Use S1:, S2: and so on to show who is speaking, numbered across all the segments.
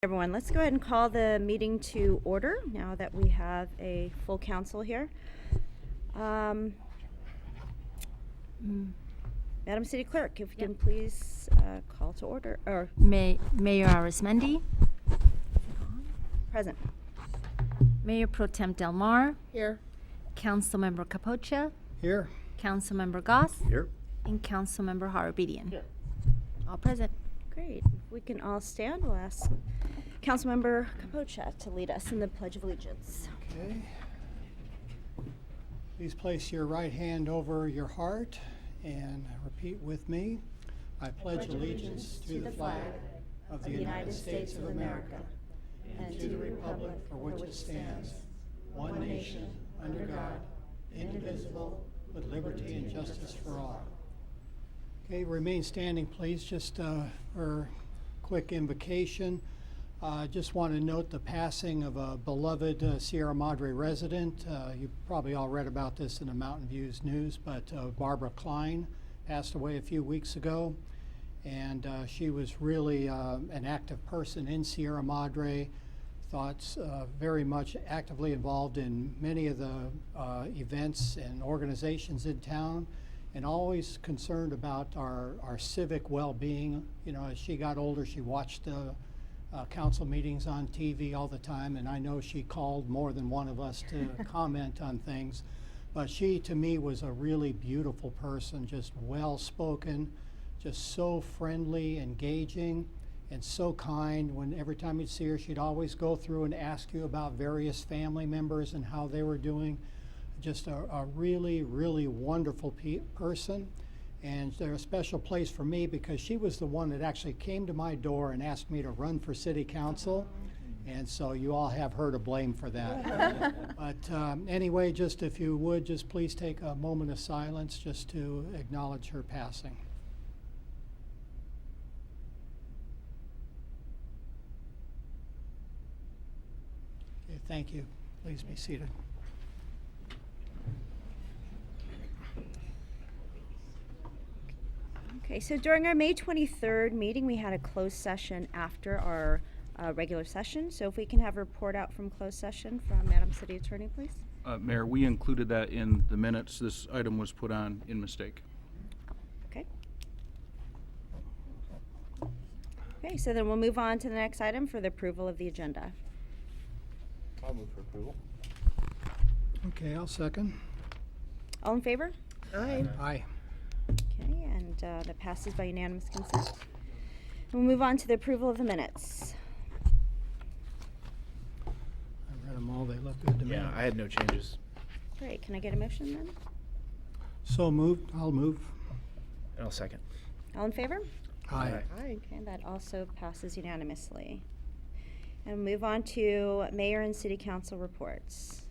S1: Everyone, let's go ahead and call the meeting to order now that we have a full council here. Madam City Clerk, if you can please call to order, or
S2: Mayor Arismendi,
S1: present.
S2: Mayor Pro Tem Del Mar,
S3: Here.
S2: Councilmember Capocha,
S3: Here.
S2: Councilmember Goss,
S3: Here.
S2: and Councilmember Harabedian.
S3: Here.
S2: All present.
S1: Great. If we can all stand, we'll ask Councilmember Capocha to lead us in the Pledge of Allegiance.
S3: Okay. Please place your right hand over your heart and repeat with me. I pledge allegiance to the flag of the United States of America and to the republic for which it stands, one nation, under God, indivisible, with liberty and justice for all. Okay, remain standing, please, just for a quick invocation. Just want to note the passing of a beloved Sierra Madre resident. You probably all read about this in the Mountain Views News, but Barbara Klein passed away a few weeks ago. And she was really an active person in Sierra Madre, thought very much actively involved in many of the events and organizations in town, and always concerned about our civic well-being. You know, as she got older, she watched council meetings on TV all the time, and I know she called more than one of us to comment on things. But she, to me, was a really beautiful person, just well-spoken, just so friendly, engaging, and so kind. When every time you'd see her, she'd always go through and ask you about various family members and how they were doing. Just a really, really wonderful person. And they're a special place for me because she was the one that actually came to my door and asked me to run for city council. And so you all have her to blame for that. But anyway, just if you would, just please take a moment of silence just to acknowledge her passing. Okay, thank you. Please be seated.
S1: Okay, so during our May 23rd meeting, we had a closed session after our regular session. So if we can have a report out from closed session from Madam City Attorney, please.
S4: Mayor, we included that in the minutes. This item was put on in mistake.
S1: Okay. Okay, so then we'll move on to the next item for the approval of the agenda.
S5: I'll move for approval.
S3: Okay, I'll second.
S1: All in favor?
S3: Aye. Aye.
S1: Okay, and that passes by unanimous consent. We'll move on to the approval of the minutes.
S3: I read them all. They look good to me.
S5: Yeah, I had no changes.
S1: Great, can I get a motion then?
S3: So moved. I'll move.
S5: And I'll second.
S1: All in favor?
S3: Aye.
S1: Okay, that also passes unanimously. And we'll move on to mayor and city council reports.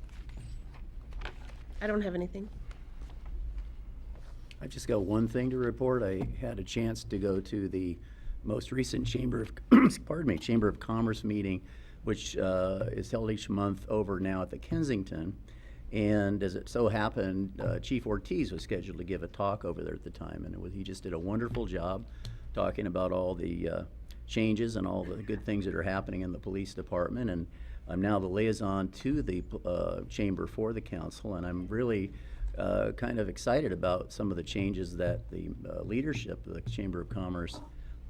S6: I don't have anything.
S7: I just got one thing to report. I had a chance to go to the most recent Chamber of Commerce meeting, which is held each month over now at the Kensington. And as it so happened, Chief Ortiz was scheduled to give a talk over there at the time, and he just did a wonderful job talking about all the changes and all the good things that are happening in the police department. And I'm now the liaison to the chamber for the council, and I'm really kind of excited about some of the changes that the leadership of the Chamber of Commerce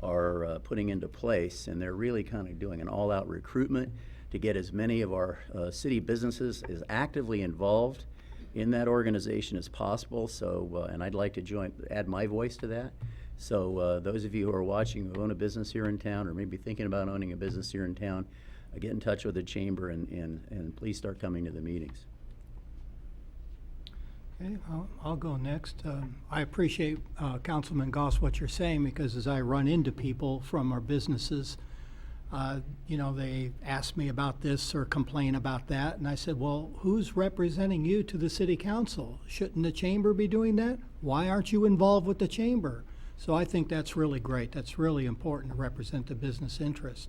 S7: are putting into place. And they're really kind of doing an all-out recruitment to get as many of our city businesses as actively involved in that organization as possible. So, and I'd like to add my voice to that. So those of you who are watching who own a business here in town, or maybe thinking about owning a business here in town, get in touch with the chamber and please start coming to the meetings.
S3: Okay, I'll go next. I appreciate, Councilman Goss, what you're saying, because as I run into people from our businesses, you know, they ask me about this or complain about that, and I said, well, who's representing you to the city council? Shouldn't the chamber be doing that? Why aren't you involved with the chamber? So I think that's really great. That's really important to represent the business interest.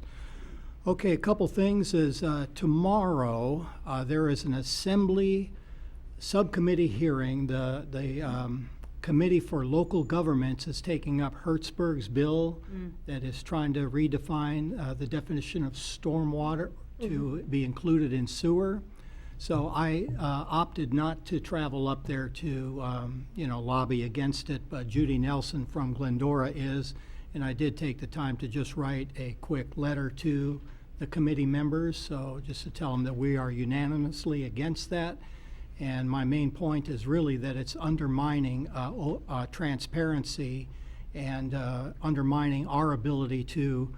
S3: Okay, a couple things is tomorrow there is an assembly subcommittee hearing. The Committee for Local Governments is taking up Hertzberg's bill that is trying to redefine the definition of stormwater to be included in sewer. So I opted not to travel up there to, lobby against it, but Judy Nelson from Glendora is, and I did take the time to just write a quick letter to the committee members, so just to tell them that we are unanimously against that. And my main point is really that it's undermining transparency and undermining our ability to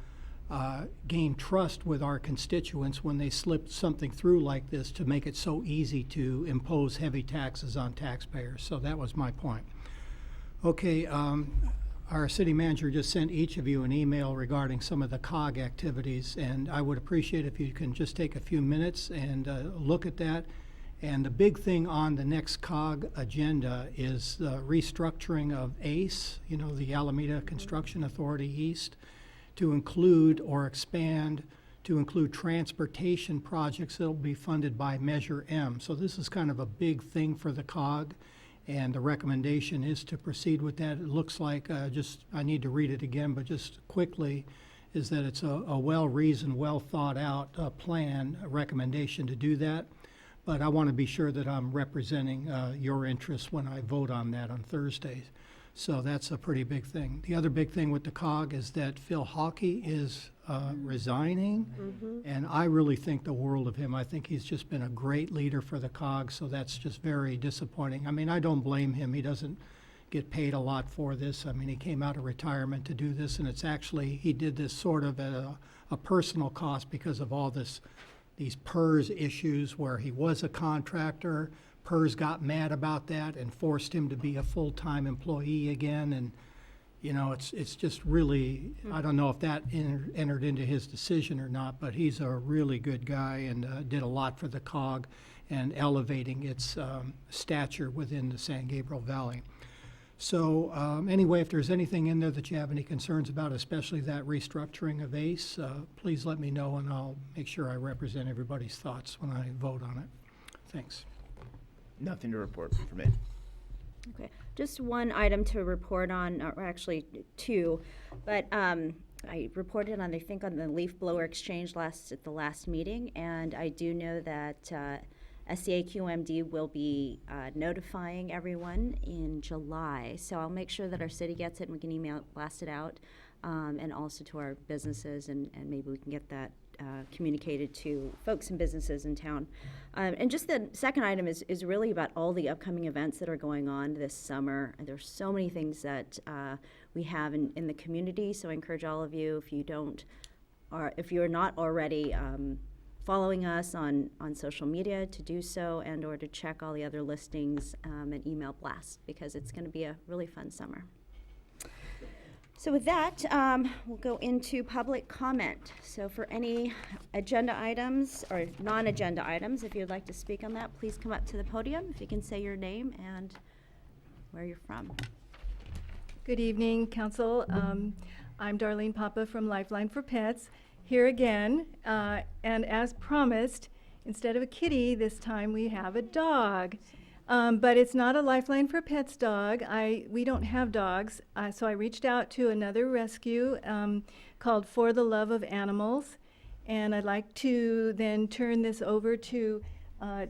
S3: gain trust with our constituents when they slip something through like this to make it so easy to impose heavy taxes on taxpayers. So that was my point. Okay, our city manager just sent each of you an email regarding some of the COG activities, and I would appreciate if you can just take a few minutes and look at that. And the big thing on the next COG agenda is the restructuring of ACE, the Alameda Construction Authority East, to include or expand to include transportation projects that will be funded by Measure M. So this is kind of a big thing for the COG, and the recommendation is to proceed with that. It looks like, I need to read it again, but just quickly, is that it's a well-reasoned, well-thought-out plan, a recommendation to do that. But I want to be sure that I'm representing your interests when I vote on that on Thursday. So that's a pretty big thing. The other big thing with the COG is that Phil Hockey is resigning, and I really think the world of him. I think he's just been a great leader for the COG, so that's just very disappointing. I mean, I don't blame him. He doesn't get paid a lot for this. I mean, he came out of retirement to do this, and it's actually, he did this sort of at a personal cost because of all these PERS issues where he was a contractor. PERS got mad about that and forced him to be a full-time employee again. And, it's just really, I don't know if that entered into his decision or not, but he's a really good guy and did a lot for the COG and elevating its stature within the San Gabriel Valley. So anyway, if there's anything in there that you have any concerns about, especially that restructuring of ACE, please let me know and I'll make sure I represent everybody's thoughts when I vote on it. Thanks.
S5: Nothing to report from me.
S1: Okay, just one item to report on, or actually two, but I reported on, I think, on the leaf blower exchange at the last meeting, and I do know that SCAQMD will be notifying everyone in July, so I'll make sure that our city gets it and we can blast it out, and also to our businesses, and maybe we can get that communicated to folks and businesses in town. And just the second item is really about all the upcoming events that are going on this summer. And there's so many things that we have in the community, so I encourage all of you, if you're not already following us on social media, to do so, and or to check all the other listings and email blasts, because it's going to be a really fun summer. So with that, we'll go into public comment. So for any agenda items or non-agenda items, if you'd like to speak on that, please come up to the podium. If you can say your name and where you're from.
S8: Good evening, Council. I'm Darlene Papa from Lifeline for Pets, here again. And as promised, instead of a kitty, this time we have a dog. But it's not a Lifeline for Pets dog. We don't have dogs, so I reached out to another rescue called For the Love of Animals, and I'd like to then turn this over to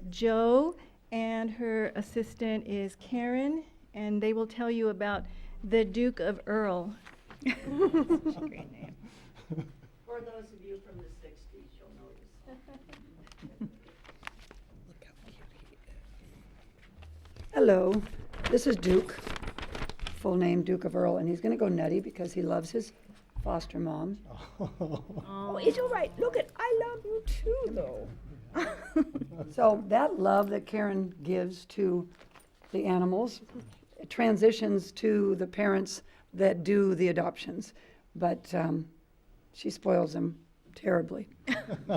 S8: Joe, and her assistant is Karen, and they will tell you about the Duke of Earl.
S1: Great name.
S9: For those of you from the 60s, you'll notice. Hello, this is Duke, full name Duke of Earl, and he's going to go nutty because he loves his foster mom. Oh, it's all right. Look, I love you too, though. So that love that Karen gives to the animals transitions to the parents that do the adoptions, but she spoils them terribly.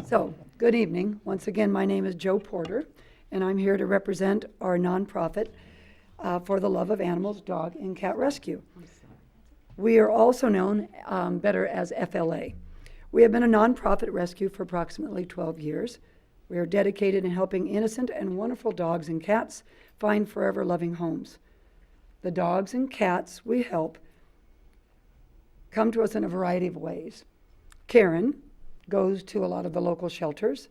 S9: So, good evening. Once again, my name is Joe Porter, and I'm here to represent our nonprofit For the Love of Animals Dog and Cat Rescue. We are also known better as FLA. We have been a nonprofit rescue for approximately 12 years. We are dedicated in helping innocent and wonderful dogs and cats find forever loving homes. the dogs and cats we help come to us in a variety of ways. Karen goes to a lot of the local shelters,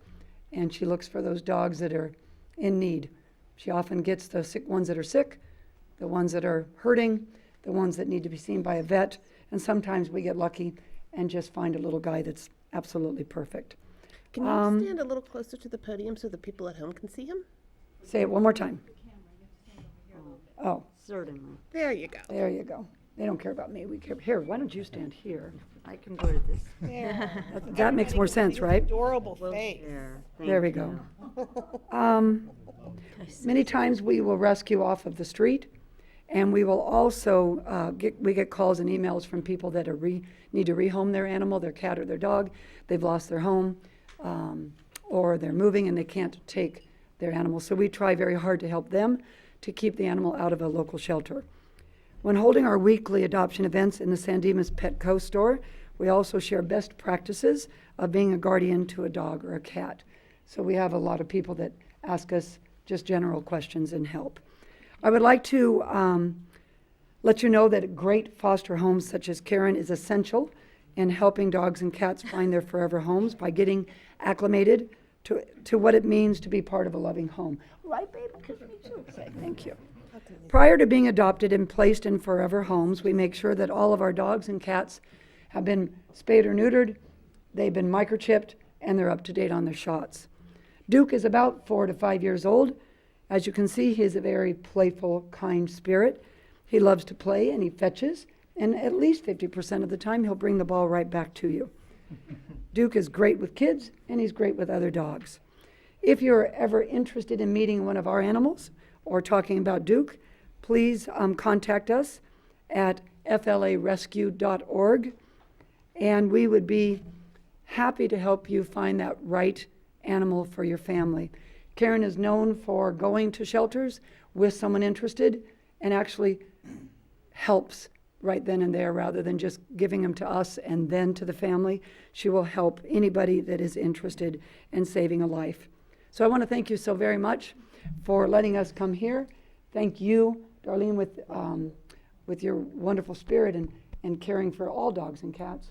S9: and she looks for those dogs that are in need. She often gets the sick ones that are sick, the ones that are hurting, the ones that need to be seen by a vet, and sometimes we get lucky and just find a little guy that's absolutely perfect.
S6: Can you stand a little closer to the podium so the people at home can see him?
S9: Say it one more time. Oh,
S10: Certainly.
S6: There you go.
S9: there you go. They don't care about me. We care. Here, why don't you stand here?
S10: I can go to this.
S6: There.
S9: That makes more sense, right?
S6: Adorable face.
S10: There.
S9: There we go. Many times we will rescue off of the street, and we will also get calls and emails from people that are need to rehome their animal, their cat or their dog. They've lost their home, or they're moving and they can't take their animal. So we try very hard to help them to keep the animal out of a local shelter. When holding our weekly adoption events in the San Dimas Petco store, we also share best practices of being a guardian to a dog or a cat. So we have a lot of people that ask us just general questions and help. I would like to let you know that great foster homes such as Karen is essential in helping dogs and cats find their forever homes by getting acclimated to what it means to be part of a loving home. Right, babe? Kiss me too. Say thank you. Prior to being adopted and placed in forever homes, we make sure that all of our dogs and cats have been spayed or neutered, they've been microchipped, and they're up to date on their shots. Duke is about 4 to 5 years old. As you can see, he is a very playful, kind spirit. He loves to play and he fetches, and at least 50% of the time he'll bring the ball right back to you. Duke is great with kids and he's great with other dogs. If you're ever interested in meeting one of our animals or talking about Duke, please contact us at flarescue.org, and we would be happy to help you find that right animal for your family. Karen is known for going to shelters with someone interested and actually helps right then and there rather than just giving them to us and then to the family. She will help anybody that is interested in saving a life. So I want to thank you so very much for letting us come here. Thank you, Darlene, with your wonderful spirit and caring for all dogs and cats.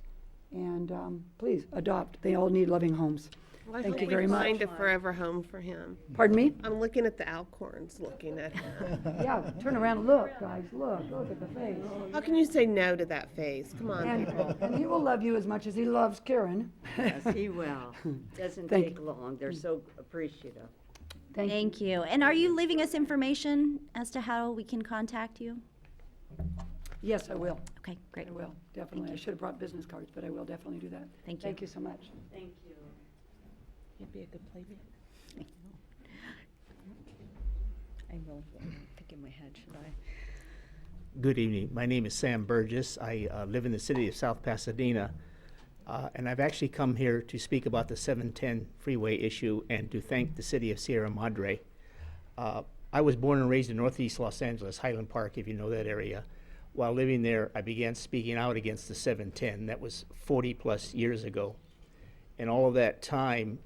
S9: And please adopt. They all need loving homes.
S6: Well, I
S9: Thank
S6: hope
S9: you
S6: we
S9: very much.
S6: find a forever home for him.
S9: Pardon me?
S6: I'm looking at the Alcorns, looking at him.
S9: Yeah, turn around and look, guys. Look at the face.
S6: How can you say no to that face? Come on, people.
S9: And he will love you as much as he loves Karen.
S10: Yes, he will. Doesn't
S9: Thank-
S10: take long. They're so appreciative.
S1: Thank you. And are you leaving us information as to how we can contact you?
S9: Yes, I will.
S1: Okay, great.
S9: I will, definitely. I should have brought business cards, but I will definitely do that.
S1: Thank you.
S9: Thank you so much.
S10: Thank you.
S6: You'd be a good playmate.
S10: I will pick in my head, should I?
S11: Good evening. My name is Sam Burgess. I live in the city of South Pasadena, and I've actually come here to speak about the 710 freeway issue and to thank the city of Sierra Madre. I was born and raised in Northeast Los Angeles, Highland Park, if you know that area. While living there, I began speaking out against the 710. That was 40 plus years ago. And all of that time,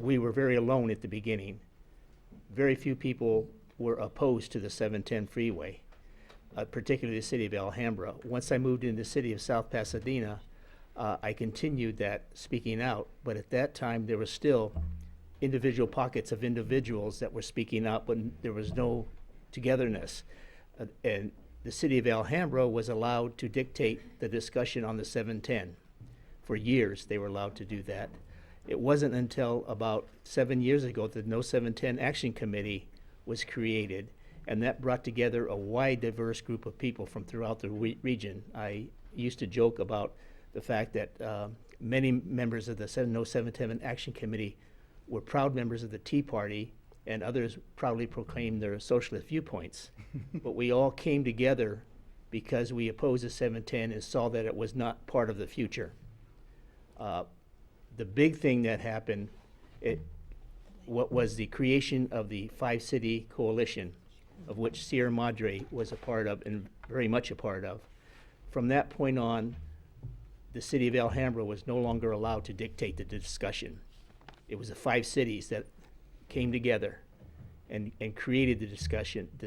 S11: we were very alone at the beginning. Very few people were opposed to the 710 freeway, particularly the city of Alhambra. Once I moved into the city of South Pasadena, I continued that speaking out, but at that time there was still individual pockets of individuals that were speaking up, but there was no togetherness. And the city of Alhambra was allowed to dictate the discussion on the 710. For years they were allowed to do that. It wasn't until about 7 years ago that the No 710 Action Committee was created, and that brought together a wide, diverse group of people from throughout the region. I used to joke about the fact that many members of the No 710 Action Committee were proud members of the Tea Party, and others proudly proclaimed their socialist viewpoints. But we all came together because we opposed the 710 and saw that it was not part of the future. The big thing that happened, what was the creation of the 5-city coalition, of which Sierra Madre was a part of and very much a part of. From that point on, the city of Alhambra was no longer allowed to dictate the discussion. It was the 5 cities that came together and created this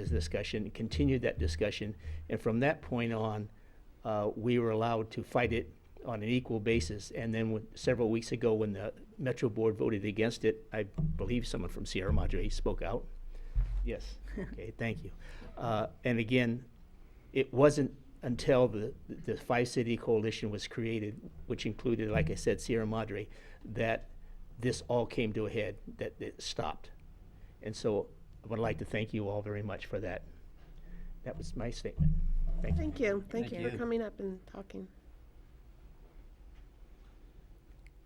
S11: discussion, and continued that discussion. And from that point on, we were allowed to fight it on an equal basis. And then several weeks ago, when the Metro Board voted against it, I believe someone from Sierra Madre spoke out. Yes, okay, thank you. And again, it wasn't until the five-city coalition was created, which included, like I said, Sierra Madre, that this all came to a head, that it stopped. And so I would like to thank you all very much for that. That was my statement. Thank you.
S6: Thank you. Thank
S7: Thank
S6: you for
S7: you.
S6: coming up and talking.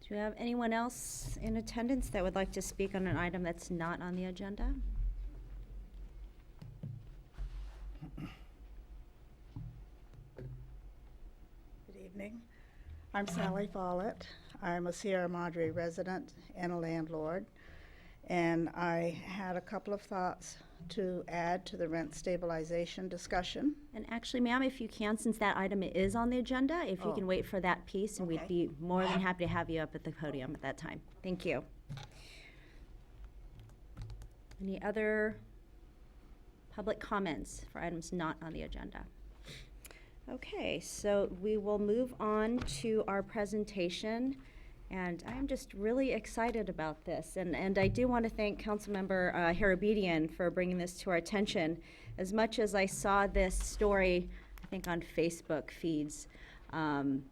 S1: Do we have anyone else in attendance that would like to speak on an item that's not on the agenda?
S12: Good evening. I'm Sally Follett. I'm a Sierra Madre resident and a landlord. And I had a couple of thoughts to add to the rent stabilization discussion.
S1: And actually, ma'am, if you can, since that item is on the agenda, if you
S12: Oh.
S1: can wait for that piece, and we'd
S12: Okay.
S1: be more than happy to have you up at the podium at that time. Thank you. Any other public comments for items not on the agenda? Okay, so we will move on to our presentation. And I'm just really excited about this. And I do want to thank Councilmember Harabedian for bringing this to our attention. As much as I saw this story, I think on Facebook feeds, I'm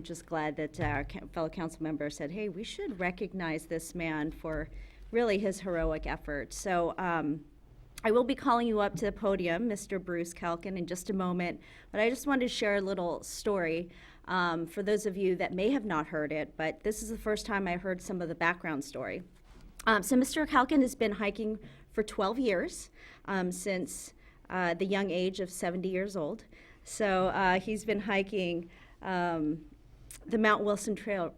S1: just glad that our fellow council member said, hey, we should recognize this man for really his heroic effort. So I will be calling you up to the podium, Mr. Bruce Kalkin, in just a moment. But I just wanted to share a little story. For those of you that may have not heard it, but this is the first time I heard some of the background story. So Mr. Kalkin has been hiking for 12 years, since the young age of 70 years old. So he's been hiking the Mount Wilson Trail.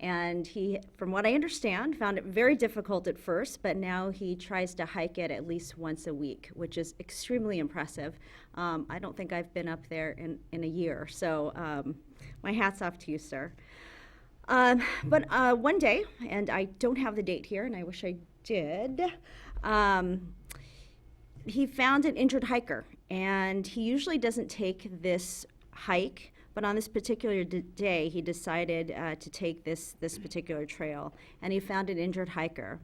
S1: And he, from what I understand, found it very difficult at first, but now he tries to hike it at least once a week, which is extremely impressive. I don't think I've been up there in a year, so my hat's off to you, sir. But one day, and I don't have the date here, and I wish I did, he found an injured hiker, and he usually doesn't take this hike, but on this particular day, he decided to take this particular trail, and he found an injured hiker.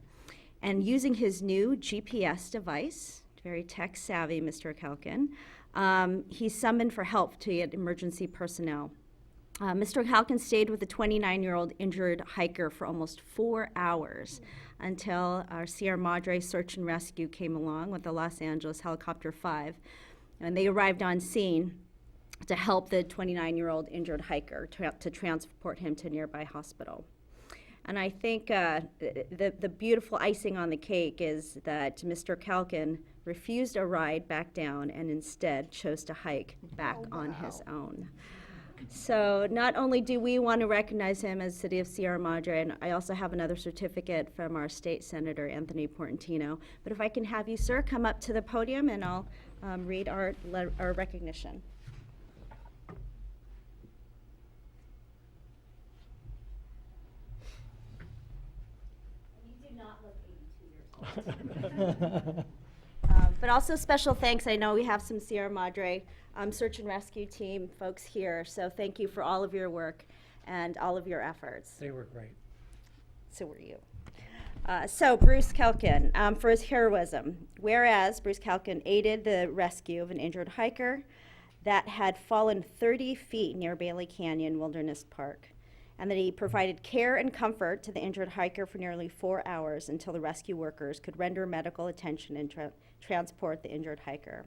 S1: And using his new GPS device, very tech-savvy, Mr. Kalkin, he summoned for help to get emergency personnel. Mr. Kalkin stayed with the 29-year-old injured hiker for almost 4 hours until our Sierra Madre search and rescue came along with the Los Angeles Helicopter 5, and they arrived on scene to help the 29-year-old injured hiker to transport him to a nearby hospital. And I think the beautiful icing on the cake is that Mr. Kalkin refused a ride back down and instead chose to hike back on his own. So not only do we want to recognize him as City of Sierra Madre, and I also have another certificate from our state senator, Anthony Portantino, but if I can have you, sir, come up to the podium and I'll read our recognition. You do not look 82 years old. But also special thanks. I know we have some Sierra Madre search and rescue team folks here, so thank you for all of your work and all of your efforts.
S3: They were great.
S1: So were you. So Bruce Kalkin, for his heroism. Whereas Bruce Kalkin aided the rescue of an injured hiker that had fallen 30 feet near Bailey Canyon Wilderness Park, and that he provided care and comfort to the injured hiker for nearly 4 hours until the rescue workers could render medical attention and transport the injured hiker.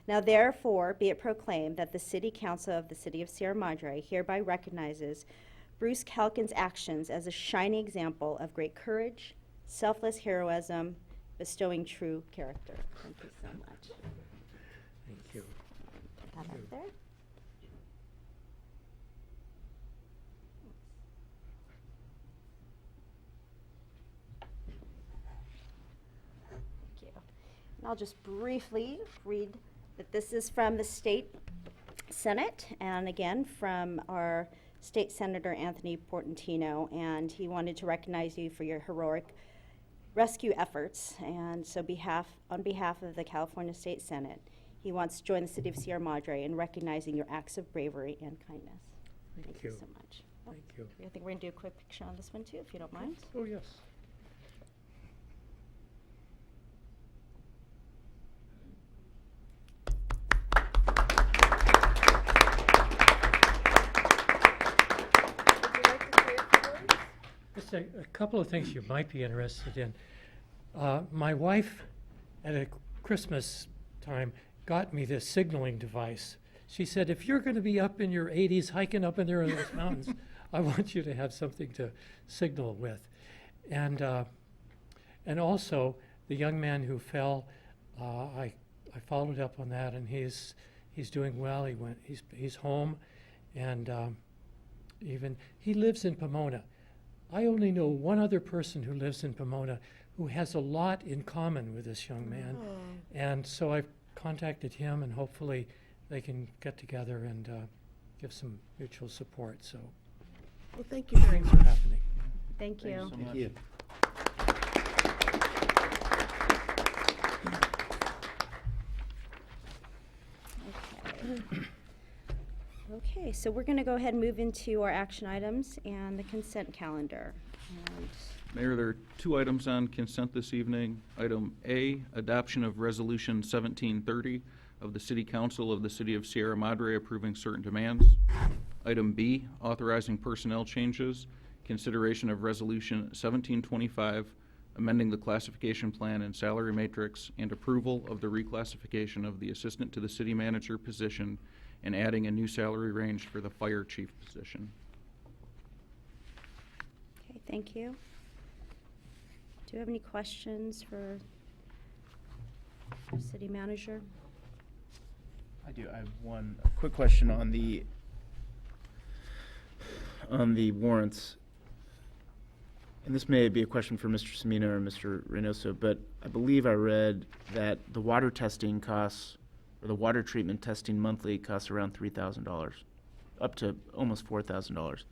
S1: Now therefore be it proclaimed that the City Council of the City of Sierra Madre hereby recognizes Bruce Kalkin's actions as a shining example of great courage, selfless heroism, bestowing true character. Thank you so much.
S3: Thank you.
S1: Put that up there. Thank you. And I'll just briefly read that this is from the State Senate, and again from our State Senator Anthony Portantino, and he wanted to recognize you for your heroic rescue efforts. And so on behalf of the California State Senate, he wants to join the City of Sierra Madre in recognizing your acts of bravery and kindness. Thank you so much.
S13: Thank you.
S1: I think we're going to do a quick picture on this one too, if you don't mind.
S13: Oh, yes. Just a couple of things you might be interested in. My wife, at a Christmas time, got me this signaling device. She said, if you're going to be up in your 80s, hiking up in there in those mountains, I want you to have something to signal with. And also, the young man who fell, I followed up on that, and he's doing well. He's home, and he lives in Pomona. I only know one other person who lives in Pomona who has a lot in common with this young man.
S6: Oh.
S13: And so I've contacted him, and hopefully they can get together and give some mutual support. So
S6: Well, thank you very
S13: things are
S6: much.
S13: happening.
S1: Thank you.
S7: Thank you.
S1: Okay, so we're going to go ahead and move into our action items and the consent calendar. And
S4: Mayor, there are 2 items on consent this evening. Item A, adoption of Resolution 1730 of the City Council of the City of Sierra Madre approving certain demands. Item B, authorizing personnel changes. Consideration of Resolution 1725, amending the classification plan and salary matrix, and approval of the reclassification of the assistant to the city manager position and adding a new salary range for the fire chief position.
S1: Okay, thank you. Do you have any questions for our city manager?
S5: I do. I have one quick question on the warrants. And this may be a question for Mr. Semina or Mr. Reynoso, but I believe I read that the water testing costs, or the water treatment testing monthly costs around $3,000, up to almost $4,000.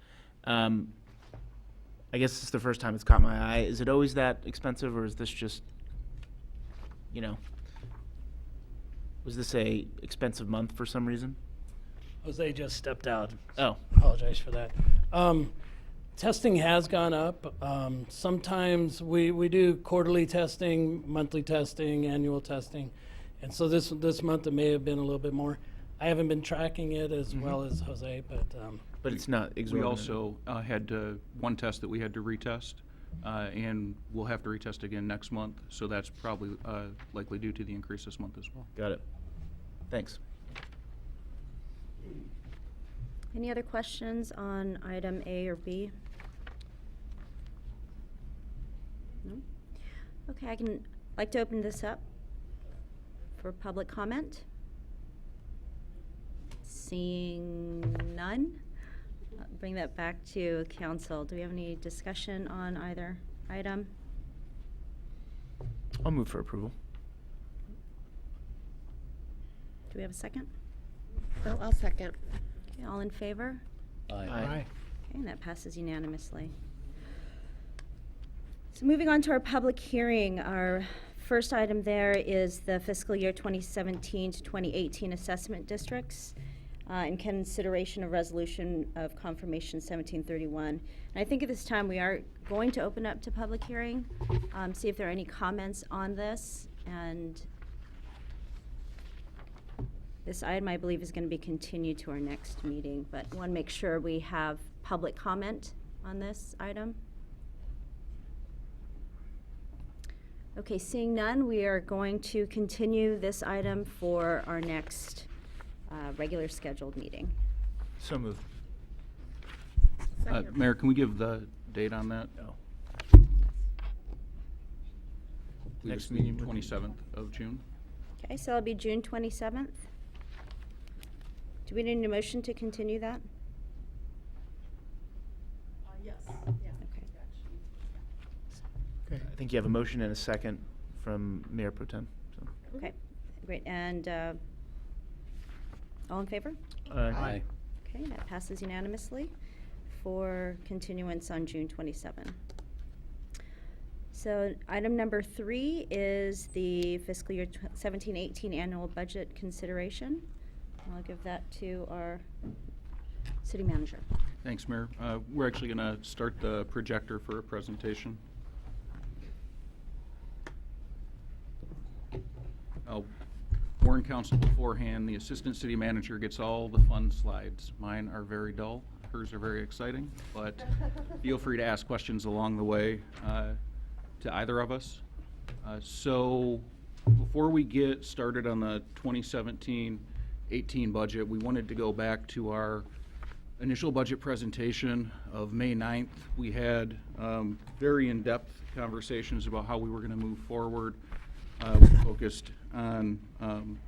S5: I guess this is the first time it's caught my eye. Is it always that expensive, or is this just, was this a expensive month for some reason?
S14: Jose just stepped out.
S5: Oh.
S14: Apologize for that. Testing has gone up. Sometimes we do quarterly testing, monthly testing, annual testing. And so this month it may have been a little bit more. I haven't been tracking it as well as Jose,
S5: but it's not
S4: We
S5: exorbitant.
S4: also had one test that we had to retest, and we'll have to retest again next month, so that's probably likely due to the increase this month as well.
S5: Got it. Thanks.
S1: Any other questions on item A or B? No? Okay, I'd like to open this up for public comment. Seeing none, I'll bring that back to council. Do we have any discussion on either item?
S5: I'll move for approval.
S1: Do we have a second?
S6: Oh, I'll second.
S1: Okay, all in favor?
S7: Aye.
S5: Aye.
S1: Okay, and that passes unanimously. So moving on to our public hearing, our first item there is the fiscal year 2017 to 2018 assessment districts in consideration of resolution of confirmation 1731. And I think at this time we are going to open up to public hearing, see if there are any comments on this. And this item, I believe, is going to be continued to our next meeting, but I want to make sure we have public comment on this item. Okay, seeing none, we are going to continue this item for our next regular scheduled meeting.
S5: So moved.
S4: Mayor, can we give the date on that?
S5: No.
S4: Next meeting, 27th of June.
S1: Okay, so it'll be June 27th. Do we need a motion to continue that?
S8: Yes.
S1: Okay.
S5: I think you have a motion and a second from Mayor Pro Tem. So.
S1: Okay, great. And all in favor?
S7: Aye.
S1: Okay, that passes unanimously for continuance on June 27. So item number 3 is the fiscal year 17-18 annual budget consideration. I'll give that to our city manager.
S4: Thanks, Mayor. We're actually going to start the projector for a presentation. I'll warn council beforehand, the assistant city manager gets all the fun slides. Mine are very dull, hers are very exciting, but feel free to ask questions along the way to either of us. So before we get started on the 2017-18 budget, we wanted to go back to our initial budget presentation of May 9th. We had very in-depth conversations about how we were going to move forward. We focused on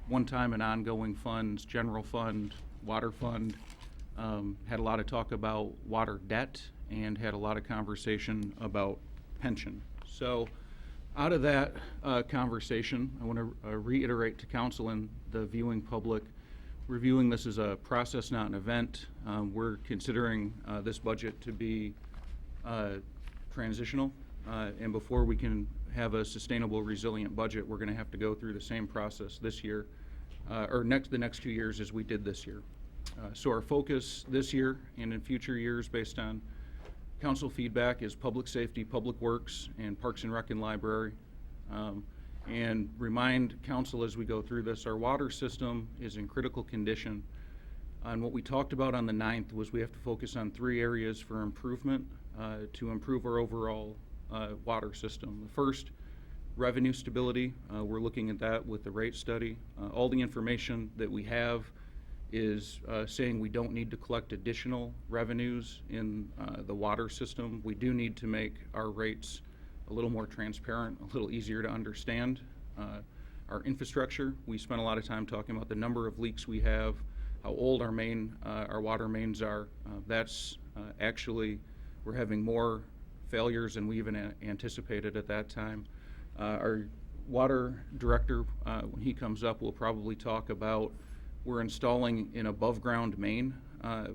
S4: one-time and ongoing funds, general fund, water fund, had a lot of talk about water debt, and had a lot of conversation about pension. So out of that conversation, I want to reiterate to council and the viewing public, we're viewing this as a process, not an event. We're considering this budget to be transitional, and before we can have a sustainable, resilient budget, we're going to have to go through the same process this year, or the next 2 years as we did this year. So our focus this year and in future years, based on council feedback, is public safety, public works, and parks and rec and library. And remind council as we go through this, our water system is in critical condition. And what we talked about on the 9th was we have to focus on 3 areas for improvement to improve our overall water system. The first, revenue stability. We're looking at that with the rate study. All the information that we have is saying we don't need to collect additional revenues in the water system. We do need to make our rates a little more transparent, a little easier to understand. Our infrastructure, we spent a lot of time talking about the number of leaks we have, how old our water mains are. That's actually, we're having more failures than we even anticipated at that time. Our water director, when he comes up, will probably talk about we're installing an above ground main,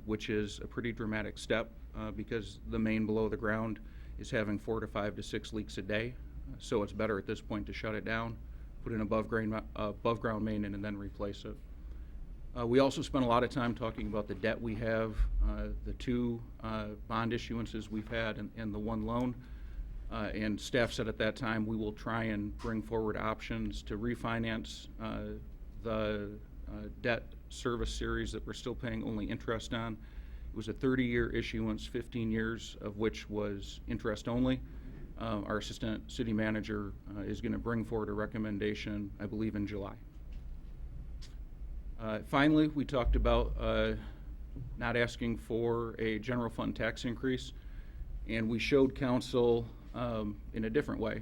S4: which is a pretty dramatic step because the main below the ground is having 4 to 5 to 6 leaks a day. So it's better at this point to shut it down, put an above ground main in, and then replace it. We also spent a lot of time talking about the debt we have, the 2 bond issuances we've had, and the 1 loan. And staff said at that time we will try and bring forward options to refinance the debt service series that we're still paying only interest on. It was a 30-year issuance, 15 years of which was interest only. Our assistant city manager is going to bring forward a recommendation, I believe, in July. Finally, we talked about not asking for a general fund tax increase, and we showed council in a different way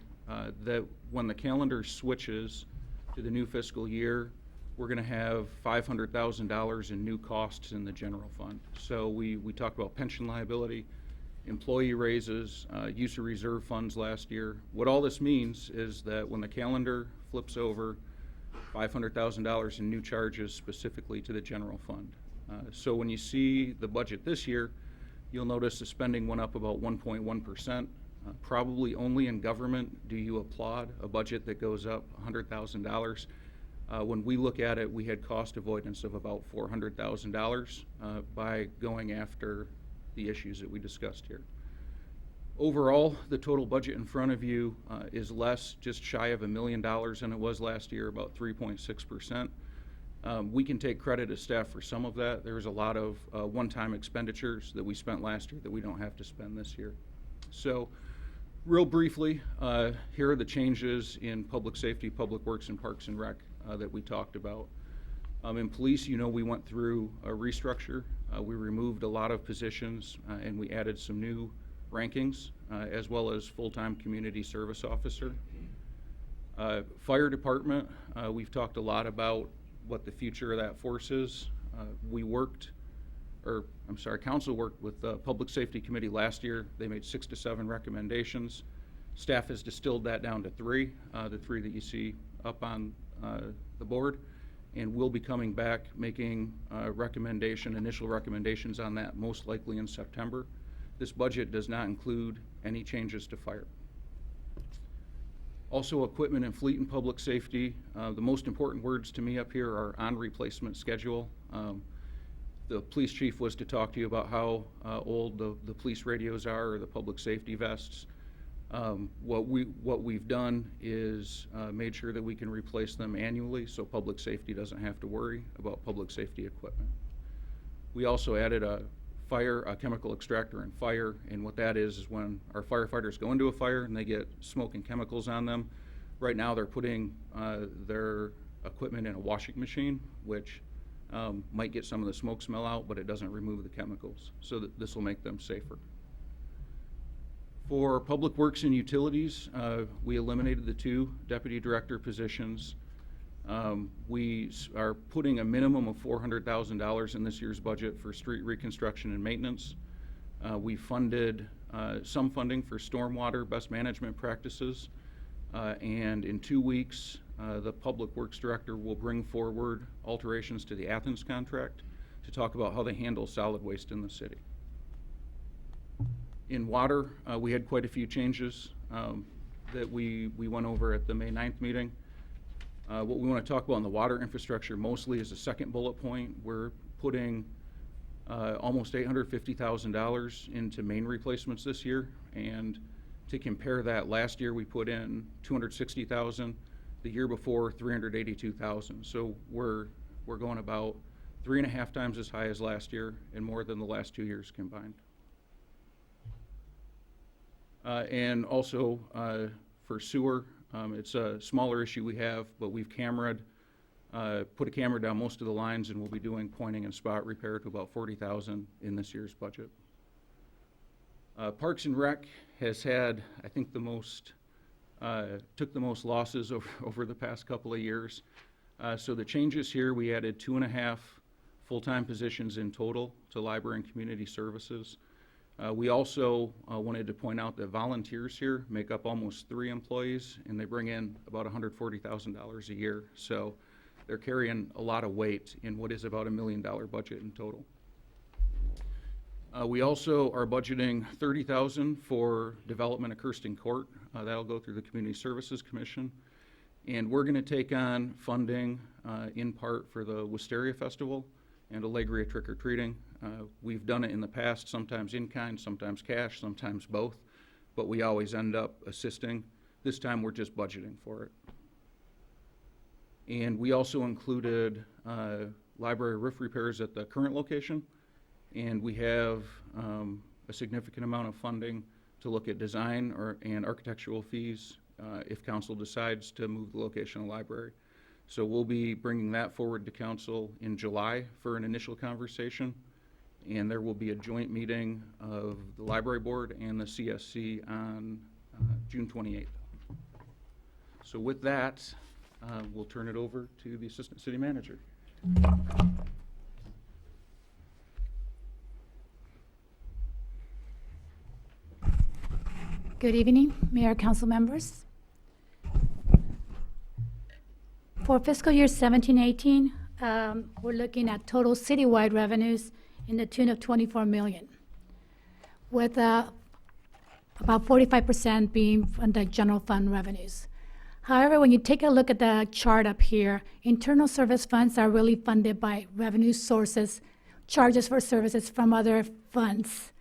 S4: that when the calendar switches to the new fiscal year, we're going to have $500,000 in new costs in the general fund. So we talked about pension liability, employee raises, use of reserve funds last year. What all this means is that when the calendar flips over, $500,000 in new charges specifically to the general fund. So when you see the budget this year, you'll notice the spending went up about 1.1%. Probably only in government do you applaud a budget that goes up $100,000. When we look at it, we had cost avoidance of about $400,000 by going after the issues that we discussed here. Overall, the total budget in front of you is less, just shy of $1 million than it was last year, about 3.6%. We can take credit as staff for some of that. There was a lot of one-time expenditures that we spent last year that we don't have to spend this year. So, real briefly, here are the changes in public safety, public works, and parks and rec that we talked about. In police, you know, we went through a restructure. We removed a lot of positions and we added some new rankings, as well as full-time community service officer. Fire department, we've talked a lot about what the future of that force is. Council worked with the Public Safety Committee last year. They made 6 to 7 recommendations. Staff has distilled that down to 3, the 3 that you see up on the board, and we'll be coming back making initial recommendations on that most likely in September. This budget does not include any changes to fire. Also, equipment and fleet and public safety. The most important words to me up here are on replacement schedule. The police chief was to talk to you about how old the police radios are, or the public safety vests. What we've done is made sure that we can replace them annually, so public safety doesn't have to worry about public safety equipment. We also added a chemical extractor and fire, and what that is when our firefighters go into a fire and they get smoke and chemicals on them. Right now they're putting their equipment in a washing machine, which might get some of the smoke smell out, but it doesn't remove the chemicals, so that this will make them safer. For Public Works and Utilities, we eliminated the 2 deputy director positions. We are putting a minimum of $400,000 in this year's budget for street reconstruction and maintenance. We funded some funding for stormwater best management practices, and in 2 weeks, the Public Works Director will bring forward alterations to the Athens contract to talk about how they handle solid waste in the city. In water, we had quite a few changes that we went over at the May 9th meeting. What we want to talk about in the water infrastructure mostly is the second bullet point. We're putting almost $850,000 into main replacements this year, and to compare that, last year we put in $260,000, the year before $382,000. So we're going about 3.5 times as high as last year and more than the last 2 years combined. And also for sewer, it's a smaller issue we have, but we've put a camera down most of the lines, and we'll be doing pointing and spot repair to about $40,000 in this year's budget. Parks and Rec has had, I think, took the most losses over the past couple of years. So the changes here, we added 2.5 full-time positions in total to library and community services. We also wanted to point out that volunteers here make up almost 3 employees, and they bring in about $140,000 a year. So they're carrying a lot of weight in what is about $1 million budget in total. We also are budgeting $30,000 for development of Kirsten Court. That'll go through the Community Services Commission. And we're going to take on funding in part for the Wisteria Festival and Allegria Trick-or-Treating. We've done it in the past, sometimes in kind, sometimes cash, sometimes both, but we always end up assisting. This time we're just budgeting for it. And we also included library roof repairs at the current location, and we have a significant amount of funding to look at design and architectural fees if council decides to move the location of the library. So we'll be bringing that forward to council in July for an initial conversation, and there will be a joint meeting of the library board and the CSC on June 28th. So with that, we'll turn it over to the Assistant City Manager.
S15: Good evening, Mayor, Council members. For fiscal year 17-18, we're looking at total citywide revenues in the tune of $24 million, with about 45% being from the general fund revenues. However, when you take a look at the chart up here, internal service funds are really funded by revenue sources, charges for services from other funds,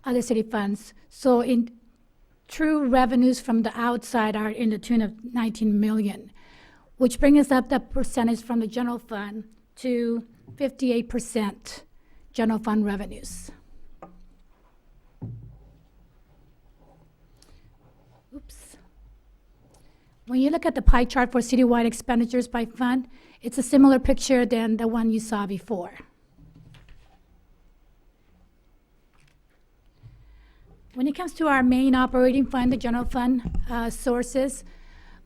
S15: other city funds. So in true revenues from the outside are in the tune of $19 million, which brings up the percentage from the general fund to 58% general fund revenues. Oops. When you look at the pie chart for citywide expenditures by fund, it's a similar picture than the one you saw before. When it comes to our main operating fund, the general fund sources,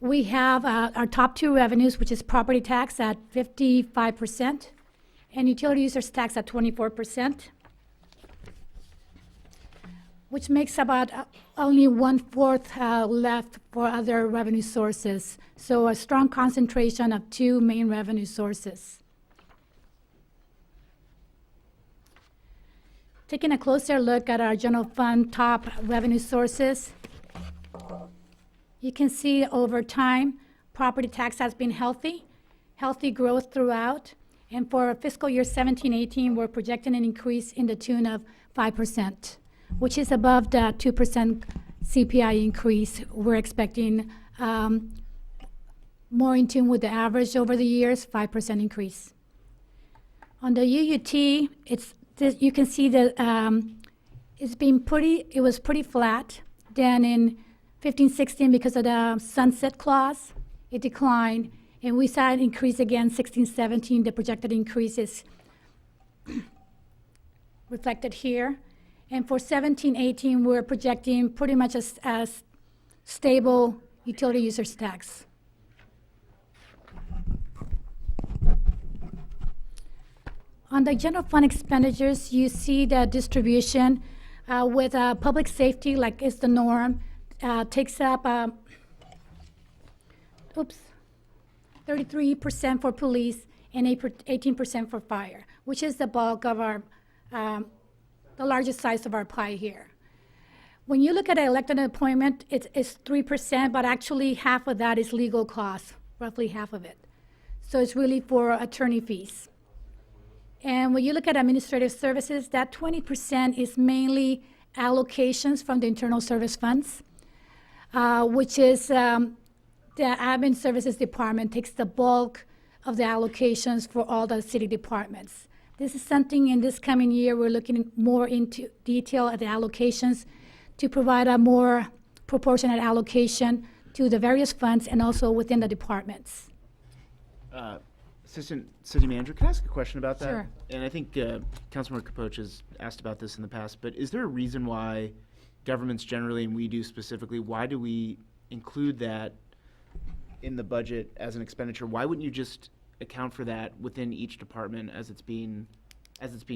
S15: we have our top 2 revenues, which is property tax at 55% and utility users tax at 24%, which makes about only 1/4 left for other revenue sources. So a strong concentration of 2 main revenue sources. Taking a closer look at our general fund top revenue sources, You can see over time, property tax has been healthy growth throughout. And for fiscal year 17-18, we're projecting an increase in the tune of 5%, which is above the 2% CPI increase. We're expecting more in tune with the average over the years, 5% increase. On the UUT, you can see that it was pretty flat. Then in 15-16, because of the sunset clause, it declined. And we saw an increase again, 16-17. The projected increase is reflected here. And for 17-18, we're projecting pretty much a stable utility users tax. On the general fund expenditures, you see the distribution with public safety, like is the norm, takes up 33% for police and 18% for fire, which is the bulk of our, the largest size of our pie here. When you look at an elected appointment, it's 3%, but actually half of that is legal costs, roughly half of it. So it's really for attorney fees. And when you look at administrative services, that 20% is mainly allocations from the internal service funds, which is the admin services department takes the bulk of the allocations for all the city departments. This is something in this coming year we're looking more into detail at the allocations to provide a more proportionate allocation to the various funds and also within the departments.
S5: Assistant City Manager, can I ask a question about that?
S15: Sure.
S5: And I think Councilmember Capoche has asked about this in the past, but is there a reason why governments generally, and we do specifically, why do we include that in the budget as an expenditure? Why wouldn't you just account for that within each department as it's being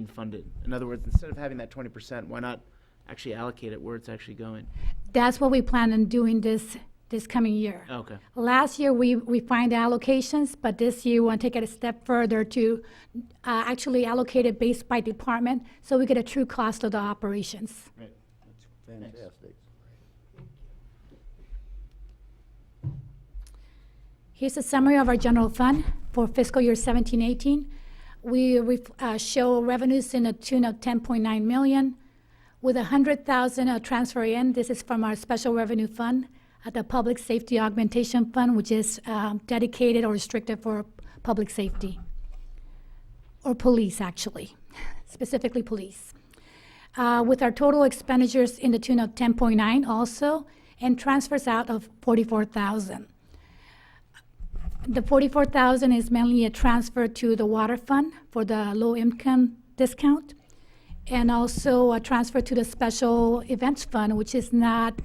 S5: funded? In other words, instead of having that 20%, why not actually allocate it where it's actually going?
S15: That's what we plan on doing this coming year.
S5: Okay.
S15: Last year, we find the allocations, but this year we want to take it a step further to actually allocate it based by department so we get a true cost of the operations.
S5: Right.
S7: That's fantastic.
S15: Here's a summary of our general fund for fiscal year 17-18. We show revenues in a tune of $10.9 million with $100,000 transfer in. This is from our special revenue fund at the Public Safety Augmentation Fund, which is dedicated or restricted for public safety, or police actually, specifically police. With our total expenditures in the tune of 10.9 also, and transfers out of 44,000. The 44,000 is mainly a transfer to the water fund for the low income discount, and also a transfer to the special events fund, which is not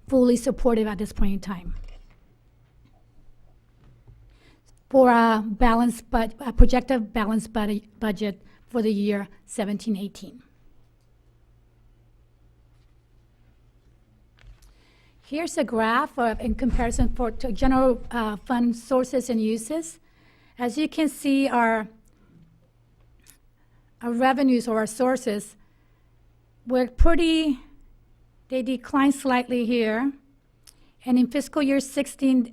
S15: fully supportive at this point in time. For a projected balanced budget for the year 17-18. Here's a graph in comparison to general fund sources and uses. As you can see, our revenues or our sources were they declined slightly here. And in fiscal year 16,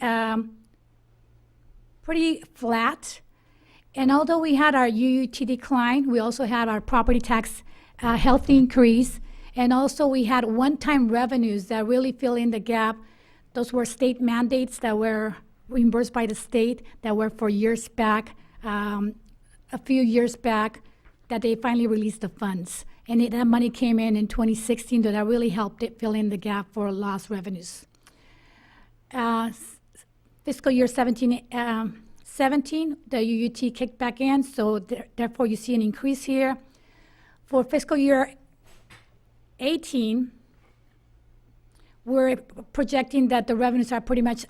S15: pretty flat. And although we had our UUT decline, we also had our property tax healthy increase. And also we had one-time revenues that really fill in the gap. Those were state mandates that were reimbursed by the state that were for years back, a few years back, that they finally released the funds. And that money came in 2016, that really helped it fill in the gap for lost revenues. Fiscal year 17, the UUT kicked back in, so therefore you see an increase here. For fiscal year 18, we're projecting that the revenues are pretty much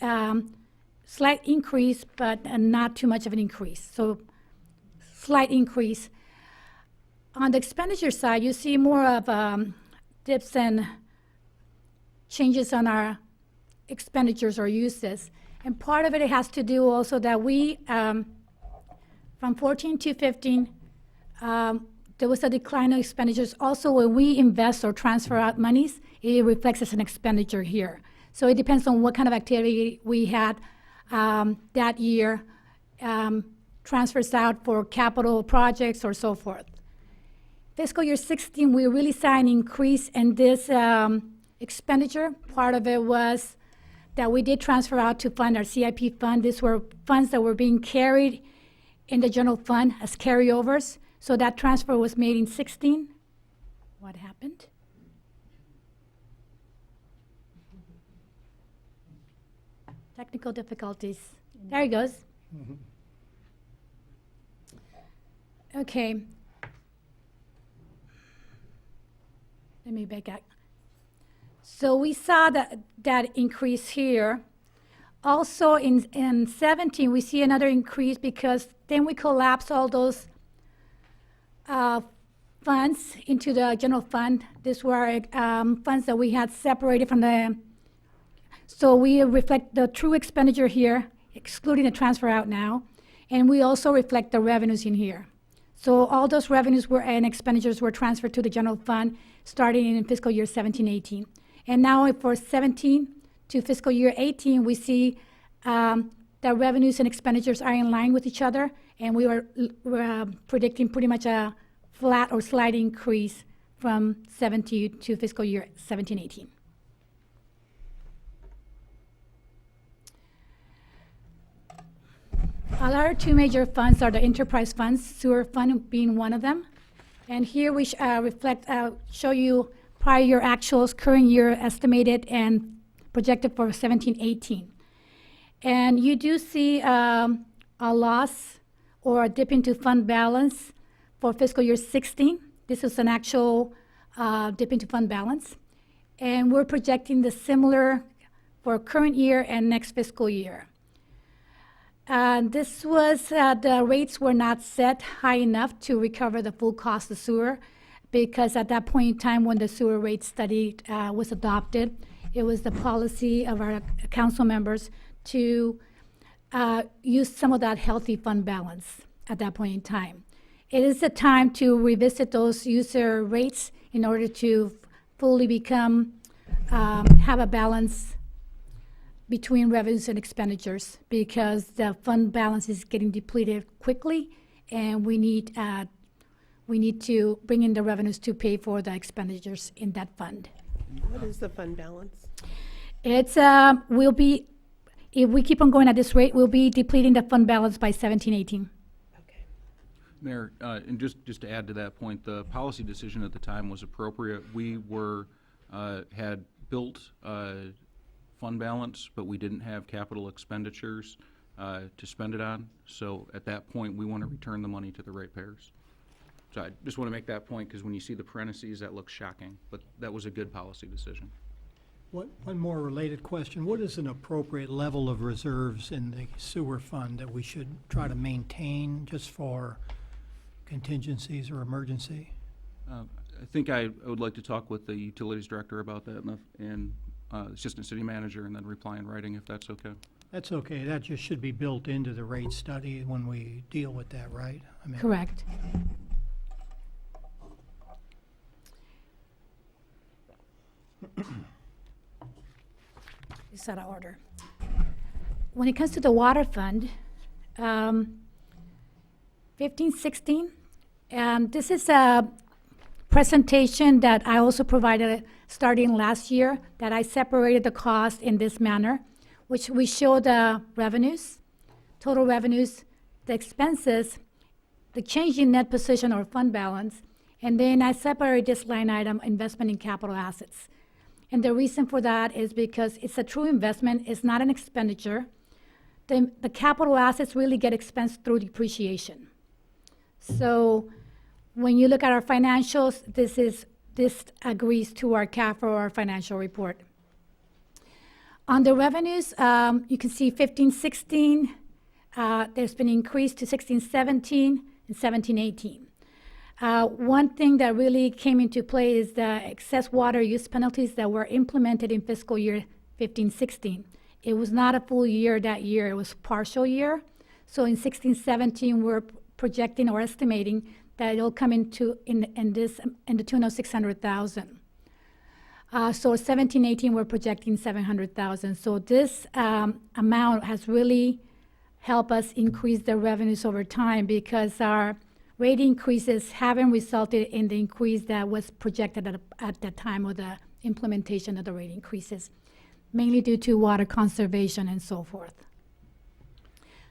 S15: slight increase, but not too much of an increase. So slight increase. On the expenditure side, you see more of dips and changes on our expenditures or uses. And part of it has to do also that we, from 14 to 15, there was a decline in expenditures. Also, when we invest or transfer out monies, it reflects as an expenditure here. So it depends on what kind of activity we had that year, transfers out for capital projects or so forth. Fiscal year 16, we really saw an increase in this expenditure. Part of it was that we did transfer out to fund our CIP fund. These were funds that were being carried in the general fund as carryovers. So that transfer was made in 16. What happened? Technical difficulties. There he goes. Okay. Let me back up. So we saw that increase here. Also in 17, we see another increase because then we collapse all those funds into the general fund. These were funds that we had separated from the, so we reflect the true expenditure here, excluding the transfer out now, and we also reflect the revenues in here. So all those revenues and expenditures were transferred to the general fund starting in fiscal year 17-18. And now for 17 to fiscal year 18, we see that revenues and expenditures are in line with each other, and we're predicting pretty much a flat or slight increase from 17 to fiscal year 17-18. Our two major funds are the enterprise funds, sewer fund being one of them. And here we show you prior year actuals, current year estimated, and projected for 17-18. And you do see a loss or a dip into fund balance for fiscal year 16. This is an actual dip into fund balance. And we're projecting the similar for current year and next fiscal year. This was, the rates were not set high enough to recover the full cost of sewer, because at that point in time when the sewer rate study was adopted, it was the policy of our council members to use some of that healthy fund balance at that point in time. It is the time to revisit those user rates in order to fully become, have a balance between revenues and expenditures, because the fund balance is getting depleted quickly, and we need to bring in the revenues to pay for the expenditures in that fund.
S6: What is the fund balance?
S15: It's will be, if we keep on going at this rate, we'll be depleting the fund balance by 17-18.
S4: Mayor, and just to add to that point, the policy decision at the time was appropriate. We were had built fund balance, but we didn't have capital expenditures to spend it on. So at that point, we want to return the money to the ratepayers. So I just want to make that point, because when you see the parentheses, that looks shocking, but that was a good policy decision.
S3: One more related question. What is an appropriate level of reserves in the sewer fund that we should try to maintain just for contingencies or emergency?
S4: I think I would like to talk with the utilities director about that and assistant city manager, and then reply in writing if that's okay.
S3: That's okay. That just should be built into the rate study when we deal with that, right? I mean,
S15: Correct. It's out of order. When it comes to the water fund, 15-16, this is a presentation that I also provided starting last year, that I separated the cost in this manner, which we show the revenues, total revenues, the expenses, the change in net position or fund balance, and then I separate this line item, investment in capital assets. And the reason for that is because it's a true investment, it's not an expenditure. The capital assets really get expensed through depreciation. So when you look at our financials, this agrees to our CAFR or our financial report. On the revenues, you can see 15-16, there's been increase to 16-17 and 17-18. One thing that really came into play is the excess water use penalties that were implemented in fiscal year 15-16. It was not a full year that year, it was partial year. So in 16-17, we're projecting or estimating that it'll come into in the tune of $600,000. So 17-18, we're projecting 700,000. So this amount has really helped us increase the revenues over time because our rate increases haven't resulted in the increase that was projected at the time of the implementation of the rate increases, mainly due to water conservation and so forth.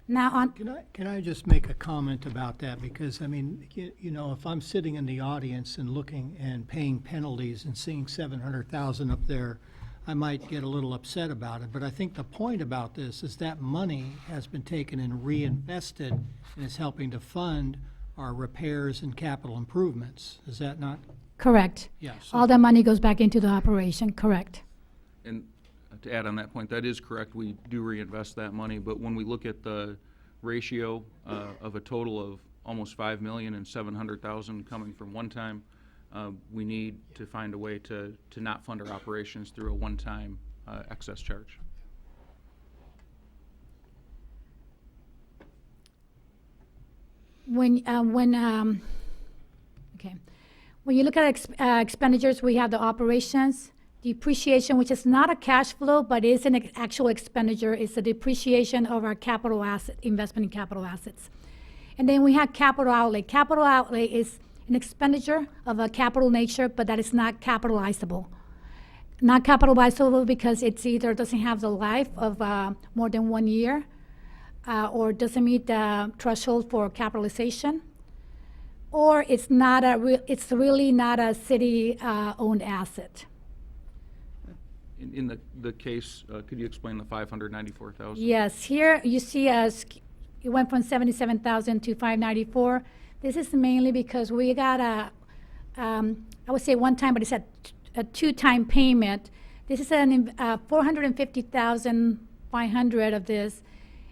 S15: Now on.
S3: Can I just make a comment about that? Because, I mean, you know, if I'm sitting in the audience and looking and paying penalties and seeing 700,000 up there, I might get a little upset about it. But I think the point about this is that money has been taken and reinvested and is helping to fund our repairs and capital improvements. Is that not?
S15: Correct.
S3: Yes.
S15: All the money goes back into the operation, correct.
S4: And to add on that point, that is correct. We do reinvest that money, but when we look at the ratio of a total of almost 5 million and 700,000 coming from one time, we need to find a way to not fund our operations through a one-time excess charge.
S15: When you look at expenditures, we have the operations, depreciation, which is not a cash flow, but is an actual expenditure. It's the depreciation of our capital asset, investment in capital assets. And then we have capital outlay. Capital outlay is an expenditure of a capital nature, but that is not capitalizable. Not capitalizable because it's either doesn't have the life of more than 1 year, or doesn't meet the threshold for capitalization, or it's not it's really not a city owned asset.
S4: In the case, could you explain the 594,000?
S15: Yes, here you see us, it went from 77,000 to 594. This is mainly because we got I would say one time, but it's a two-time payment. This is an 450,500 of this.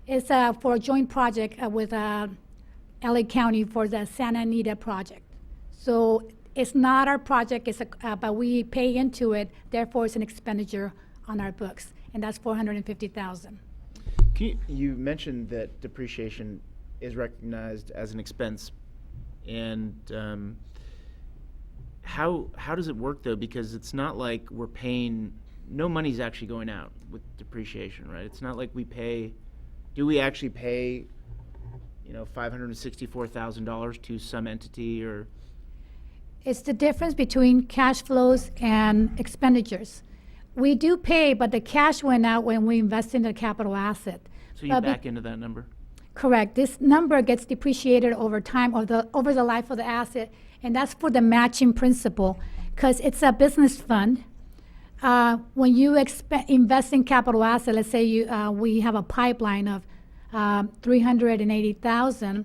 S15: It's for a joint project with LA County for the Santa Anita project. So it's not our project, but we pay into it, therefore it's an expenditure on our books, and that's 450,000.
S5: You mentioned that depreciation is recognized as an expense, and how does it work though? Because it's not like we're paying, no money's actually going out with depreciation, right? It's not like we pay. Do we actually pay, you know, $564,000 to some entity or?
S15: It's the difference between cash flows and expenditures. We do pay, but the cash went out when we invest in the capital asset.
S5: So you back into that number?
S15: Correct. This number gets depreciated over time over the life of the asset, and that's for the matching principle because it's a business fund. When you invest in capital asset, let's say we have a pipeline of 380,000,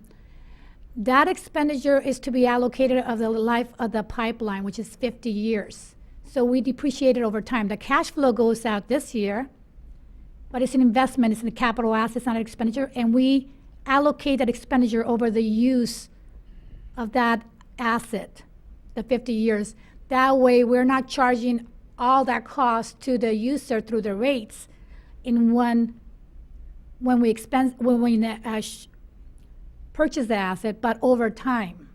S15: that expenditure is to be allocated of the life of the pipeline, which is 50 years. So we depreciate it over time. The cash flow goes out this year, but it's an investment, it's in the capital assets, not an expenditure, and we allocate that expenditure over the use of that asset, the 50 years. That way, we're not charging all that cost to the user through the rates in when we purchase the asset, but over time.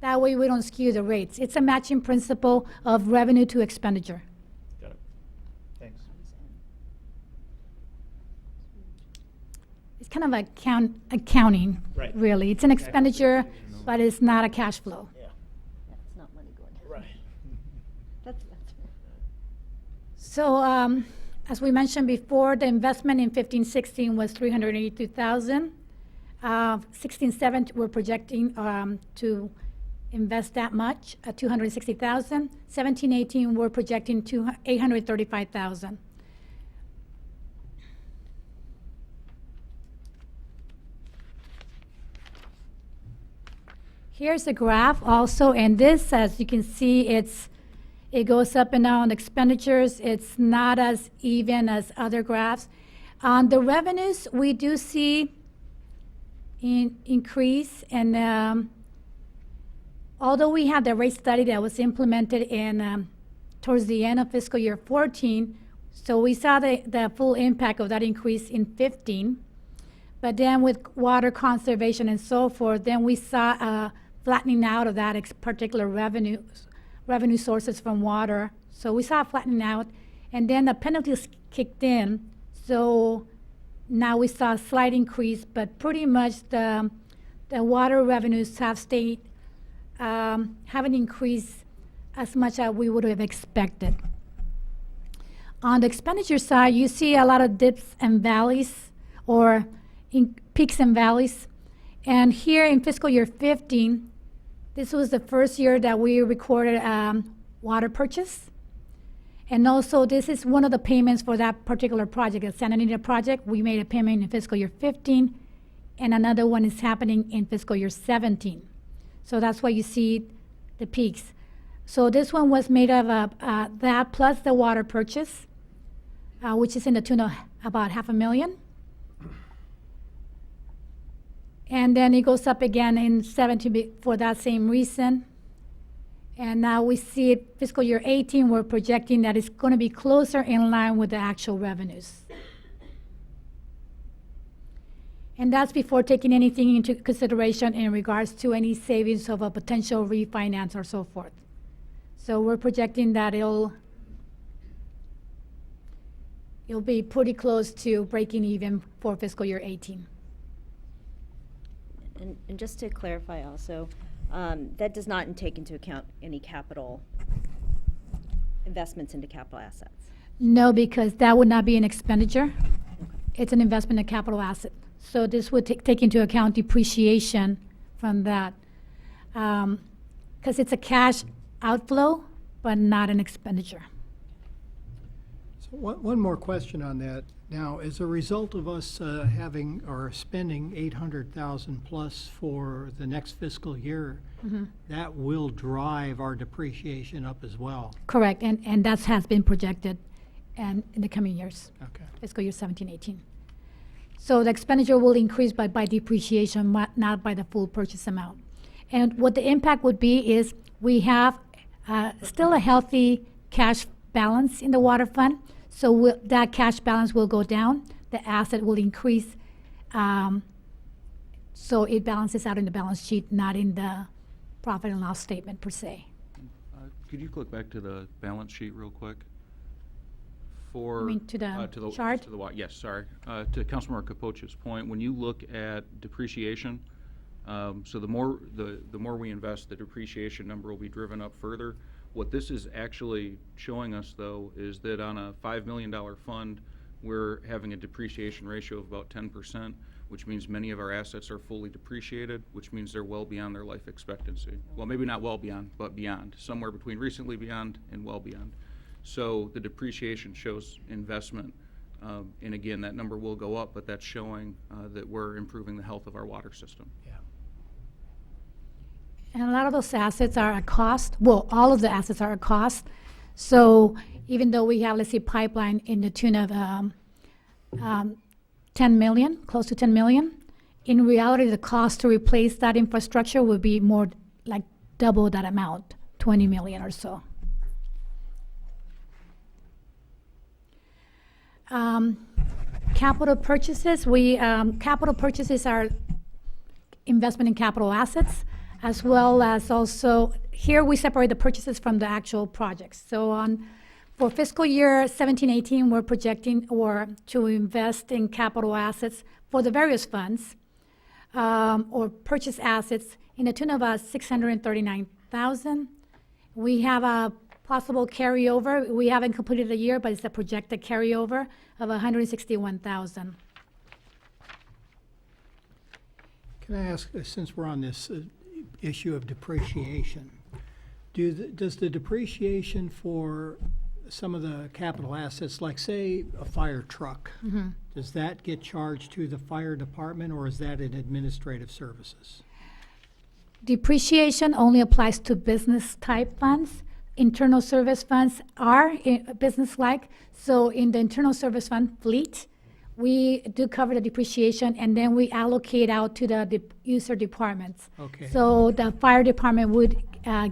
S15: That way we don't skew the rates. It's a matching principle of revenue to expenditure.
S5: Got it. Thanks.
S15: It's kind of accounting,
S5: Right.
S15: really. It's an expenditure, but it's not a cash flow.
S5: Yeah.
S10: That's not money going.
S5: Right.
S10: That's
S15: So, as we mentioned before, the investment in 15-16 was 382,000. 16-17, we're projecting to invest that much, 260,000. 17-18, we're projecting 835,000. Here's a graph also, and this, as you can see, it goes up and down. Expenditures, it's not as even as other graphs. On the revenues, we do see increase, and although we had the rate study that was implemented in towards the end of fiscal year 14, so we saw the full impact of that increase in 15. But then with water conservation and so forth, then we saw a flattening out of that particular revenue sources from water So we saw it flattening out, and then the penalties kicked in. So now we saw a slight increase, but pretty much the water revenues have stayed, haven't increased as much as we would have expected. On the expenditure side, you see a lot of dips and valleys, or peaks and valleys. And here in fiscal year 15, this was the first year that we recorded water purchase. And also, this is one of the payments for that particular project, the Santa Anita project. We made a payment in fiscal year 15, and another one is happening in fiscal year 17. So that's why you see the peaks. So this one was made of that plus the water purchase, which is in the tune of about $500,000. And then it goes up again in 17 for that same reason. And now we see it fiscal year 18, we're projecting that it's going to be closer in line with the actual revenues. And that's before taking anything into consideration in regards to any savings of a potential refinance or so forth. So we're projecting that it'll be pretty close to breaking even for fiscal year 18.
S1: And just to clarify also, that does not take into account any capital investments into capital assets.
S15: No, because that would not be an expenditure. It's an investment in capital asset. So this would take into account depreciation from that. Because it's a cash outflow, but not an expenditure.
S3: So one more question on that. Now, as a result of us having or spending 800,000 plus for the next fiscal year, that will drive our depreciation up as well.
S15: Correct, and that has been projected and in the coming years,
S3: Okay.
S15: fiscal year 17, 18. So the expenditure will increase by depreciation, not by the full purchase amount. And what the impact would be is we have still a healthy cash balance in the water fund. So that cash balance will go down, the asset will increase. So it balances out in the balance sheet, not in the profit and loss statement per se.
S4: Could you click back to the balance sheet real quick? For
S15: You mean to the chart?
S4: Yes, sorry. To Councilmember Capocha's point, when you look at depreciation, so the more we invest, the depreciation number will be driven up further. What this is actually showing us, though, is that on a $5 million fund, we're having a depreciation ratio of about 10%, which means many of our assets are fully depreciated, which means they're well beyond their life expectancy. Well, maybe not well beyond, but beyond, somewhere between recently beyond and well beyond. So the depreciation shows investment, and again, that number will go up, but that's showing that we're improving the health of our water system.
S3: Yeah.
S15: And a lot of those assets are at cost. Well, all of the assets are at cost. So even though we have, let's say, pipeline in the tune of 10 million, close to 10 million, in reality, the cost to replace that infrastructure would be more like double that amount, 20 million or so. Capital purchases, capital purchases are investment in capital assets, as well as also, here we separate the purchases from the actual projects. So for fiscal year 17-18, we're projecting to invest in capital assets for the various funds, or purchase assets in the tune of about $639,000. We have a possible carryover. We haven't completed the year, but it's a projected carryover of $161,000.
S3: Can I ask, since we're on this issue of depreciation, does the depreciation for some of the capital assets, like say a fire truck, does that get charged to the fire department, or is that in administrative services?
S15: Depreciation only applies to business type funds. Internal service funds are business-like. So in the internal service fund fleet, we do cover the depreciation, and then we allocate out to the user departments.
S3: Okay.
S15: So the fire department would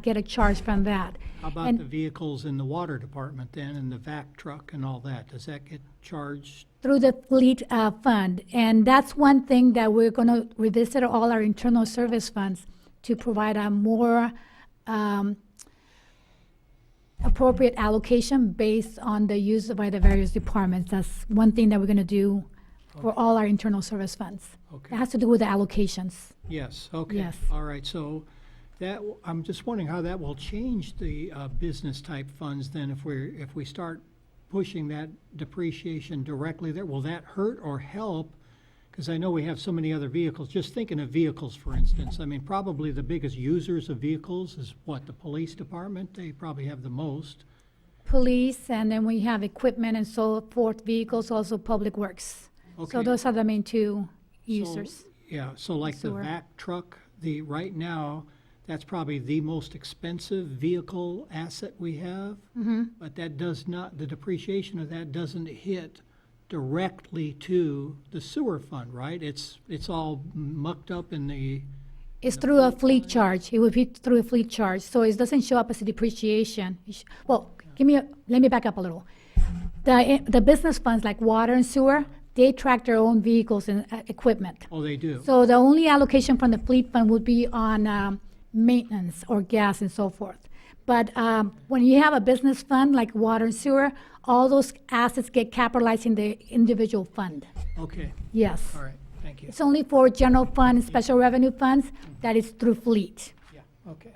S15: get a charge from that.
S3: How about
S15: And
S3: the vehicles in the water department then, and the vac truck and all that? Does that get charged?
S15: through the fleet fund. And that's one thing that we're going to revisit all our internal service funds to provide a more appropriate allocation based on the use by the various departments. That's one thing that we're going to do for all our internal service funds.
S3: Okay.
S15: It has to do with the allocations.
S3: Yes, okay.
S15: Yes.
S3: All right, so that, I'm just wondering how that will change the business-type funds then if we start pushing that depreciation directly there. Will that hurt or help? Because I know we have so many other vehicles. Just thinking of vehicles, for instance, I mean, probably the biggest users of vehicles is what, the police department? They probably have the most.
S15: Police, and then we have equipment and so forth, vehicles, also public works. So
S3: Okay.
S15: those are the main two users.
S3: So, yeah, so like the
S15: Sewer.
S3: vac truck, right now, that's probably the most expensive vehicle asset we have.
S15: Mm-hmm.
S3: But that does not, the depreciation of that doesn't hit directly to the sewer fund, right? It's all mucked up in the,
S15: It's through a fleet charge. It would be through a fleet charge, so it doesn't show up as a depreciation. Well, let me back up a little. The business funds like water and sewer, they track their own vehicles and equipment.
S3: oh, they do?
S15: So the only allocation from the fleet fund would be on maintenance or gas and so forth. But when you have a business fund like water and sewer, all those assets get capitalized in the individual fund.
S3: Okay,
S15: Yes.
S3: all right, thank you.
S15: It's only for general fund and special revenue funds that is through fleet.
S3: Yeah, okay.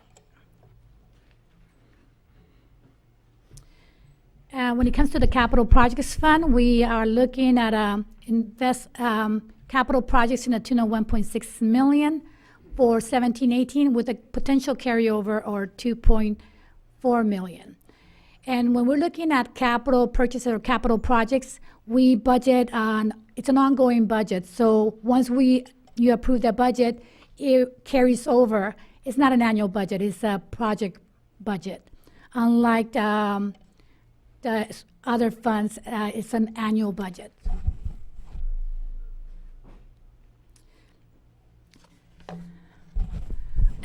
S15: When it comes to the capital projects fund, we are looking at capital projects in the tune of 1.6 million for 17-18 with a potential carryover or 2.4 million. And when we're looking at capital purchases or capital projects, we budget on, it's an ongoing budget. So once you approve that budget, it carries over. It's not an annual budget, it's a project budget. Unlike the other funds, it's an annual budget.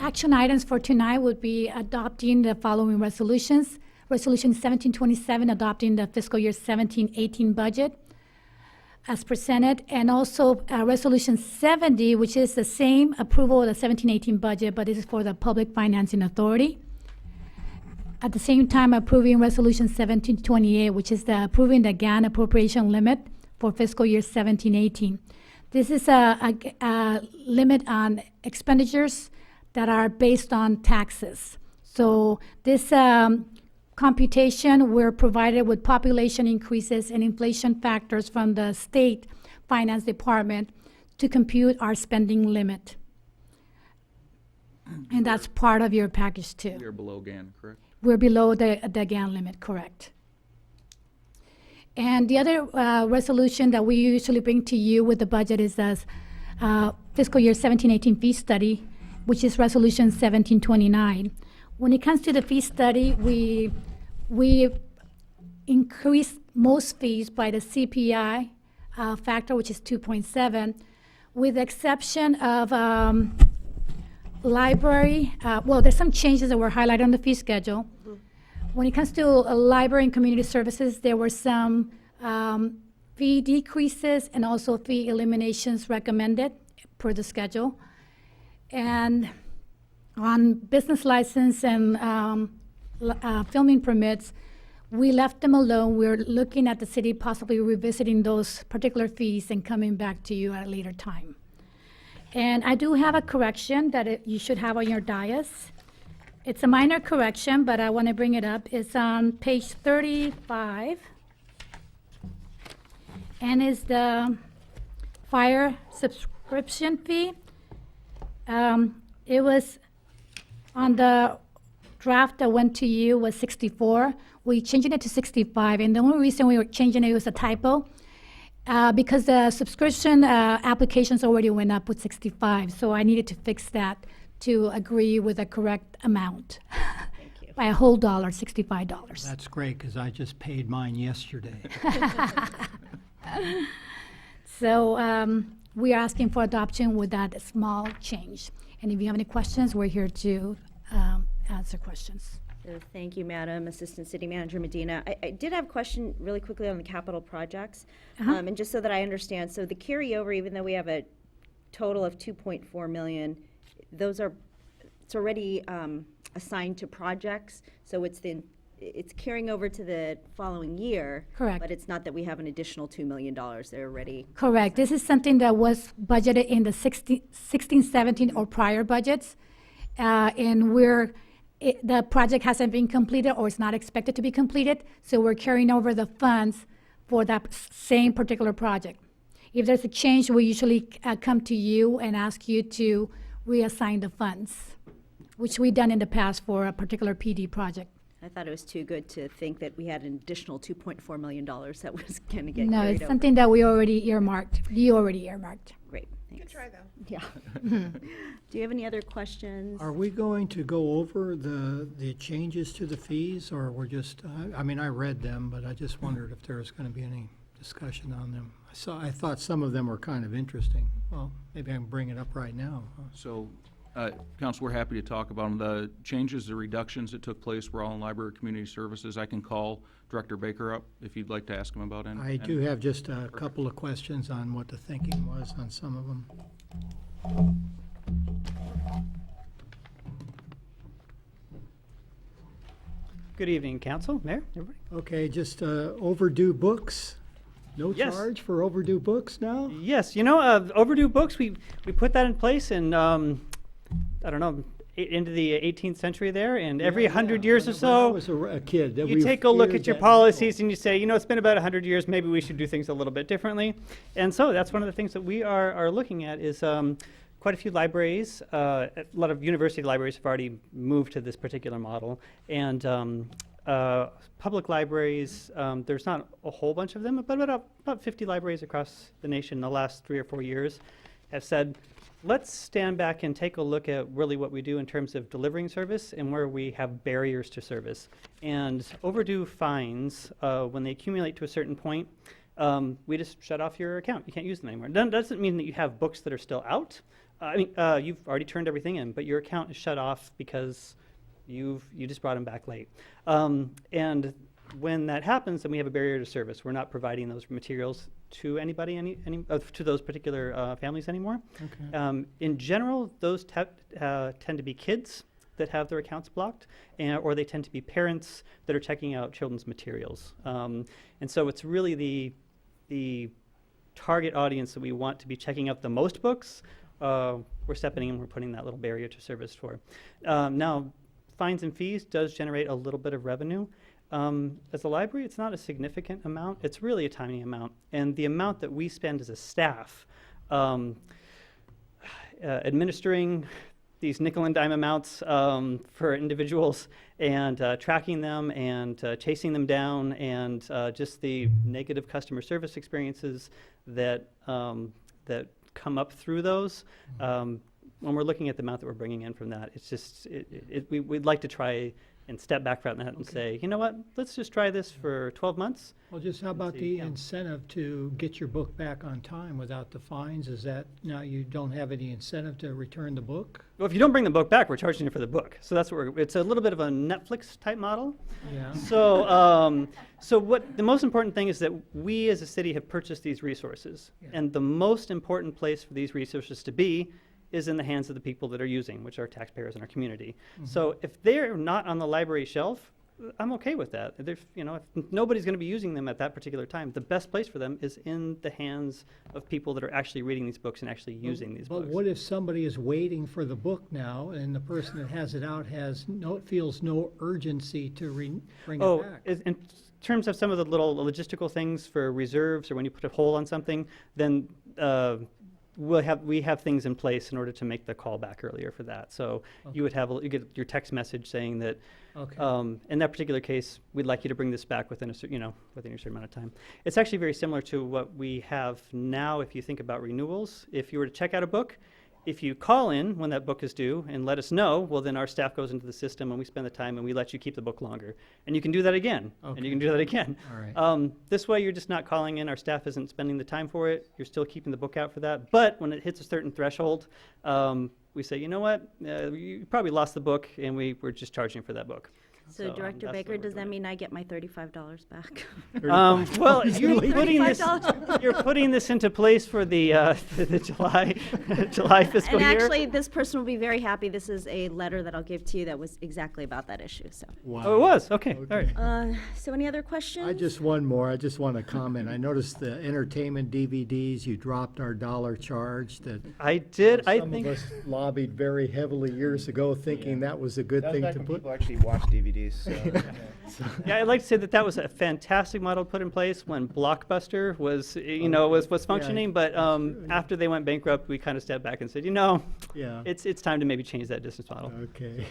S15: Action items for tonight would be adopting the following resolutions. Resolution 1727, adopting the fiscal year 17-18 budget as presented, and also Resolution 70, which is the same approval of the 17-18 budget, but this is for the Public Financing Authority. At the same time, approving Resolution 1728, which is approving the GAN appropriation limit for fiscal year 17-18. This is a limit on expenditures that are based on taxes. So this computation, we're provided with population increases and inflation factors from the state finance department to compute our spending limit. And that's part of your package too.
S4: We are below GAN, correct?
S15: We're below the GAN limit, correct. And the other resolution that we usually bring to you with the budget is the fiscal year 17-18 fee study, which is Resolution 1729. When it comes to the fee study, we increase most fees by the CPI factor, which is 2.7, with the exception of library. Well, there's some changes that were highlighted on the fee schedule. When it comes to library and community services, there were some fee decreases and also fee eliminations recommended per the schedule. And on business license and filming permits, we left them alone. We're looking at the city possibly revisiting those particular fees and coming back to you at a later time. And I do have a correction that you should have on your dais. It's a minor correction, but I want to bring it up. It's on page 35, and it's the fire subscription fee. It was on the draft that went to you was 64. We changed it to 65, and the only reason we were changing it was a typo, because the subscription applications already went up with 65, so I needed to fix that to agree with the correct amount.
S1: Thank you.
S15: By a whole dollar, $65.
S3: That's great, because I just paid mine yesterday.
S15: So we are asking for adoption with that small change. And if you have any questions, we're here to answer questions.
S1: Thank you, Madam Assistant City Manager Medina. I did have a question really quickly on the capital projects. And just so that I understand, so the carryover, even though we have a total of 2.4 million, it's already assigned to projects, so it's it's carrying over to the following year.
S15: Correct.
S1: But it's not that we have an additional $2 million. They're already.
S15: Correct. This is something that was budgeted in the 16, 17 or prior budgets. And the project hasn't been completed or is not expected to be completed. So we're carrying over the funds for that same particular project. If there's a change, we usually come to you and ask you to reassign the funds, which we've done in the past for a particular PD project.
S1: I thought it was too good to think that we had an additional $2.4 million that was going to get
S15: No,
S1: carried
S15: it's
S1: over.
S15: something that we already earmarked. You already earmarked.
S1: Great, thanks.
S6: Good try, though.
S1: Yeah. Do you have any other questions?
S3: Are we going to go over the changes to the fees, or we're just, I mean, I read them, but I just wondered if there was going to be any discussion on them. I thought some of them were kind of interesting. Well, maybe I can bring it up right now.
S4: So, Council, we're happy to talk about them. The changes, the reductions that took place were all in Library Community Services. I can call Director Baker up if you'd like to ask him about any.
S3: I do have just a couple of questions on what the thinking was on some of them.
S16: Good evening, Council, Mayor, everybody.
S3: Okay, just overdue books. No
S16: Yes.
S3: charge for overdue books now?
S16: Yes, you know, overdue books, we put that in place in, I don't know, into the 18th century there, and every 100 years or
S3: When I
S16: so,
S3: was a kid. that
S16: you
S3: we
S16: take a look
S3: feared
S16: at your
S3: that-
S16: policies and you say, you know, it's been about 100 years, maybe we should do things a little bit differently. And so that's one of the things that we are looking at is quite a few libraries, a lot of university libraries have already moved to this particular model. And public libraries, there's not a whole bunch of them, but about 50 libraries across the nation in the last 3 or 4 years have said, let's stand back and take a look at really what we do in terms of delivering service and where we have barriers to service. And overdue fines, when they accumulate to a certain point, we just shut off your account. You can't use them anymore. That doesn't mean that you have books that are still out. You've already turned everything in, but your account is shut off because you just brought them back late. And when that happens, then we have a barrier to service. We're not providing those materials to anybody, to those particular families anymore.
S3: Okay.
S16: In general, those tend to be kids that have their accounts blocked, or they tend to be parents that are checking out children's materials. And so it's really the target audience that we want to be checking out the most books. We're stepping in and we're putting that little barrier to service for. Now, fines and fees does generate a little bit of revenue. As a library, it's not a significant amount. It's really a tiny amount. And the amount that we spend as a staff administering these nickel and dime amounts for individuals and tracking them and chasing them down and just the negative customer service experiences that come up through those. When we're looking at the amount that we're bringing in from that, it's just, we'd like to try and step back from that and say, you know what, let's just try this for 12 months.
S3: Well, just how about the incentive to get your book back on time without the fines? Is that now you don't have any incentive to return the book?
S16: Well, if you don't bring the book back, we're charging you for the book. So that's what it's a little bit of a Netflix type model.
S3: Yeah.
S16: So what the most important thing is that we as a city have purchased these resources.
S3: Yeah.
S16: And the most important place for these resources to be is in the hands of the people that are using, which are taxpayers in our community.
S3: Mm-hmm.
S16: So if they're not on the library shelf, I'm okay with that. If nobody's going to be using them at that particular time, the best place for them is in the hands of people that are actually reading these books and actually using these books.
S3: But what if somebody is waiting for the book now, and the person that has it out feels no urgency to bring it back?
S16: In terms of some of the little logistical things for reserves, or when you put a hold on something, then we have things in place in order to make the call back earlier for that. So you get your text message saying that, in that particular case, we'd like you to bring this back within a certain amount of time. It's actually very similar to what we have now. If you think about renewals, if you were to check out a book, if you call in when that book is due and let us know, well, then our staff goes into the system and we spend the time and we let you keep the book longer. And you can do that again, and you can do that again.
S3: All right.
S16: This way, you're just not calling in. Our staff isn't spending the time for it. You're still keeping the book out for that. But when it hits a certain threshold, we say, you know what, you probably lost the book, and we're just charging for that book.
S1: So Director
S16: that's
S1: Baker,
S16: what we're
S1: does that
S16: doing.
S1: mean I get my $35 back?
S16: Well, you're putting this,
S1: $35.
S16: you're putting this into place for the July, July fiscal
S1: And
S16: year.
S1: actually, this person will be very happy. This is a letter that I'll give to you that was exactly about that issue, so.
S16: Oh, it was, okay, all right.
S1: So any other questions?
S3: I just one more. I just want to comment. I noticed the entertainment DVDs, you dropped our dollar charge that
S16: I did, I
S3: some
S16: think.
S3: of us lobbied very heavily years ago, thinking that was a good
S5: That was
S3: thing
S5: back
S3: to
S5: when
S3: put.
S5: people actually watch DVDs. So,
S16: Yeah, I'd like to say that that was a fantastic model put in place when Blockbuster was, was functioning, but after they went bankrupt, we kind of stepped back and said,
S3: Yeah.
S16: it's time to maybe change that business model.
S3: Okay.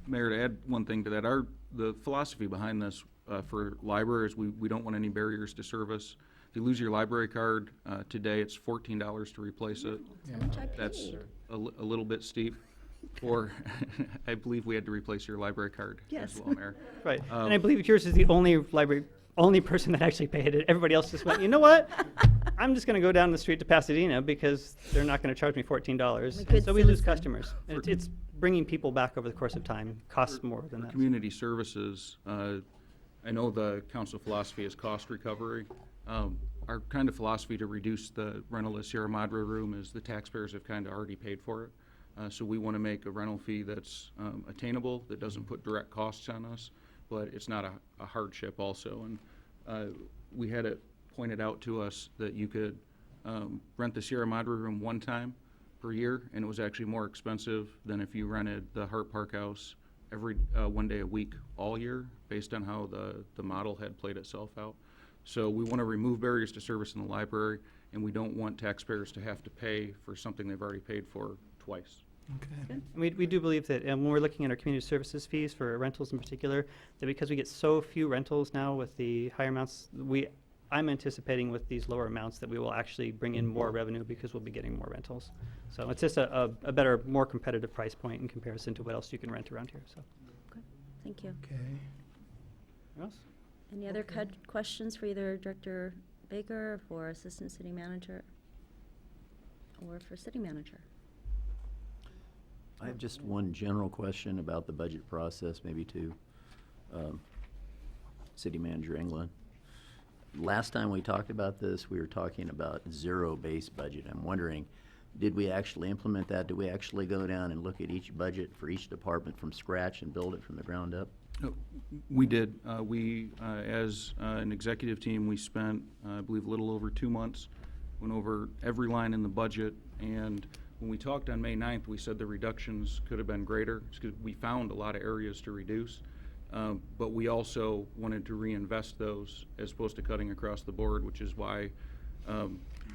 S4: Mayor, to add one thing to that, the philosophy behind this for libraries, we don't want any barriers to service. If you lose your library card today, it's $14 to replace it. That's a little bit steep. Or I believe we had to replace your library card as well, Mayor.
S16: Right, and I believe yours is the only person that actually paid it. Everybody else just went, you know what? I'm just going to go down the street to Pasadena because they're not going to charge me $14. And so we lose customers. And it's bringing people back over the course of time. Costs more than that.
S4: Community services, I know the council philosophy is cost recovery. Our kind of philosophy to reduce the rental of Sierra Madre room is the taxpayers have kind of already paid for it. So we want to make a rental fee that's attainable, that doesn't put direct costs on us, but it's not a hardship also. And we had it pointed out to us that you could rent the Sierra Madre room one time per year, and it was actually more expensive than if you rented the Hart Park House every 1 day a week all year, based on how the model had played itself out. So we want to remove barriers to service in the library, and we don't want taxpayers to have to pay for something they've already paid for twice.
S3: Okay.
S16: We do believe that when we're looking at our community services fees for rentals in particular, that because we get so few rentals now with the higher amounts, I'm anticipating with these lower amounts that we will actually bring in more revenue because we'll be getting more rentals. So it's just a better, more competitive price point in comparison to what else you can rent around here. So.
S1: Thank you.
S3: Okay.
S16: Anything else?
S1: Any other questions for either Director Baker, for Assistant City Manager, or for City Manager?
S7: I have just one general question about the budget process, maybe to City Manager England. Last time we talked about this, we were talking about zero-based budget. I'm wondering, did we actually implement that? Did we actually go down and look at each budget for each department from scratch and build it from the ground up?
S4: We did. As an executive team, we spent, I believe, a little over 2 months, went over every line in the budget, and when we talked on May 9th, we said the reductions could have been greater, because we found a lot of areas to reduce, but we also wanted to reinvest those as opposed to cutting across the board, which is why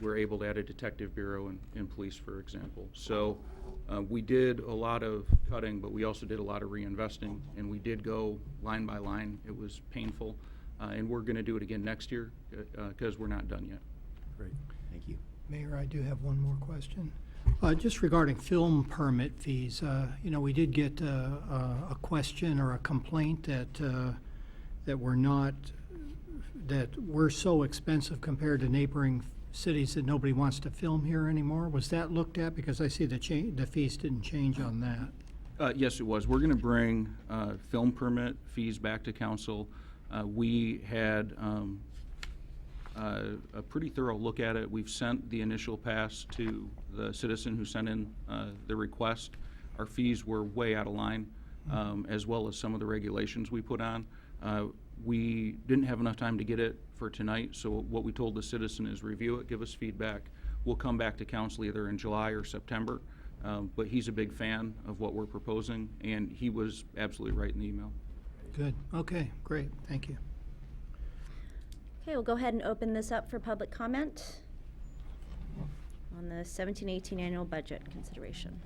S4: we're able to add a detective bureau in police, for example. So we did a lot of cutting, but we also did a lot of reinvesting, and we did go line by line. It was painful, and we're going to do it again next year because we're not done yet.
S7: Great, thank you.
S3: Mayor, I do have one more question. Just regarding film permit fees, we did get a question or a complaint that we're so expensive compared to neighboring cities that nobody wants to film here anymore. Was that looked at? Because I see the fees didn't change on that.
S4: Yes, it was. We're going to bring film permit fees back to council. We had a pretty thorough look at it. We've sent the initial pass to the citizen who sent in the request. Our fees were way out of line, as well as some of the regulations we put on. We didn't have enough time to get it for tonight, so what we told the citizen is review it, give us feedback. We'll come back to council either in July or September, but he's a big fan of what we're proposing, and he was absolutely right in the email.
S3: Good. Okay, great. Thank you.
S1: Okay, we'll go ahead and open this up for public comment on the 17-18 annual budget consideration.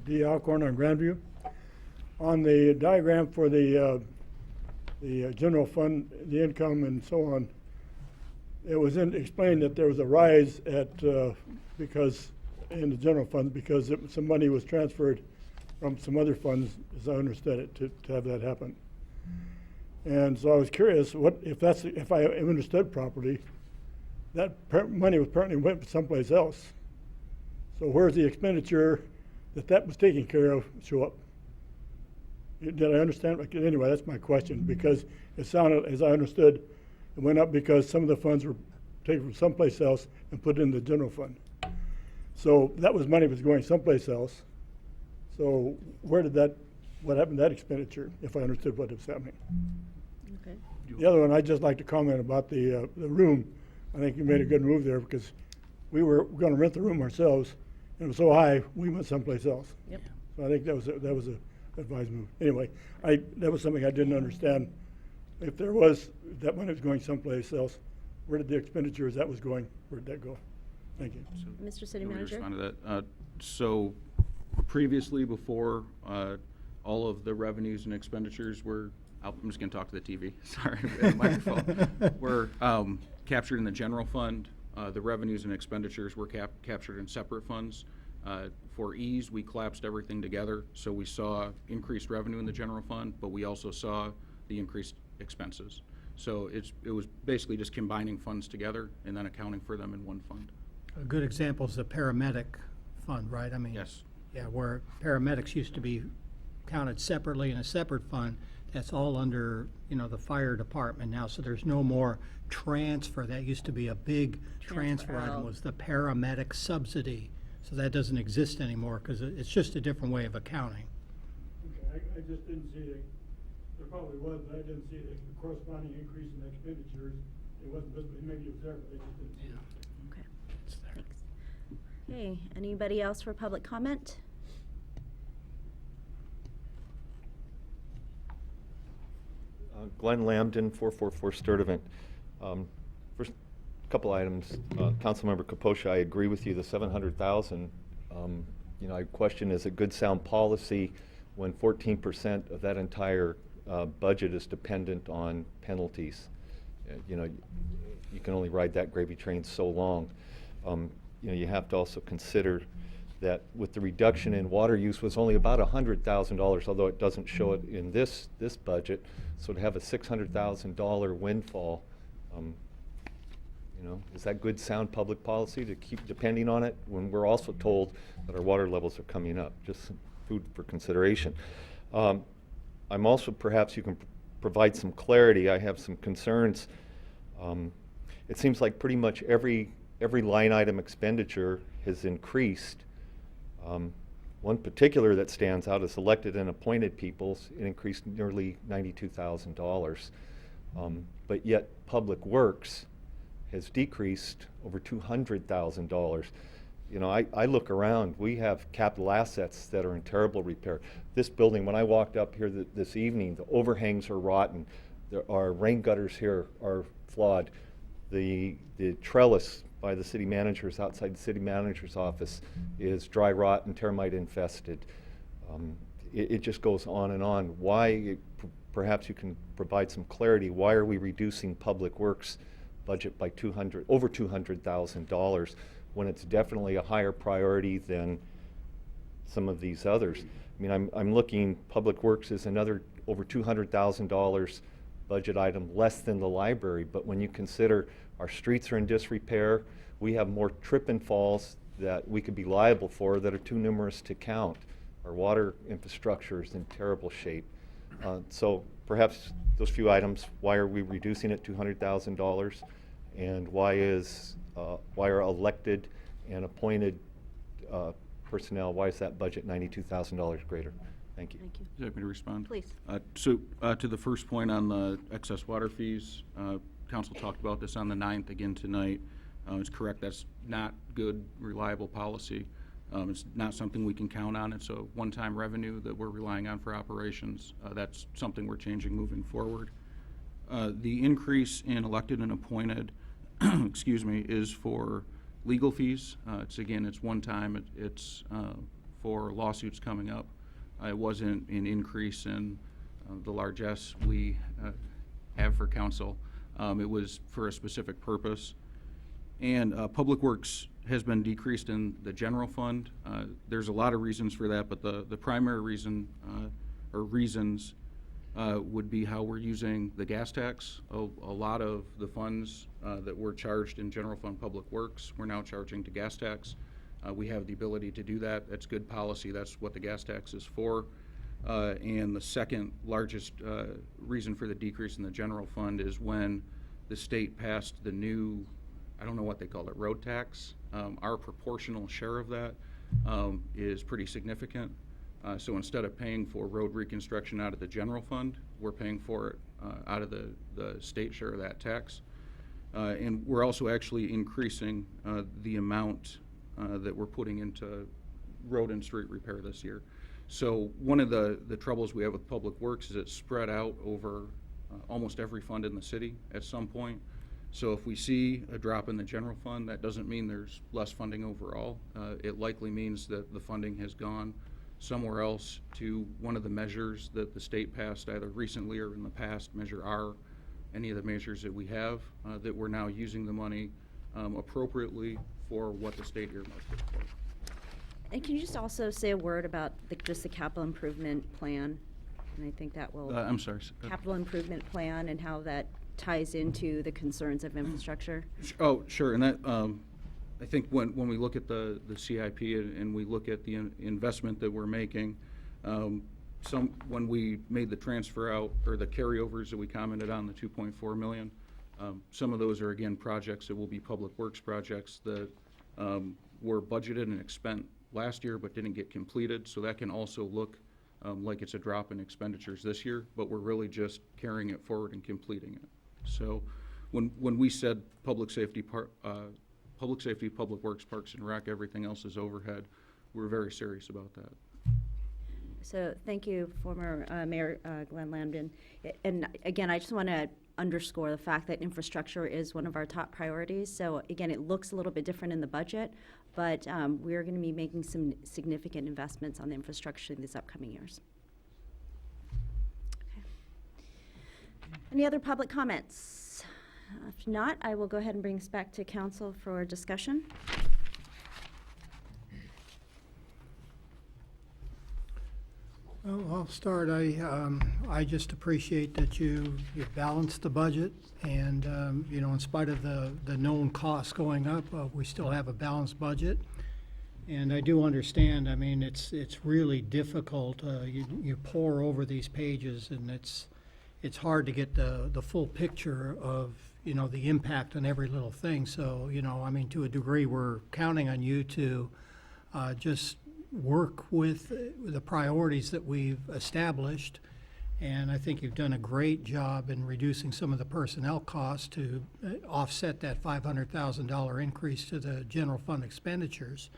S17: D. Alcorn on Grandview. On the diagram for the general fund, the income and so on, it was explained that there was a rise because in the general fund because some money was transferred from some other funds, as I understood it, to have that happen. And so I was curious, if I understood properly, that money apparently went someplace else. So where's the expenditure that was taken care of show up? Did I understand? Okay, anyway, that's my question, because it sounded, as I understood, it went up because some of the funds were taken from someplace else and put in the general fund. So that was money was going someplace else. So what happened to that expenditure, if I understood what was happening?
S1: Okay.
S17: The other one, I'd just like to comment about the room. I think you made a good move there, because we were going to rent the room ourselves, and it was so high, we went someplace else.
S1: Yep.
S17: So I think that was a advised move. Anyway, that was something I didn't understand. If that money was going someplace else, where did the expenditures that was going, where did that go? Thank you.
S1: Mr. City
S4: Let me
S1: Manager?
S4: respond to that. So previously, before all of the revenues and expenditures were, I'm just going to talk to the TV, sorry, the microphone, were captured in the general fund. The revenues and expenditures were captured in separate funds. For ease, we collapsed everything together, so we saw increased revenue in the general fund, but we also saw the increased expenses. So it was basically just combining funds together and then accounting for them in one fund.
S3: A good example is the Paramedic Fund, right? I mean,
S4: Yes.
S3: yeah, where paramedics used to be counted separately in a separate fund. That's all under, the fire department now, so there's no more transfer. That used to be a big transfer item, was the paramedic subsidy. So that doesn't exist anymore, because it's just a different way of accounting.
S17: Okay, I just didn't see there probably was, but I didn't see the corresponding increase in expenditures. It wasn't visible, maybe it was there, but I just didn't see it.
S1: Okay. Thanks. Okay, anybody else for public comment?
S18: Glenn Lambden, 444 Sturtevant. First couple items. Councilmember Kaposha, I agree with you, the 700,000. I question, is it good sound policy when 14% of that entire budget is dependent on penalties? You can only ride that gravy train so long. You have to also consider that with the reduction in water use was only about $100,000, although it doesn't show it in this budget. So to have a $600,000 windfall, is that good sound public policy to keep depending on it when we're also told that our water levels are coming up? Just some food for consideration. I'm also, perhaps you can provide some clarity. I have some concerns. It seems like pretty much every line item expenditure has increased. One particular that stands out is elected and appointed peoples. It increased nearly $92,000. But yet Public Works has decreased over $200,000. I look around, we have capital assets that are in terrible repair. This building, when I walked up here this evening, the overhangs are rotten. Our rain gutters here are flawed. The trellis by the city managers outside the city manager's office is dry rot and termite infested. It just goes on and on. Why, perhaps you can provide some clarity, why are we reducing Public Works budget by over $200,000 when it's definitely a higher priority than some of these others? I mean, I'm looking, Public Works is another over $200,000 budget item, less than the library, but when you consider our streets are in disrepair, we have more trip and falls that we could be liable for that are too numerous to count. Our water infrastructure is in terrible shape. So perhaps those few items, why are we reducing it $200,000? And why are elected and appointed personnel, why is that budget $92,000 greater? Thank you.
S1: Thank you.
S4: Would you like me to respond?
S1: Please.
S4: So to the first point on the excess water fees, Council talked about this on the 9th again tonight. It's correct, that's not good, reliable policy. It's not something we can count on. It's a one-time revenue that we're relying on for operations. That's something we're changing moving forward. The increase in elected and appointed, excuse me, is for legal fees. It's one time. It's for lawsuits coming up. It wasn't an increase in the largesse we have for council. It was for a specific purpose. And Public Works has been decreased in the general fund. There's a lot of reasons for that, but the primary reason or reasons would be how we're using the gas tax. A lot of the funds that were charged in general fund Public Works, we're now charging to gas tax. We have the ability to do that. That's good policy. That's what the gas tax is for. And the second largest reason for the decrease in the general fund is when the state passed the new, I don't know what they call it, road tax. Our proportional share of that is pretty significant. So instead of paying for road reconstruction out of the general fund, we're paying for it out of the state share of that tax. And we're also actually increasing the amount that we're putting into road and street repair this year. So one of the troubles we have with Public Works is it's spread out over almost every fund in the city at some point. So if we see a drop in the general fund, that doesn't mean there's less funding overall. It likely means that the funding has gone somewhere else to one of the measures that the state passed either recently or in the past, Measure R, any of the measures that we have, that we're now using the money appropriately for what the state earmarked it for.
S1: And can you just also say a word about just the capital improvement plan? And I think that will.
S4: I'm sorry.
S1: Capital improvement plan and how that ties into the concerns of infrastructure.
S4: Oh, sure. And that, I think when we look at the CIP and we look at the investment that we're making, when we made the transfer out, or the carryovers that we commented on, the 2.4 million, some of those are, again, projects that will be public works projects that were budgeted and expensed last year but didn't get completed. So that can also look like it's a drop in expenditures this year, but we're really just carrying it forward and completing it. So when we said public safety, public works, parks and rec, everything else is overhead, we're very serious about that.
S1: So thank you, former Mayor Glenn Lambden. And again, I just want to underscore the fact that infrastructure is one of our top priorities. So again, it looks a little bit different in the budget, but we're going to be making some significant investments on the infrastructure in these upcoming years. Okay. Any other public comments? If not, I will go ahead and bring us back to council for discussion.
S3: Well, I'll start. I just appreciate that you balanced the budget, and you know, in spite of the known costs going up, we still have a balanced budget. And I do understand. I mean, it's really difficult. You pore over these pages, and it's hard to get the full picture of, you know, the impact on every little thing. So, you know, I mean, to a degree, we're counting on you to just work with the priorities that we've established, and I think you've done a great job in reducing some of the personnel costs to offset that $500,000 increase to the general fund expenditures.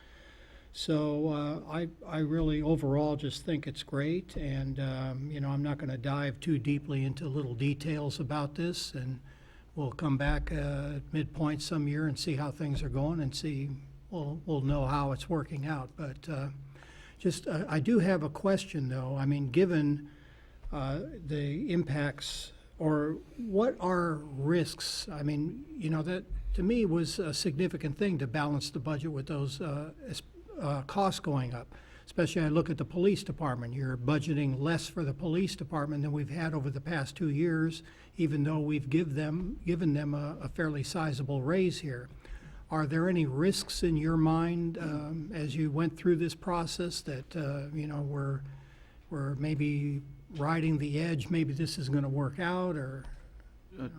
S3: So I really overall just think it's great, and you know, I'm not going to dive too deeply into little details about this, and we'll come back at midpoint some year and see how things are going and see. We'll know how it's working out, but I do have a question, though. I mean, given the impacts, or what are risks? I mean, you know, that to me was a significant thing to balance the budget with those costs going up. Especially, I look at the police department. You're budgeting less for the police department than we've had over the past 2 years, even though we've given them a fairly sizable raise here. Are there any risks in your mind as you went through this process that you know, we're maybe riding the edge? Maybe this is going to work out, or you know?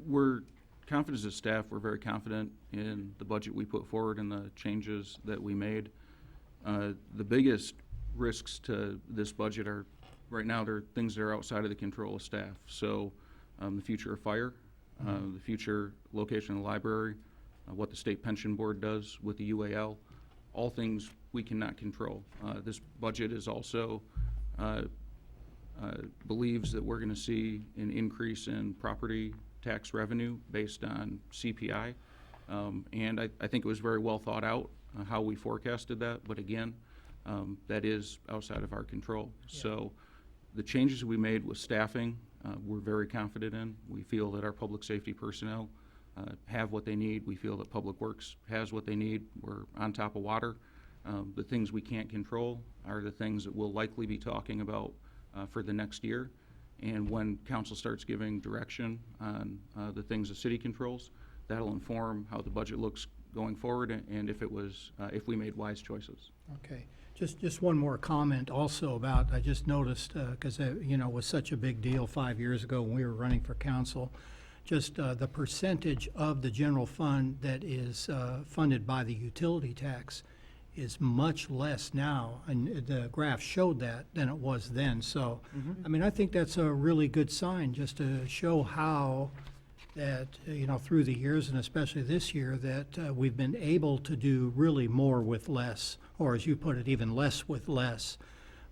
S4: We're confident as a staff. We're very confident in the budget we put forward and the changes that we made. The biggest risks to this budget are, right now, they're things that are outside of the control of staff. So the future of fire, the future location of the library, what the state pension board does with the UAL, all things we cannot control. This budget is also believes that we're going to see an increase in property tax revenue based on CPI, and I think it was very well thought out how we forecasted that, but again, that is outside of our control. Yeah. So the changes we made with staffing, we're very confident in. We feel that our public safety personnel have what they need. We feel that Public Works has what they need. We're on top of water. The things we can't control are the things that we'll likely be talking about for the next year. And when council starts giving direction on the things the city controls, that'll inform how the budget looks going forward, and if it was, if we made wise choices.
S3: Okay. Just one more comment also about, I just noticed, because, you know, it was such a big deal 5 years ago when we were running for council, just the percentage of the general fund that is funded by the utility tax is much less now, and the graph showed that, than it was then. So, I mean, I think that's a really good sign, just to show how that, you know, through the years, and especially this year, that we've been able to do really more with less, or as you put it, even less with less.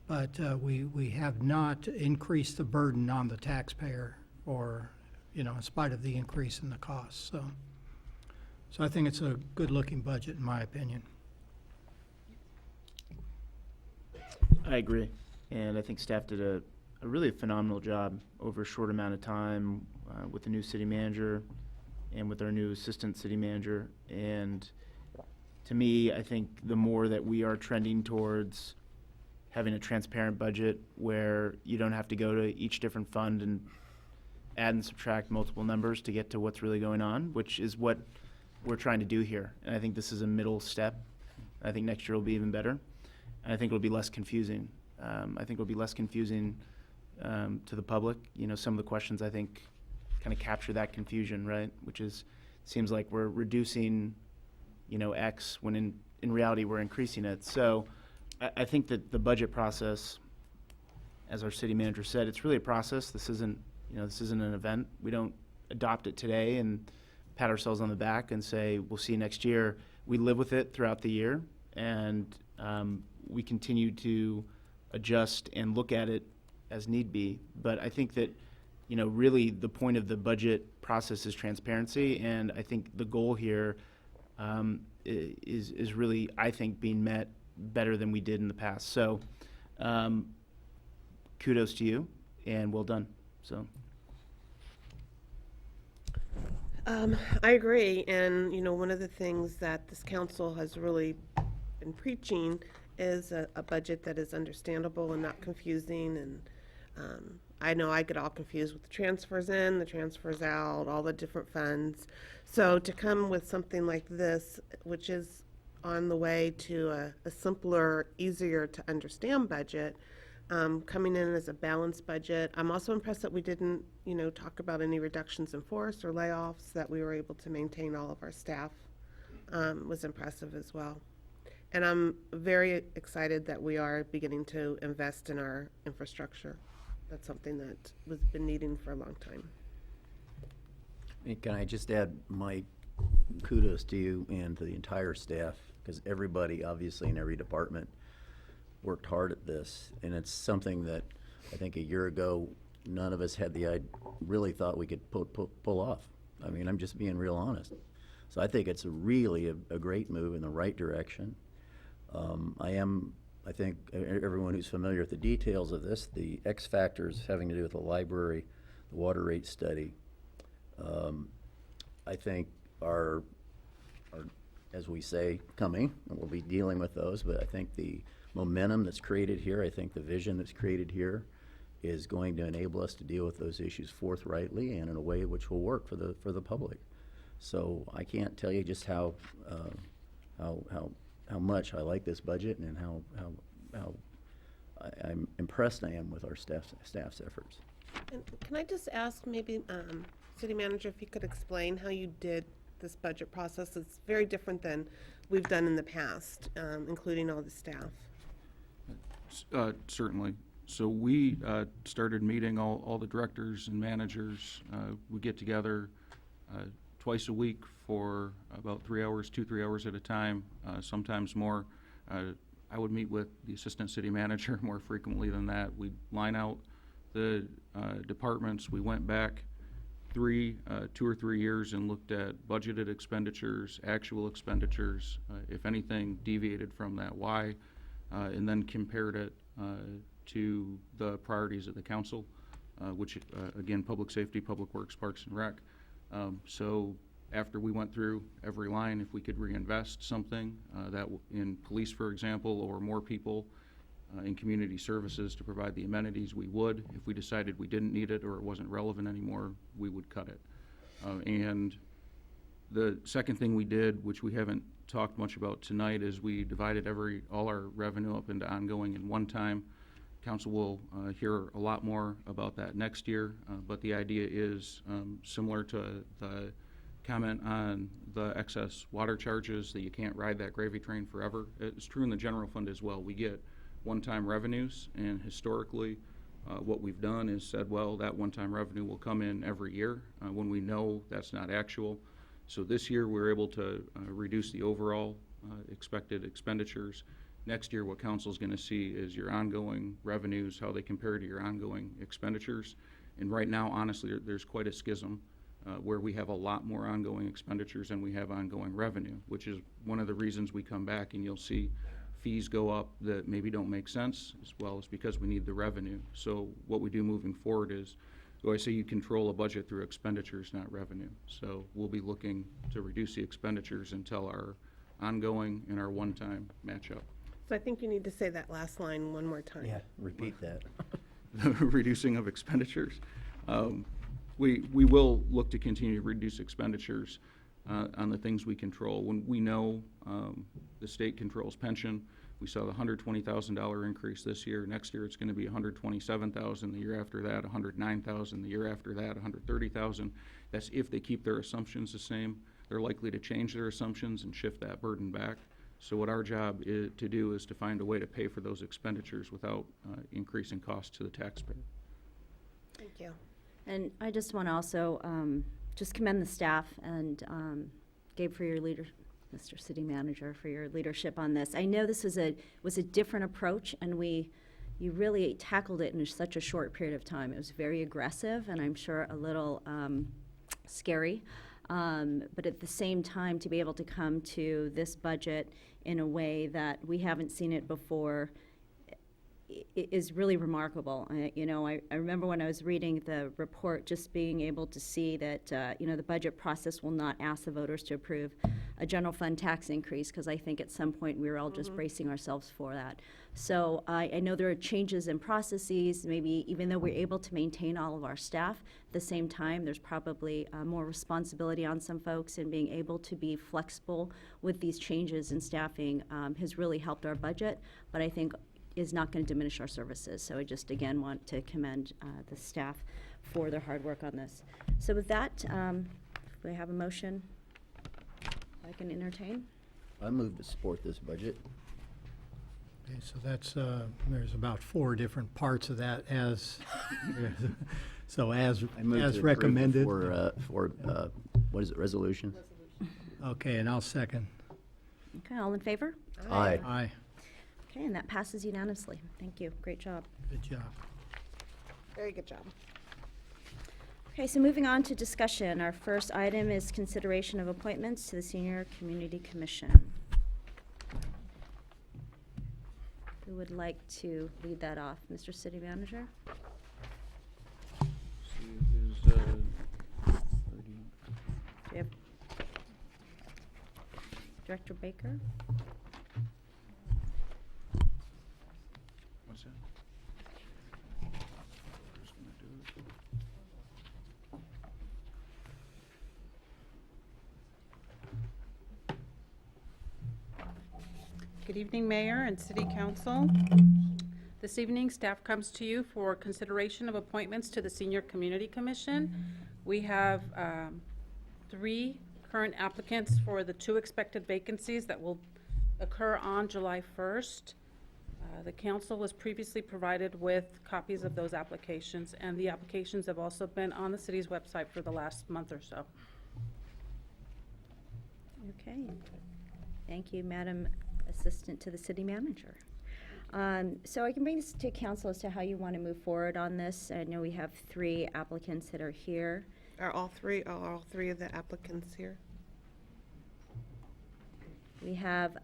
S3: But we have not increased the burden on the taxpayer, or, you know, in spite of the increase in the costs. So I think it's a good-looking budget, in my opinion.
S5: I agree, and I think staff did a really phenomenal job over a short amount of time with the new city manager and with our new assistant city manager. And to me, I think the more that we are trending towards having a transparent budget where you don't have to go to each different fund and add and subtract multiple numbers to get to what's really going on, which is what we're trying to do here. And I think this is a middle step. I think next year will be even better. And I think it'll be less confusing. I think it'll be less confusing to the public. You know, some of the questions I think kind of capture that confusion, right? Which is, seems like we're reducing, you know, X when in reality we're increasing it. So I think that the budget process, as our city manager said, it's really a process. This isn't, you know, this isn't an event. We don't adopt it today and pat ourselves on the back and say, we'll see you next year. We live with it throughout the year, and we continue to adjust and look at it as need be. But I think that, you know, really the point of the budget process is transparency, and I think the goal here is really, I think, being met better than we did in the past. So kudos to you, and well done. So.
S6: I agree, and you know, one of the things that this council has really been preaching is a budget that is understandable and not confusing. And I know I get all confused with the transfers in, the transfers out, all the different funds. So to come with something like this, which is on the way to a simpler, easier to understand budget, coming in as a balanced budget. I'm also impressed that we didn't, you know, talk about any reductions in force or layoffs, that we were able to maintain all of our staff. Was impressive as well. And I'm very excited that we are beginning to invest in our infrastructure. That's something that was been needing for a long time.
S7: And can I just add my kudos to you and to the entire staff, because everybody, obviously, in every department worked hard at this, and it's something that I think a year ago none of us had really thought we could pull off. I mean, I'm just being real honest. So I think it's really a great move in the right direction. I think everyone who's familiar with the details of this, the X factors having to do with the library, the water rate study, I think are, as we say, coming, and we'll be dealing with those, but I think the momentum that's created here, I think the vision that's created here is going to enable us to deal with those issues forthrightly and in a way which will work for the public. So I can't tell you just how much I like this budget, and how I'm impressed I am with our staff's efforts.
S6: And can I just ask, maybe, City Manager, if you could explain how you did this budget process? It's very different than we've done in the past, including all the staff.
S4: Certainly. So we started meeting all the directors and managers. We get together twice a week for about 3 hours, 2-3 hours at a time, sometimes more. I would meet with the assistant city manager more frequently than that. We'd line out the departments. We went back 2 or 3 years and looked at budgeted expenditures, actual expenditures, if anything deviated from that, why, and then compared it to the priorities of the council, which again, public safety, public works, parks and rec. So after we went through every line, if we could reinvest something in police, for example, or more people in community services to provide the amenities, we would. If we decided we didn't need it or it wasn't relevant anymore, we would cut it. And The second thing we did, which we haven't talked much about tonight, is we divided all our revenue up into ongoing and one-time. Council will hear a lot more about that next year, but the idea is similar to the comment on the excess water charges, that you can't ride that gravy train forever. It's true in the general fund as well. We get one-time revenues, and historically, what we've done is said, well, that one-time revenue will come in every year when we know that's not actual. So this year, we're able to reduce the overall expected expenditures. Next year, what council's going to see is your ongoing revenues, how they compare to your ongoing expenditures. And right now, honestly, there's quite a schism where we have a lot more ongoing expenditures than we have ongoing revenue, which is one of the reasons we come back and you'll see fees go up that maybe don't make sense, as well as because we need the revenue. So what we do moving forward is, I say you control a budget through expenditures, not revenue. So we'll be looking to reduce the expenditures until our ongoing and our one-time match up.
S6: So I think you need to say that last line one more time.
S7: Yeah, repeat that.
S4: The reducing of expenditures. We will look to continue to reduce expenditures on the things we control. When we know the state controls pension, we saw the $120,000 increase this year. Next year, it's going to be $127,000. The year after that, $109,000. The year after that, $130,000. That's if they keep their assumptions the same. They're likely to change their assumptions and shift that burden back. So what our job to do is to find a way to pay for those expenditures without increasing costs to the taxpayer.
S6: Thank you.
S1: And I just want to also just commend the staff and Gabe for your leadership, Mr. City Manager, for your leadership on this. I know this was a different approach, and you really tackled it in such a short period of time. It was very aggressive, and I'm sure a little scary. But at the same time, to be able to come to this budget in a way that we haven't seen it before is really remarkable. I remember when I was reading the report, just being able to see that, the budget process will not ask the voters to approve a general fund tax increase, because I think at some point we were all just bracing ourselves for that. So I know there are changes in processes, maybe even though we're able to maintain all of our staff, at the same time, there's probably more responsibility on some folks, and being able to be flexible with these changes in staffing has really helped our budget, but I think is not going to diminish our services. So I just, again, want to commend the staff for their hard work on this. So with that, we have a motion I can entertain.
S7: I move to support this budget.
S3: Okay, so that's, there's about 4 different parts of that as, so as
S7: I move to approve
S3: recommended.
S7: For, what is it, resolution?
S3: Okay, and I'll second.
S1: Okay, all in favor?
S7: Aye.
S3: Aye.
S1: Okay, and that passes unanimously. Thank you. Great job.
S3: Good job.
S6: Very good job.
S1: Okay, so moving on to discussion. Our first item is consideration of appointments to the Senior Community Commission. Who would like to lead that off? Mr. City Manager?
S4: See, there's,
S1: Do you have Director Baker?
S4: what's that? Who's gonna do it?
S19: Good evening, Mayor and City Council. This evening, staff comes to you for consideration of appointments to the Senior Community Commission. We have 3 current applicants for the 2 expected vacancies that will occur on July 1st. The council was previously provided with copies of those applications, and the applications have also been on the city's website for the last month or so.
S1: Okay. Thank you, Madam Assistant to the City Manager. So I can bring this to council as to how you want to move forward on this. I know we have 3 applicants that are here.
S6: Are all three of the applicants here?
S1: We have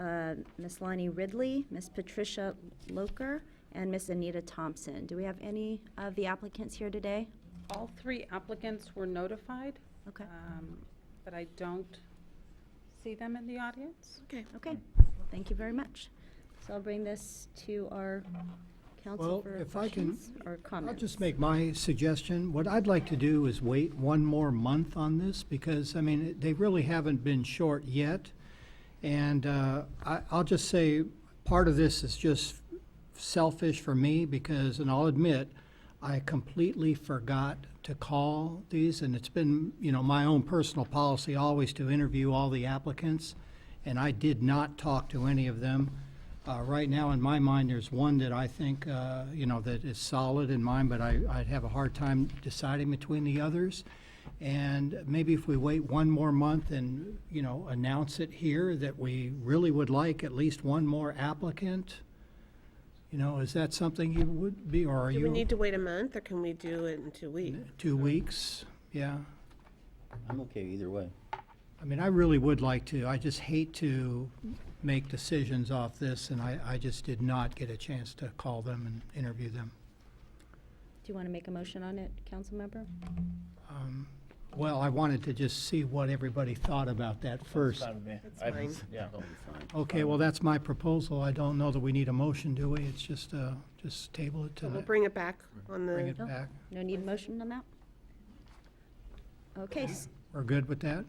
S1: Ms. Lonnie Ridley, Ms. Patricia Loker, and Ms. Anita Thompson. Do we have any of the applicants here today?
S19: All 3 applicants were notified.
S1: Okay.
S19: But I don't see them in the audience.
S1: Okay. Okay. Thank you very much. So I'll bring this to our Council
S3: Well,
S1: for
S3: if I can,
S1: questions or
S3: I'll
S1: comments?
S3: just make my suggestion. What I'd like to do is wait one more month on this because, I mean, they really haven't been short yet. And I'll just say, part of this is just selfish for me because, and I'll admit, I completely forgot to call these, and it's been, you know, my own personal policy always to interview all the applicants, and I did not talk to any of them. Right now, in my mind, there's one that I think, you know, that is solid in mind, but I'd have a hard time deciding between the others. And maybe if we wait one more month and, you know, announce it here that we really would like at least one more applicant, you know, is that something you would be, or are
S6: Do
S3: you?
S6: we need to wait a month, or can we do it in 2 weeks?
S3: 2 weeks, yeah.
S7: I'm okay either way.
S3: I mean, I really would like to. I just hate to make decisions off this, and I just did not get a chance to call them and interview them.
S1: Do you want to make a motion on it, council member?
S3: Well, I wanted to just see what everybody thought about that first.
S6: That's fine.
S5: Yeah.
S3: Okay, well, that's my proposal. I don't know that we need a motion, do we? It's just table it
S6: So we'll
S3: tonight.
S6: bring it back on
S3: Bring
S6: the,
S3: it back.
S1: No need a motion on that? Okay,
S3: We're good with that?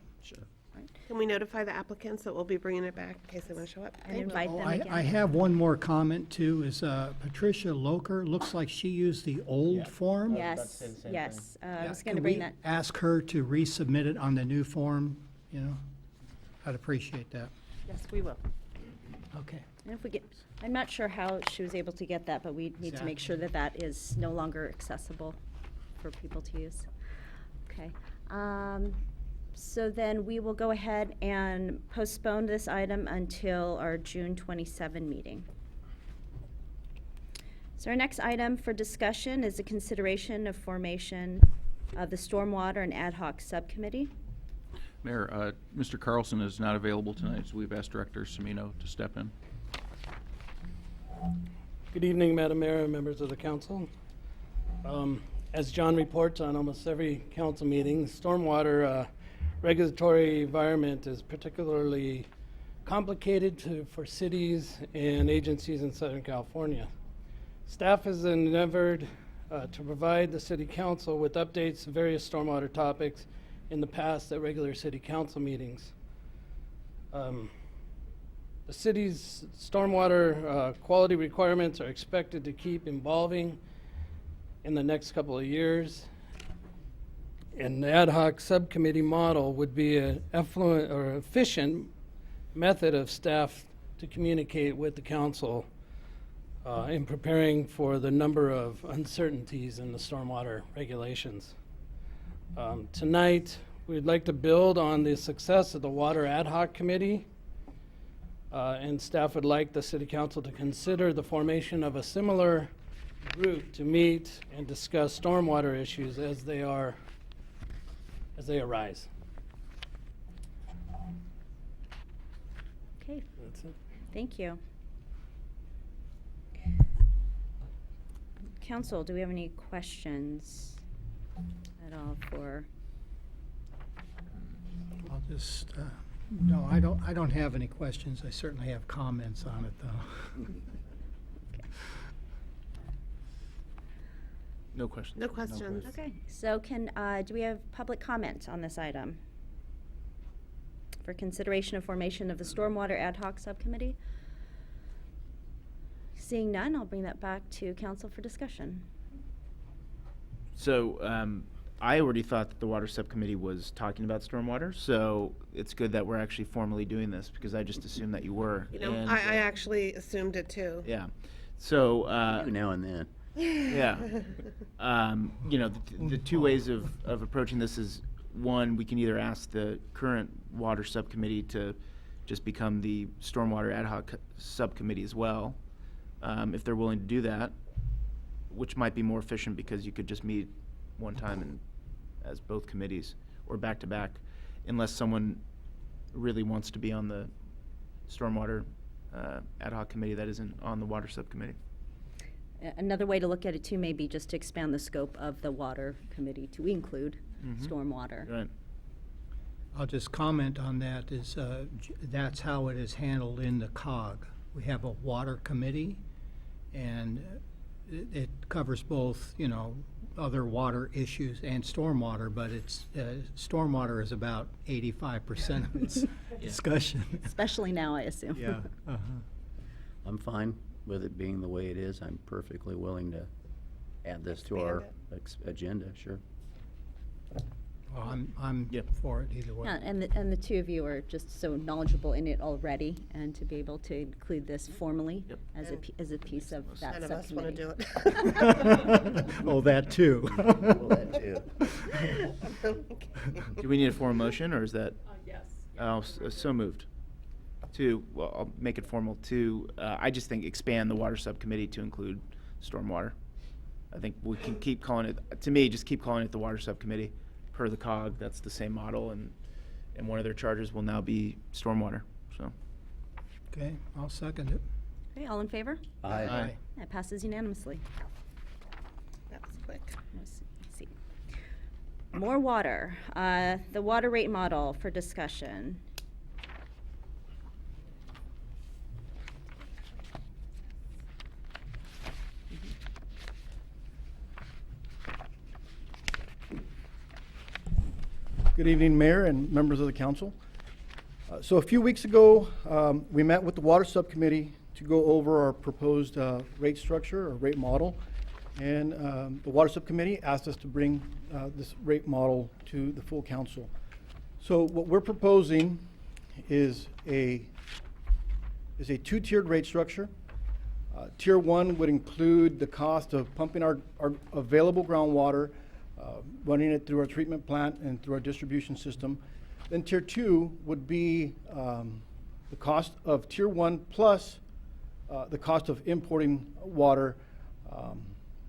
S6: can we notify the applicants that we'll be bringing it back in case they want to show up?
S1: and
S6: Thank you.
S1: invite
S3: Oh,
S1: them
S3: I
S1: again.
S3: have one more comment too, is Patricia Loker, looks like she used the old form.
S1: Yes, yes. I
S3: Yeah,
S1: was going to
S3: can
S1: bring
S3: we
S1: that.
S3: ask her to resubmit it on the new form, you know? I'd appreciate that.
S19: Yes, we will.
S3: Okay.
S1: And if we get, I'm not sure how she was able to get that, but we need to make sure that that is no longer accessible for people to use. Okay. So then we will go ahead and postpone this item until our June 27 meeting. So our next item for discussion is a consideration of formation of the Stormwater and Ad Hoc Subcommittee.
S4: Mayor, Mr. Carlson is not available tonight, so we've asked Director Semino to step in.
S14: Good evening, Madam Mayor and members of the council. As John reports on almost every council meeting, the stormwater regulatory environment is particularly complicated for cities and agencies in Southern California. Staff has endeavored to provide the City Council with updates to various stormwater topics in the past at regular City Council meetings. The city's stormwater quality requirements are expected to keep evolving in the next couple of years. And the ad hoc subcommittee model would be an effluent or efficient method of staff to communicate with the council in preparing for the number of uncertainties in the stormwater regulations. Tonight, we'd like to build on the success of the Water Ad Hoc Committee, and staff would like the City Council to consider the formation of a similar group to meet and discuss stormwater issues as they arise.
S1: Okay,
S14: That's it.
S1: thank you. Council, do we have any questions at all for?
S3: I'll just, no, I don't have any questions. I certainly have comments on it, though.
S5: No questions.
S6: No questions.
S1: Okay, so do we have public comment on this item? For consideration of formation of the Stormwater Ad Hoc Subcommittee? Seeing none, I'll bring that back to council for discussion.
S5: So I already thought that the water subcommittee was talking about stormwater, so it's good that we're actually formally doing this because I just assumed that you were.
S6: You know,
S5: And,
S6: I actually assumed it too.
S5: Yeah. So
S7: Every now and then.
S5: yeah. You know, the two ways of approaching this is, one, we can either ask the current water subcommittee to just become the stormwater ad hoc subcommittee as well, if they're willing to do that, which might be more efficient because you could just meet one time and as both committees or back to back, unless someone really wants to be on the stormwater ad hoc committee that isn't on the water subcommittee.
S1: Another way to look at it too may be just to expand the scope of the water committee to include stormwater.
S5: Right.
S3: I'll just comment on that is, that's how it is handled in the COG. We have a water committee, and it covers both, you know, other water issues and stormwater, but it's, stormwater is about 85% of its discussion.
S1: Especially now, I assume.
S3: Yeah. Uh-huh.
S7: I'm fine with it being the way it is. I'm perfectly willing to add this to our agenda, sure.
S3: Well, I'm for it either way.
S1: Yeah, and the two of you are just so knowledgeable in it already, and to be able to include this formally as a piece of that
S6: None of us want to
S1: subcommittee.
S6: do it.
S3: Oh, that too.
S7: Well, that too.
S5: Do we need a formal motion, or is that?
S19: Yes.
S5: So moved. Well, I'll make it formal. I just think expand the water subcommittee to include stormwater. I think we can keep calling it, to me, just keep calling it the water subcommittee per the COG. That's the same model, and one of their charges will now be stormwater, so.
S3: Okay, I'll second it.
S1: Okay, all in favor?
S7: Aye.
S3: Aye.
S1: That passes unanimously.
S6: That was quick.
S1: Let's see. More water. The water rate model for discussion.
S20: Good evening, Mayor and members of the council. So a few weeks ago, we met with the Water Subcommittee to go over our proposed rate structure or rate model. And the Water Subcommittee asked us to bring this rate model to the full council. So what we're proposing is a two-tiered rate structure. Tier 1 would include the cost of pumping our available groundwater, running it through our treatment plant and through our distribution system. Then Tier 2 would be the cost of Tier 1 plus the cost of importing water,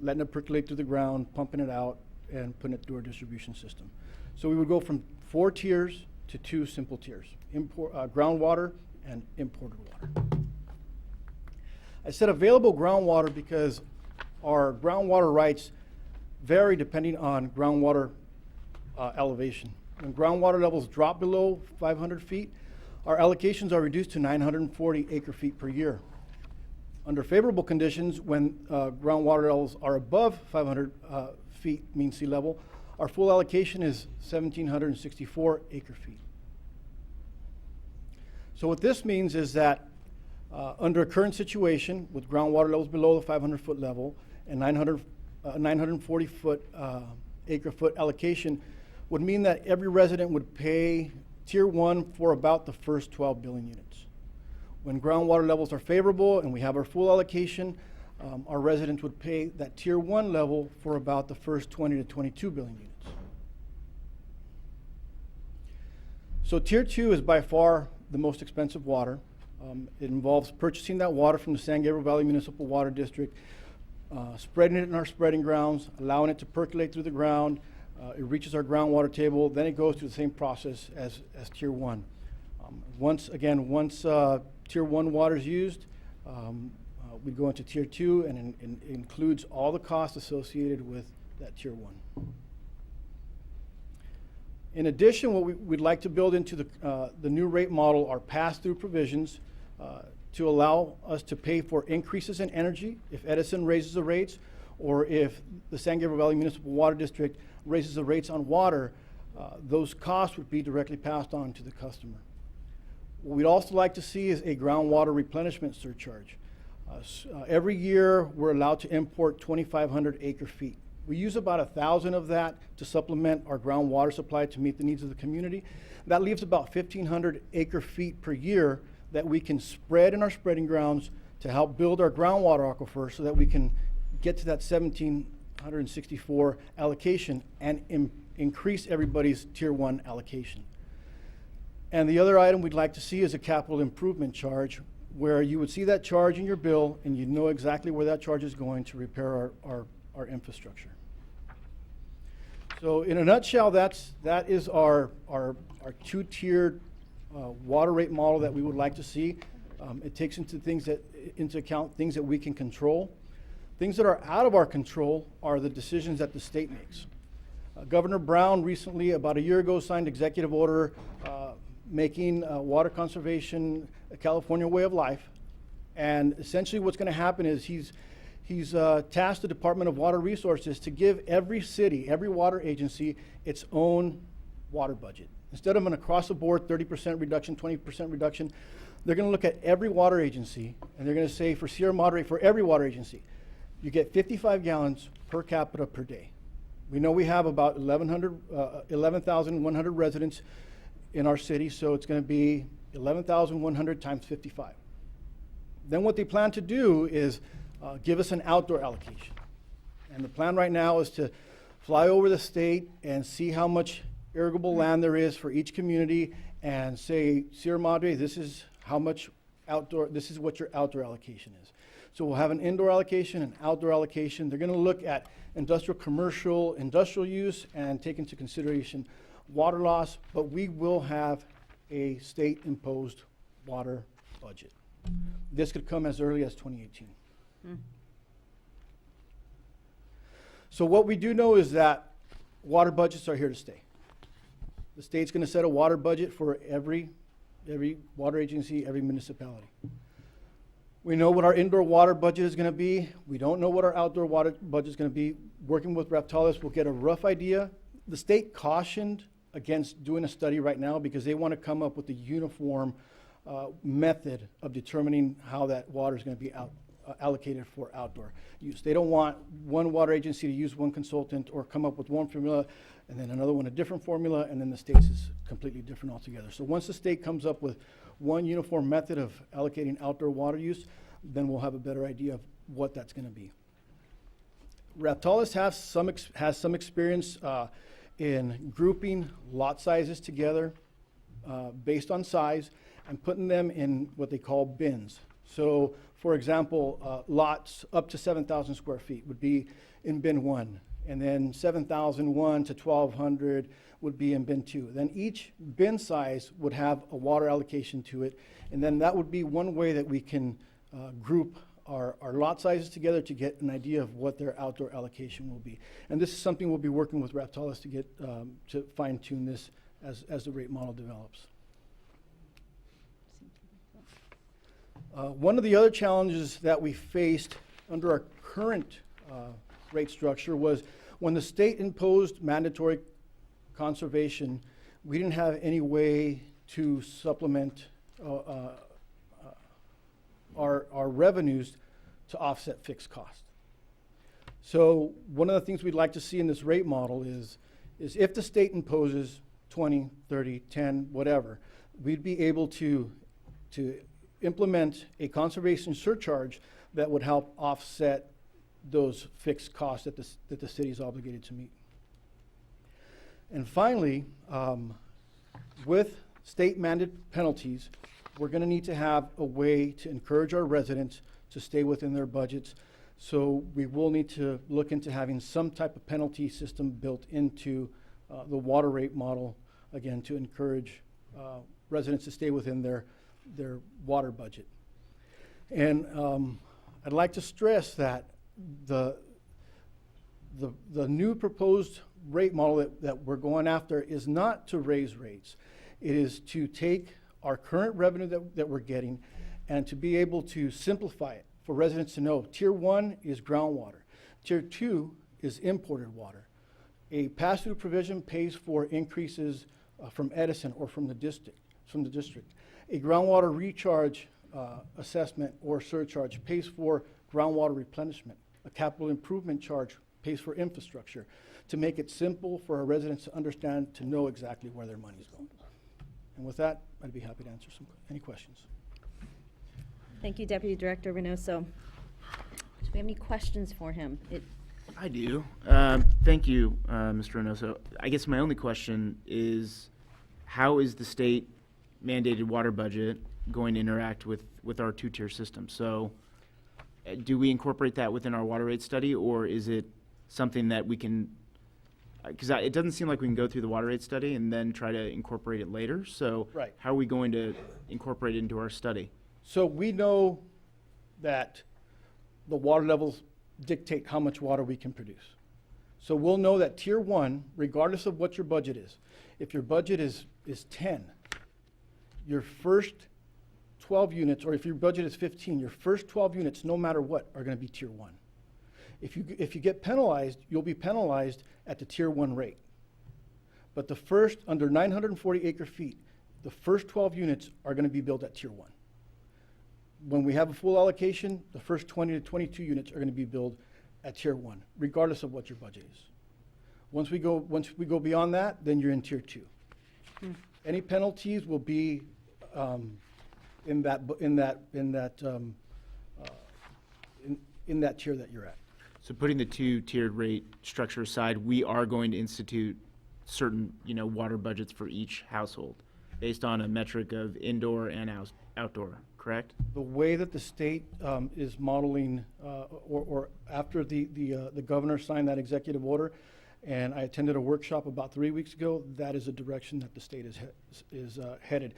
S20: letting it percolate through the ground, pumping it out, and putting it through our distribution system. So we would go from 4 tiers to 2 simple tiers, groundwater and imported water. I said available groundwater because our groundwater rights vary depending on groundwater elevation. When groundwater levels drop below 500 feet, our allocations are reduced to 940 acre-feet per year. Under favorable conditions, when groundwater levels are above 500 feet mean sea level, our full allocation is 1,764 acre-feet. So what this means is that under a current situation with groundwater levels below the 500-foot level and 940-foot acre-foot allocation would mean that every resident would pay Tier 1 for about the first 12 billion units. When groundwater levels are favorable and we have our full allocation, our residents would pay that Tier 1 level for about the first 20 to 22 billion units. So Tier 2 is by far the most expensive water. It involves purchasing that water from the San Gabriel Valley Municipal Water District, spreading it in our spreading grounds, allowing it to percolate through the ground. It reaches our groundwater table, then it goes through the same process as Tier 1. Once Tier 1 water is used, we go into Tier 2, and it includes all the costs associated with that Tier 1. In addition, what we'd like to build into the new rate model are pass-through provisions to allow us to pay for increases in energy if Edison raises the rates, or if the San Gabriel Valley Municipal Water District raises the rates on water, those costs would be directly passed on to the customer. What we'd also like to see is a groundwater replenishment surcharge. Every year, we're allowed to import 2,500 acre-feet. We use about 1,000 of that to supplement our groundwater supply to meet the needs of the community. That leaves about 1,500 acre-feet per year that we can spread in our spreading grounds to help build our groundwater aquifer so that we can get to that 1,764 allocation and increase everybody's Tier 1 allocation. And the other item we'd like to see is a capital improvement charge, where you would see that charge in your bill and you know exactly where that charge is going to repair our infrastructure. So in a nutshell, that is our two-tiered water rate model that we would like to see. It takes into account things that we can control. Things that are out of our control are the decisions that the state makes. Governor Brown recently, about a year ago, signed executive order making water conservation a California way of life. And essentially what's going to happen is He's tasked the Department of Water Resources to give every city, every water agency, its own water budget. Instead of an across-the-board 30% reduction, 20% reduction, they're going to look at every water agency, and they're going to say for Sierra Madre, for every water agency, you get 55 gallons per capita per day. We know we have about 11,100 residents in our city, so it's going to be 11,100 times 55. Then what they plan to do is give us an outdoor allocation. And the plan right now is to fly over the state and see how much irrigable land there is for each community and say, Sierra Madre, this is how much outdoor, this is what your outdoor allocation is. So we'll have an indoor allocation, an outdoor allocation. They're going to look at industrial, commercial, industrial use and take into consideration water loss, but we will have a state-imposed water budget. This could come as early as 2018. So what we do know is that water budgets are here to stay. The state's going to set a water budget for every water agency, every municipality. We know what our indoor water budget is going to be. We don't know what our outdoor water budget is going to be. Working with Reptalis, we'll get a rough idea. The state cautioned against doing a study right now because they want to come up with a uniform method of determining how that water is going to be allocated for outdoor use. They don't want one water agency to use one consultant or come up with one formula and then another one a different formula, and then the state's is completely different altogether. So once the state comes up with one uniform method of allocating outdoor water use, then we'll have a better idea of what that's going to be. Reptalis has some experience in grouping lot sizes together based on size and putting them in what they call bins. So, for example, lots up to 7,000 square feet would be in bin 1, and then 7,001 to 1,200 would be in bin 2. Then each bin size would have a water allocation to it, and then that would be one way that we can group our lot sizes together to get an idea of what their outdoor allocation will be. And this is something we'll be working with Reptalis to get to fine-tune this as the rate model develops. One of the other challenges that we faced under our current rate structure was when the state imposed mandatory conservation, we didn't have any way to supplement our revenues to offset fixed costs. So one of the things we'd like to see in this rate model is if the state imposes 20, 30, 10, whatever, we'd be able to implement a conservation surcharge that would help offset those fixed costs that the city is obligated to meet. And finally, with state-mandated penalties, we're going to need to have a way to encourage our residents to stay within their budgets. So we will need to look into having some type of penalty system built into the water rate model, again, to encourage residents to stay within their water budget. And I'd like to stress that the new proposed rate model that we're going after is not to raise rates. It is to take our current revenue that we're getting and to be able to simplify it for residents to know. Tier 1 is groundwater. Tier 2 is imported water. A pass-through provision pays for increases from Edison or from the district. A groundwater recharge assessment or surcharge pays for groundwater replenishment. A capital improvement charge pays for infrastructure to make it simple for our residents to understand, to know exactly where their money is going. And with that, I'd be happy to answer any questions.
S1: Thank you, Deputy Director Reynoso. Do we have any questions for him?
S5: I do. Thank you, Mr. Reynoso. I guess my only question is, how is the state mandated water budget going to interact with our two-tier system? So do we incorporate that within our water rate study, or is it something that we can, because it doesn't seem like we can go through the water rate study and then try to incorporate it later. So
S20: right.
S5: How are we going to incorporate it into our study?
S20: So we know that the water levels dictate how much water we can produce. So we'll know that Tier 1, regardless of what your budget is, if your budget is 10, your first 12 units, or if your budget is 15, your first 12 units, no matter what, are going to be Tier 1. If you get penalized, you'll be penalized at the Tier 1 rate. But the first, under 940 acre feet, the first 12 units are going to be billed at Tier 1. When we have a full allocation, the first 20 to 22 units are going to be billed at Tier 1, regardless of what your budget is. Once we go beyond that, then you're in Tier 2. Any penalties will be in that tier that you're at.
S5: So putting the two-tiered rate structure aside, we are going to institute certain, water budgets for each household based on a metric of indoor and outdoor, correct?
S20: The way that the state is modeling, or after the governor signed that executive order, and I attended a workshop about 3 weeks ago, that is a direction that the state is headed.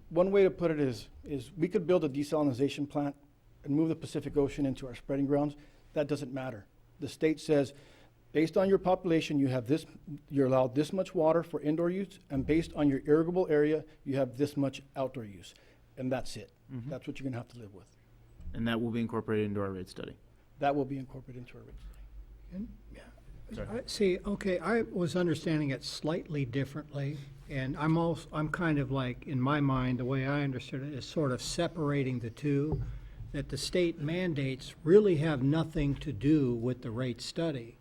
S20: One way to put it is we could build a desalination plant and move the Pacific Ocean into our spreading grounds. That doesn't matter. The state says, based on your population, you're allowed this much water for indoor use, and based on your irrigable area, you have this much outdoor use. And that's it.
S5: Mhm.
S20: That's what you're gonna have to live with.
S5: And that will be incorporated into our rate study.
S20: That will be incorporated into our rate study.
S3: See, okay, I was understanding it slightly differently, and I'm kind of like, in my mind, the way I understood it is sort of separating the two, that the state mandates really have nothing to do with the rate study.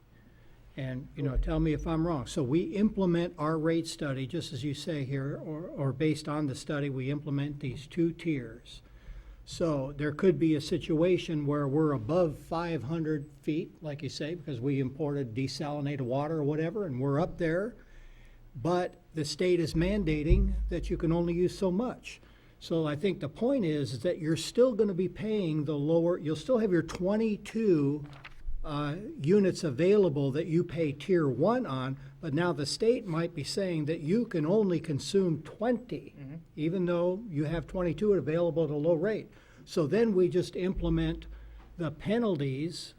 S3: And, tell me if I'm wrong. So we implement our rate study, just as you say here, or based on the study, we implement these two tiers. So there could be a situation where we're above 500 feet, like you say, because we imported desalinated water or whatever, and we're up there. But the state is mandating that you can only use so much. So I think the point is that you're still going to be paying the lower, you'll still have your 22 units available that you pay Tier 1 on, but now the state might be saying that you can only consume 20, even though you have 22 available at a low rate. So then we just implement the penalties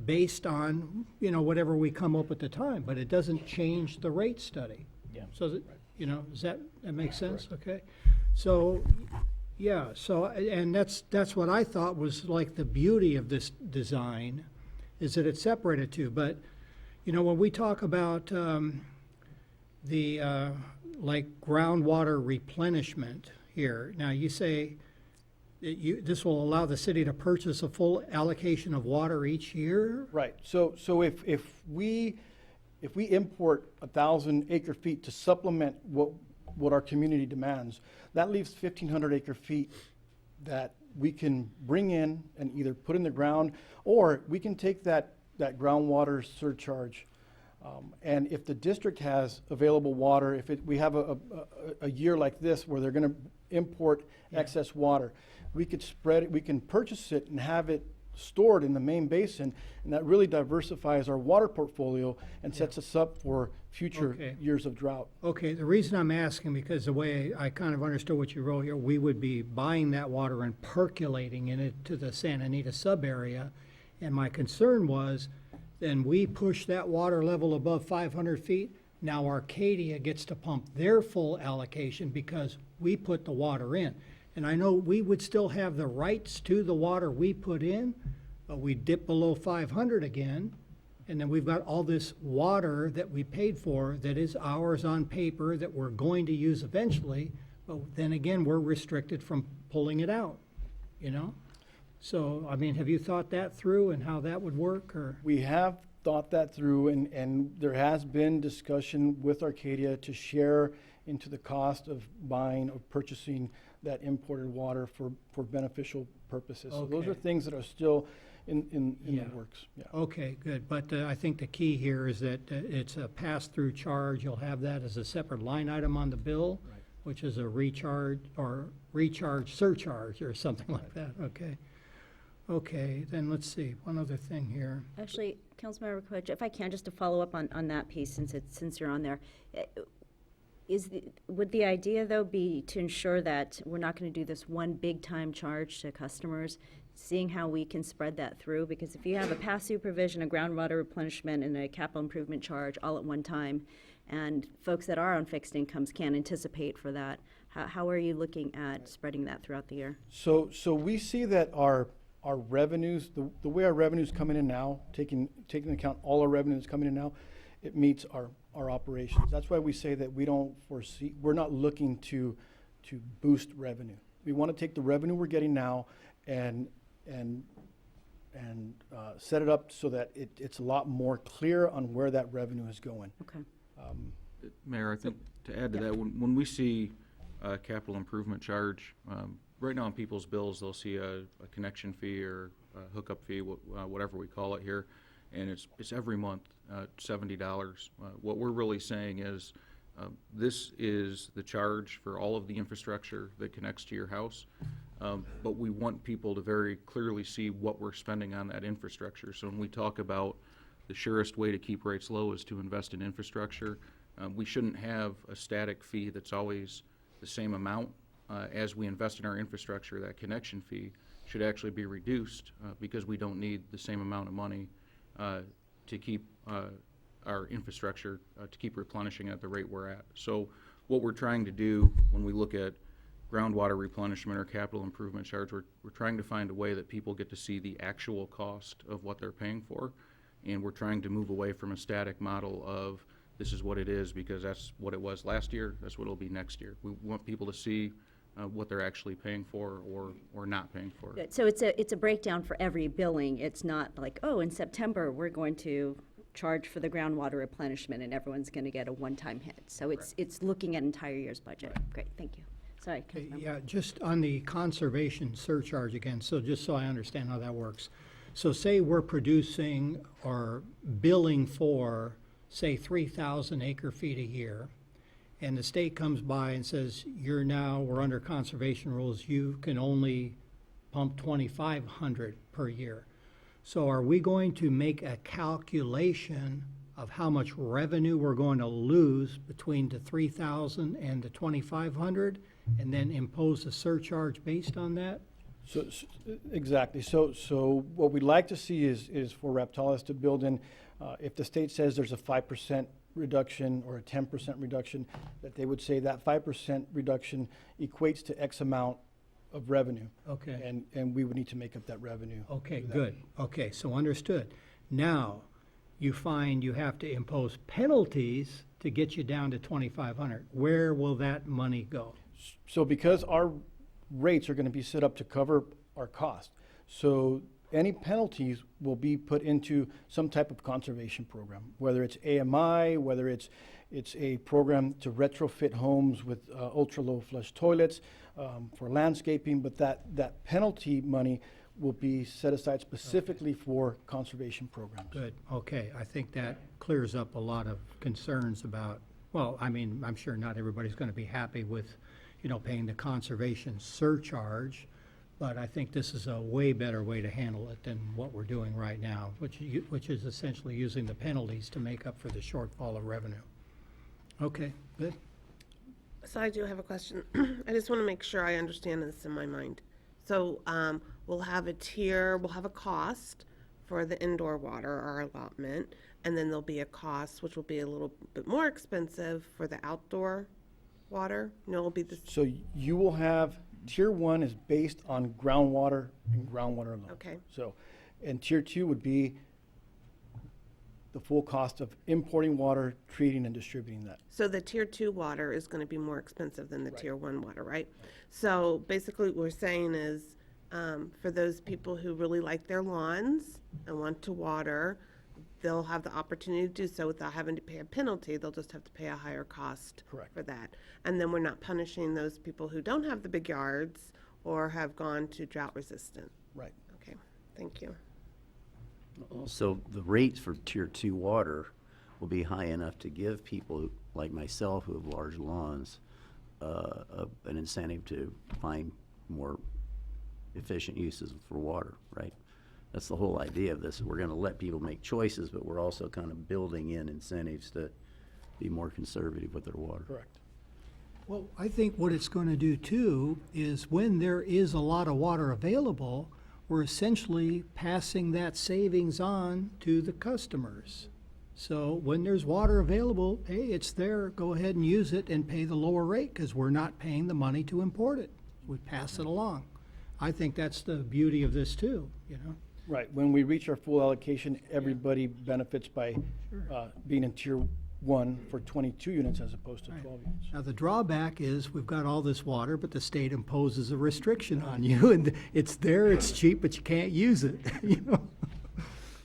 S3: based on, whatever we come up at the time, but it doesn't change the rate study.
S5: Yeah.
S3: So, does that make sense? Okay. So, yeah, and that's what I thought was like the beauty of this design, is that it's separated two. But, when we talk about the groundwater replenishment here, now you say that this will allow the city to purchase a full allocation of water each year?
S20: Right. So if we import 1,000 acre feet to supplement what our community demands, that leaves 1,500 acre feet that we can bring in and either put in the ground, or we can take that groundwater surcharge. And if the district has available water, we have a year like this where they're going to import excess water, we could spread it, we can purchase it and have it stored in the main basin, and that really diversifies our water portfolio and sets us up for future years of drought.
S3: Okay, the reason I'm asking, because the way I kind of understood what you wrote here, we would be buying that water and percolating in it to the Santa Anita sub-area, and my concern was, then we push that water level above 500 feet, now Arcadia gets to pump their full allocation because we put the water in. And I know we would still have the rights to the water we put in, but we dip below 500 again, and then we've got all this water that we paid for that is ours on paper that we're going to use eventually, but then again, we're restricted from pulling it out, So, have you thought that through and how that would work, or?
S20: We have thought that through, and there has been discussion with Arcadia to share into the cost of buying or purchasing that imported water for beneficial purposes. So those are things that are still in the works. Yeah.
S3: Okay, good. But I think the key here is that it's a pass-through charge. You'll have that as a separate line item on the bill, which is a recharge surcharge or something like that. Okay. Okay, then let's see, one other thing here.
S1: Actually, Councilmember Coach, if I can, just to follow up on that piece, since you're on there, would the idea though be to ensure that we're not going to do this one big time charge to customers, seeing how we can spread that through? Because if you have a pass-through provision, a groundwater replenishment, and a capital improvement charge all at one time, and folks that are on fixed incomes can't anticipate for that, how are you looking at spreading that throughout the year?
S20: So we see that our our revenues, the way our revenues coming in now, taking into account all our revenues coming in now, it meets our operations. That's why we say that we're not looking to boost revenue. We want to take the revenue we're getting now and set it up so that it's a lot more clear on where that revenue is going.
S1: Okay.
S4: Mayor, I think to add to that, when we see a capital improvement charge, right now on people's bills, they'll see a connection fee or a hookup fee, whatever we call it here, and it's every month, $70. What we're really saying is this is the charge for all of the infrastructure that connects to your house, but we want people to very clearly see what we're spending on that infrastructure. So when we talk about the surest way to keep rates low is to invest in infrastructure, we shouldn't have a static fee that's always the same amount. As we invest in our infrastructure, that connection fee should actually be reduced because we don't need the same amount of money to keep our infrastructure, to keep replenishing at the rate we're at. So what we're trying to do when we look at groundwater replenishment or capital improvement charge, we're trying to find a way that people get to see the actual cost of what they're paying for. And we're trying to move away from a static model of this is what it is because that's what it was last year, that's what it'll be next year. We want people to see what they're actually paying for or not paying for.
S1: Good. So it's a breakdown for every billing. It's not like, oh, in September, we're going to charge for the groundwater replenishment and everyone's going to get a one-time hit. So it's looking at entire year's budget. Right. Great, thank you. Sorry.
S3: Okay, yeah, just on the conservation surcharge again, so just so I understand how that works. So say we're producing or billing for, say, 3,000 acre feet a year, and the state comes by and says, we're under conservation rules, you can only pump 2,500 per year. So are we going to make a calculation of how much revenue we're going to lose between the 3,000 and the 2,500, and then impose a surcharge based on that?
S20: So exactly. So what we'd like to see is for Raptalis to build in, if the state says there's a 5% reduction or a 10% reduction, that they would say that 5% reduction equates to X amount of revenue.
S3: Okay.
S20: And we would need to make up that revenue.
S3: Okay, good. Okay, so understood. Now, you find you have to impose penalties to get you down to 2,500. Where will that money go?
S20: So because our rates are going to be set up to cover our cost, so any penalties will be put into some type of conservation program, whether it's AMI, whether it's a program to retrofit homes with ultra-low flush toilets for landscaping, but that penalty money will be set aside specifically for conservation programs.
S3: Good, okay. I think that clears up a lot of concerns about, well, I mean, I'm sure not everybody's going to be happy with, paying the conservation surcharge, but I think this is a way better way to handle it than what we're doing right now, which is essentially using the penalties to make up for the shortfall of revenue. Okay, good.
S6: So I do have a question. I just want to make sure I understand this in my mind. So we'll have a tier, we'll have a cost for the indoor water, our allotment, and then there'll be a cost which will be a little bit more expensive for the outdoor water. It'll be the.
S20: So you will have, tier 1 is based on groundwater and groundwater alone.
S6: Okay.
S20: So, and tier 2 would be the full cost of importing water, treating and distributing that.
S6: So the tier 2 water is going to be more expensive than the tier 1 water, right? So basically what we're saying is for those people who really like their lawns and want to water, they'll have the opportunity to do so without having to pay a penalty. They'll just have to pay a higher cost for that. And then we're not punishing those people who don't have the big yards or have gone to drought resistant.
S20: Right.
S6: Okay, thank you.
S7: So the rates for tier 2 water will be high enough to give people like myself who have large lawns an incentive to find more efficient uses for water, right? That's the whole idea of this. We're going to let people make choices, but we're also kind of building in incentives to be more conservative with their water.
S20: Correct.
S3: Well, I think what it's going to do too is when there is a lot of water available, we're essentially passing that savings on to the customers. So when there's water available, hey, it's there, go ahead and use it and pay the lower rate because we're not paying the money to import it. We pass it along. I think that's the beauty of this too.
S20: you know? Right, when we reach our full allocation, everybody benefits by being in tier 1 for 22 units as opposed to 12 units.
S3: Now, the drawback is we've got all this water, but the state imposes a restriction on you, and it's there, it's cheap, but you can't use it, you know?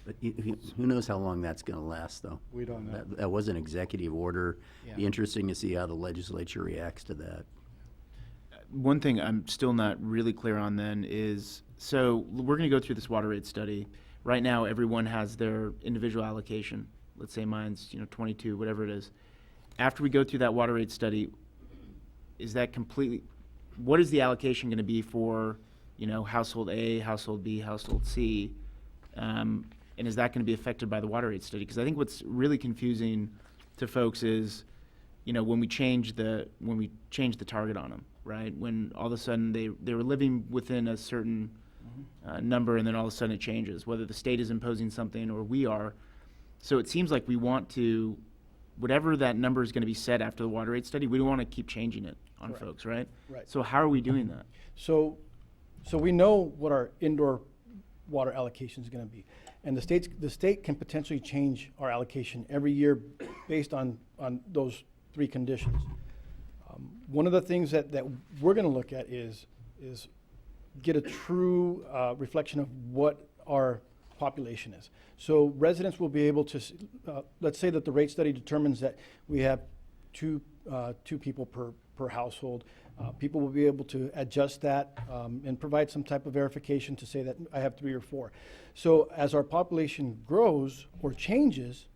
S7: But who knows how long that's going to last, though?
S20: We don't know.
S7: That was an executive order.
S20: Yeah.
S7: Be interesting to see how the legislature reacts to that.
S5: One thing I'm still not really clear on then is, so we're going to go through this water rate study. Right now, everyone has their individual allocation. Let's say mine's 22, whatever it is. After we go through that water rate study, is that completely, what is the allocation going to be for household A, household B, household C? And is that going to be affected by the water rate study? Because I think what's really confusing to folks is, when we change the target on them, right? When all of a sudden they were living within a certain number, and then all of a sudden it changes, whether the state is imposing something or we are. So it seems like we want to, whatever that number is going to be set after the water rate study, we don't want to keep changing it on
S20: Correct.
S5: folks, right?
S20: Right.
S5: So how are we doing that?
S20: So we know what our indoor water allocation is going to be. And the state can potentially change our allocation every year based on those 3 conditions. One of the things that we're going to look at is get a true reflection of what our population is. So residents will be able to, let's say that the rate study determines that we have two people per household. People will be able to adjust that and provide some type of verification to say that I have 3 or 4. So as our population grows or changes,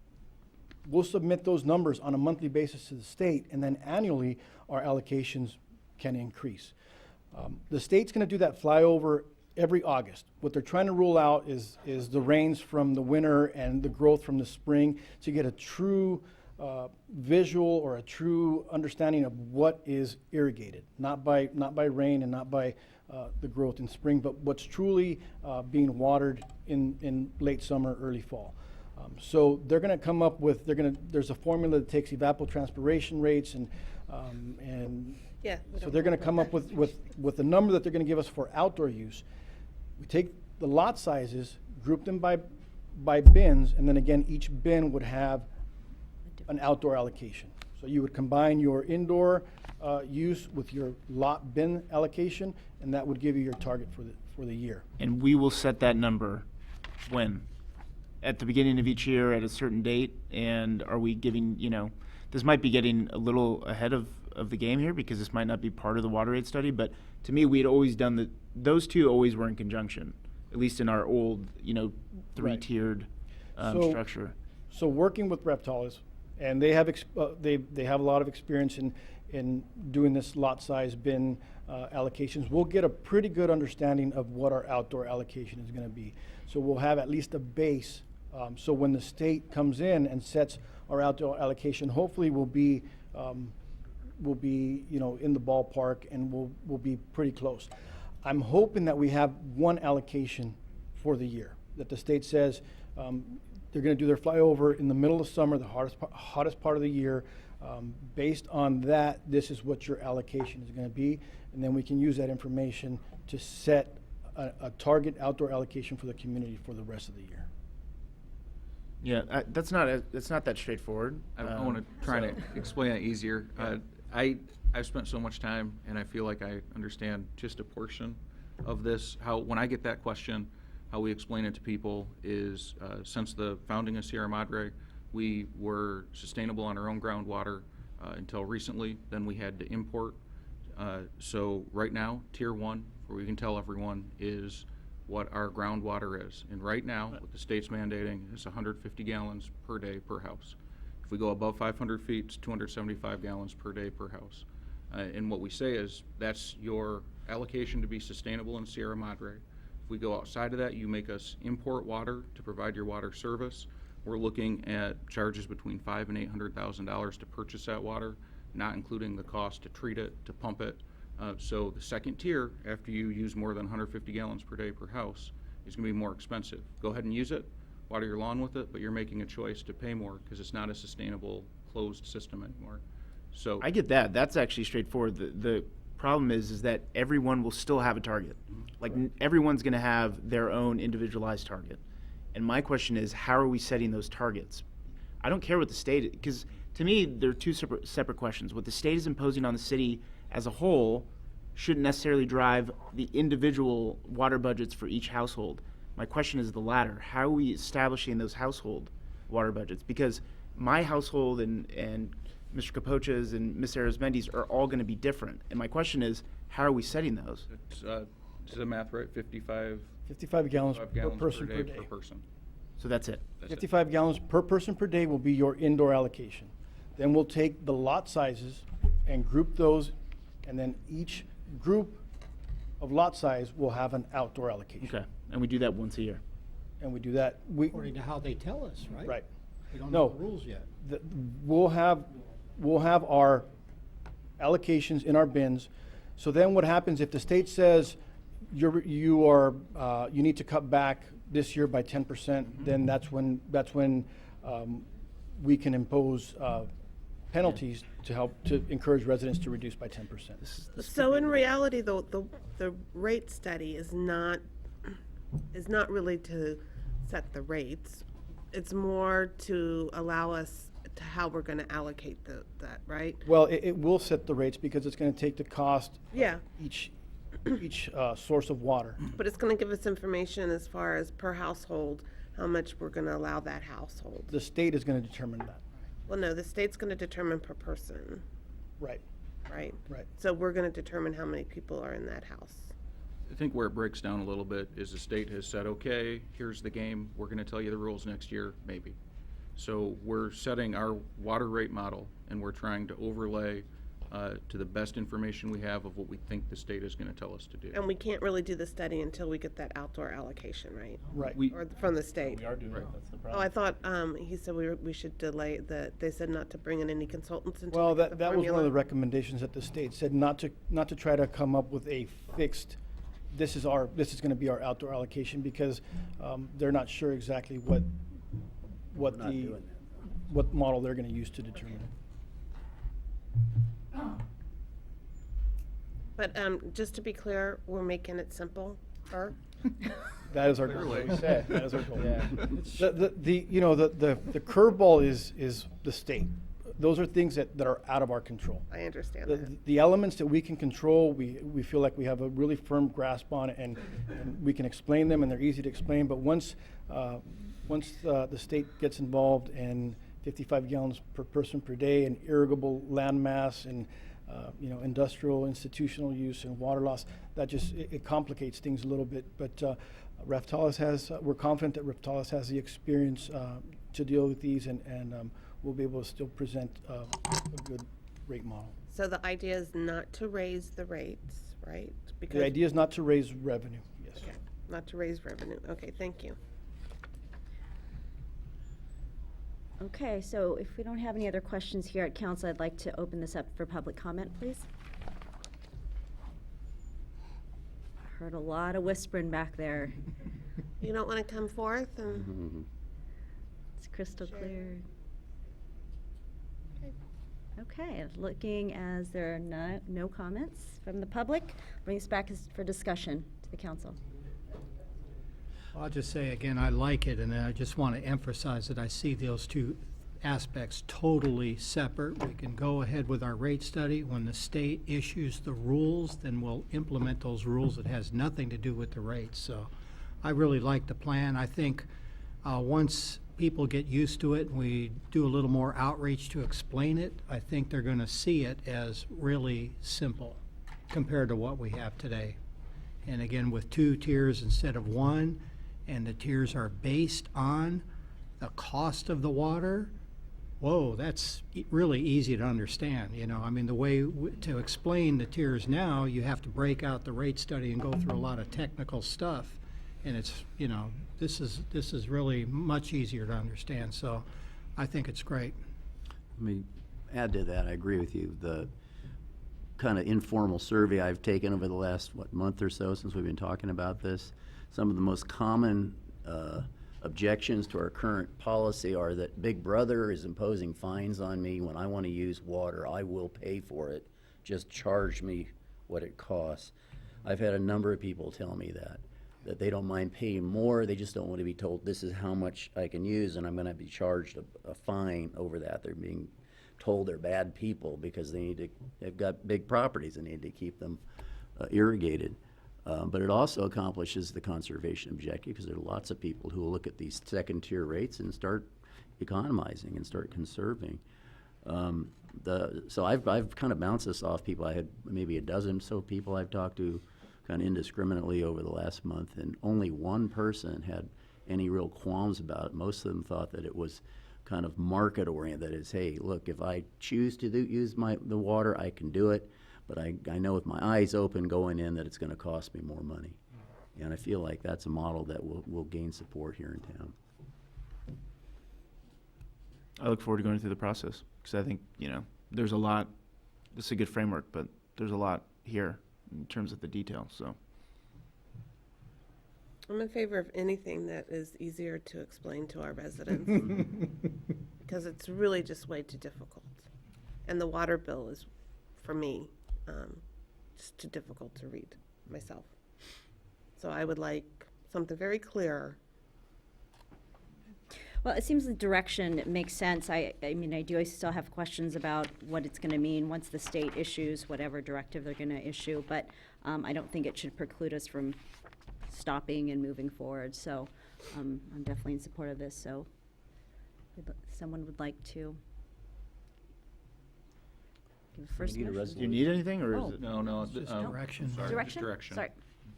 S20: we'll submit those numbers on a monthly basis to the state, and then annually our allocations can increase. The state's going to do that flyover every August. What they're trying to rule out is the rains from the winter and the growth from the spring to get a true visual or a true understanding of what is irrigated, not by rain and not by the growth in spring, but what's truly being watered in late summer, early fall. So they're going to come up with, there's a formula that takes evapotranspiration rates and
S6: Yeah.
S20: so they're going to come up with the number that they're going to give us for outdoor use. We take the lot sizes, group them by bins, and then again, each bin would have an outdoor allocation. So you would combine your indoor use with your lot bin allocation, and that would give you your target for the year.
S5: And we will set that number when? At the beginning of each year at a certain date? And are we giving, this might be getting a little ahead of the game here because this might not be part of the water rate study, but to me, we had always done those two always were in conjunction, at least in our old, 3-tiered structure.
S20: So working with Reptalis, and they have they have a lot of experience in doing this lot size bin allocations. We'll get a pretty good understanding of what our outdoor allocation is going to be. So we'll have at least a base. So when the state comes in and sets our outdoor allocation, hopefully we'll be in the ballpark, and we'll be pretty close. I'm hoping that we have one allocation for the year, that the state says they're going to do their flyover in the middle of summer, the hottest part of the year. Based on that, this is what your allocation is going to be, and then we can use that information to set a target outdoor allocation for the community for the rest of the year.
S5: Yeah, that's not that straightforward.
S4: I want to try to explain it easier. I've spent so much time, and I feel like I understand just a portion of this. When I get that question, how we explain it to people is since the founding of Sierra Madre, we were sustainable on our own groundwater until recently. Then we had to import. So right now, Tier 1, where we can tell everyone, is what our groundwater is. And right now, what the state's mandating is 150 gallons per day per house. If we go above 500 feet, it's 275 gallons per day per house. And what we say is that's your allocation to be sustainable in Sierra Madre. If we go outside of that, you make us import water to provide your water service. We're looking at charges between $500,000 and $800,000 to purchase that water, not including the cost to treat it, to pump it. So the second tier, after you use more than 150 gallons per day per house, is going to be more expensive. Go ahead and use it, water your lawn with it, but you're making a choice to pay more because it's not a sustainable closed system anymore. So
S5: I get that. That's actually straightforward. problem is that everyone will still have a target. Like, everyone's going to have their own individualized target. And my question is, how are we setting those targets? I don't care what the state, because to me, there are two separate questions. What the state is imposing on the city as a whole shouldn't necessarily drive the individual water budgets for each household. My question is the latter. How are we establishing those household water budgets? Because my household and Mr. Capocha's and Ms. Arizmendi's are all going to be different. And my question is, how are we setting those?
S4: Is the math right? 55
S20: gallons per
S4: gallons
S20: person per day.
S4: per person.
S5: So that's it.
S4: That's it.
S20: 55 gallons per person per day will be your indoor allocation. Then we'll take the lot sizes and group those, and then each group of lot size will have an outdoor allocation.
S5: Okay. And we do that once a year.
S20: And we do that.
S3: According to how they tell us, right?
S20: Right.
S3: We don't
S20: No.
S3: know the rules yet.
S20: We'll have our allocations in our bins. So then what happens if the state says you need to cut back this year by 10%, then that's when we can impose penalties to help to encourage residents to reduce by 10%.
S6: So in reality, though, the rate study is not really to set the rates. It's more to allow us to how we're going to allocate that, right?
S20: Well, it will set the rates because it's going to take the cost
S6: Yeah.
S20: of each source of water.
S6: But it's going to give us information as far as per household, how much we're going to allow that household.
S20: The state is going to determine that.
S6: Well, no, the state's going to determine per person,
S20: Right.
S6: right?
S20: Right.
S6: So we're going to determine how many people are in that house.
S4: I think where it breaks down a little bit is the state has said, okay, here's the game. We're going to tell you the rules next year, maybe. So we're setting our water rate model, and we're trying to overlay to the best information we have of what we think the state is going to tell us to do.
S6: And we can't really do the study until we get that outdoor allocation, right?
S20: Right.
S6: Or from the state.
S5: We are doing that. That's the
S6: Oh, I thought he said we should delay they said not to bring in any consultants until
S20: Well,
S6: we get the
S20: that was one of
S6: formula.
S20: the recommendations that the state said, not to try to come up with a fixed, this is going to be our outdoor allocation, because they're not sure exactly what model they're going to use to determine it.
S6: But just to be clear, we're making it simple,
S20: That is our goal.
S4: Clearly.
S20: That is our goal. The curveball is the state. Those are things that are out of our control.
S6: I understand that.
S20: The elements that we can control, we feel like we have a really firm grasp on it, and we can explain them, and they're easy to explain. But once the state gets involved in 55 gallons per person per day, and irrigable land mass, and industrial institutional use and water loss, that just it complicates things a little bit. But we're confident that Raftalis has the experience to deal with these, and we'll be able to still present a good rate model.
S6: So the idea is not to raise the rates, right? Because
S20: The idea is not to raise revenue, yes.
S6: Okay, not to raise revenue. Okay, thank you.
S1: Okay, so if we don't have any other questions here at council, I'd like to open this up for public comment, please. I heard a lot of whispering back there.
S6: You don't want to come forth and
S1: It's crystal
S6: Sure.
S1: clear. Okay, looking as there are no comments from the public, bring this back for discussion to the council.
S3: I'll just say again, I like it, and I just want to emphasize that I see those two aspects totally separate. We can go ahead with our rate study. When the state issues the rules, then we'll implement those rules. It has nothing to do with the rates. So I really like the plan. I think once people get used to it, and we do a little more outreach to explain it, I think they're going to see it as really simple compared to what we have today. And again, with 2 tiers instead of 1, and the tiers are based on the cost of the water, whoa, that's really easy to understand. I mean, the way to explain the tiers now, you have to break out the rate study and go through a lot of technical stuff. And it's, this is really much easier to understand. So I think it's great.
S7: Let me add to that. I agree with you. The kind of informal survey I've taken over the last, month or so since we've been talking about this, some of the most common objections to our current policy are that Big Brother is imposing fines on me when I want to use water. I will pay for it. Just charge me what it costs. I've had a number of people tell me that they don't mind paying more, they just don't want to be told this is how much I can use and I'm gonna be charged a fine over that. They're being told they're bad people because they've got big properties and need to keep them irrigated. But it also accomplishes the conservation objective because there are lots of people who will look at these second-tier rates and start economizing and start conserving. So I've kind of bounced this off people. I had maybe a dozen so people I've talked to kind of indiscriminately over the last month, and only one person had any real qualms about it. Most of them thought that it was kind of market-oriented. That is, hey, look, if I choose to use the water, I can do it, but I know with my eyes open going in that it's going to cost me more money. And I feel like that's a model that will gain support here in town.
S5: I look forward to going through the process because I think, there's a lot, this is a good framework, but there's a lot here in terms of the detail, so.
S6: I'm in favor of anything that is easier to explain to our residents because it's really just way too difficult. And the water bill is, for me, just too difficult to read myself. So I would like something very clear.
S1: Well, it seems the direction makes sense. I mean, I do still have questions about what it's going to mean once the state issues whatever directive they're going to issue, but I don't think it should preclude us from stopping and moving forward. So I'm definitely in support of this. So if someone would like to give a first motion.
S5: Do you need anything, or
S1: Oh.
S5: is it?
S4: No.
S3: Just direction.
S4: Sorry,
S1: Direction?
S4: Direction.
S1: Sorry.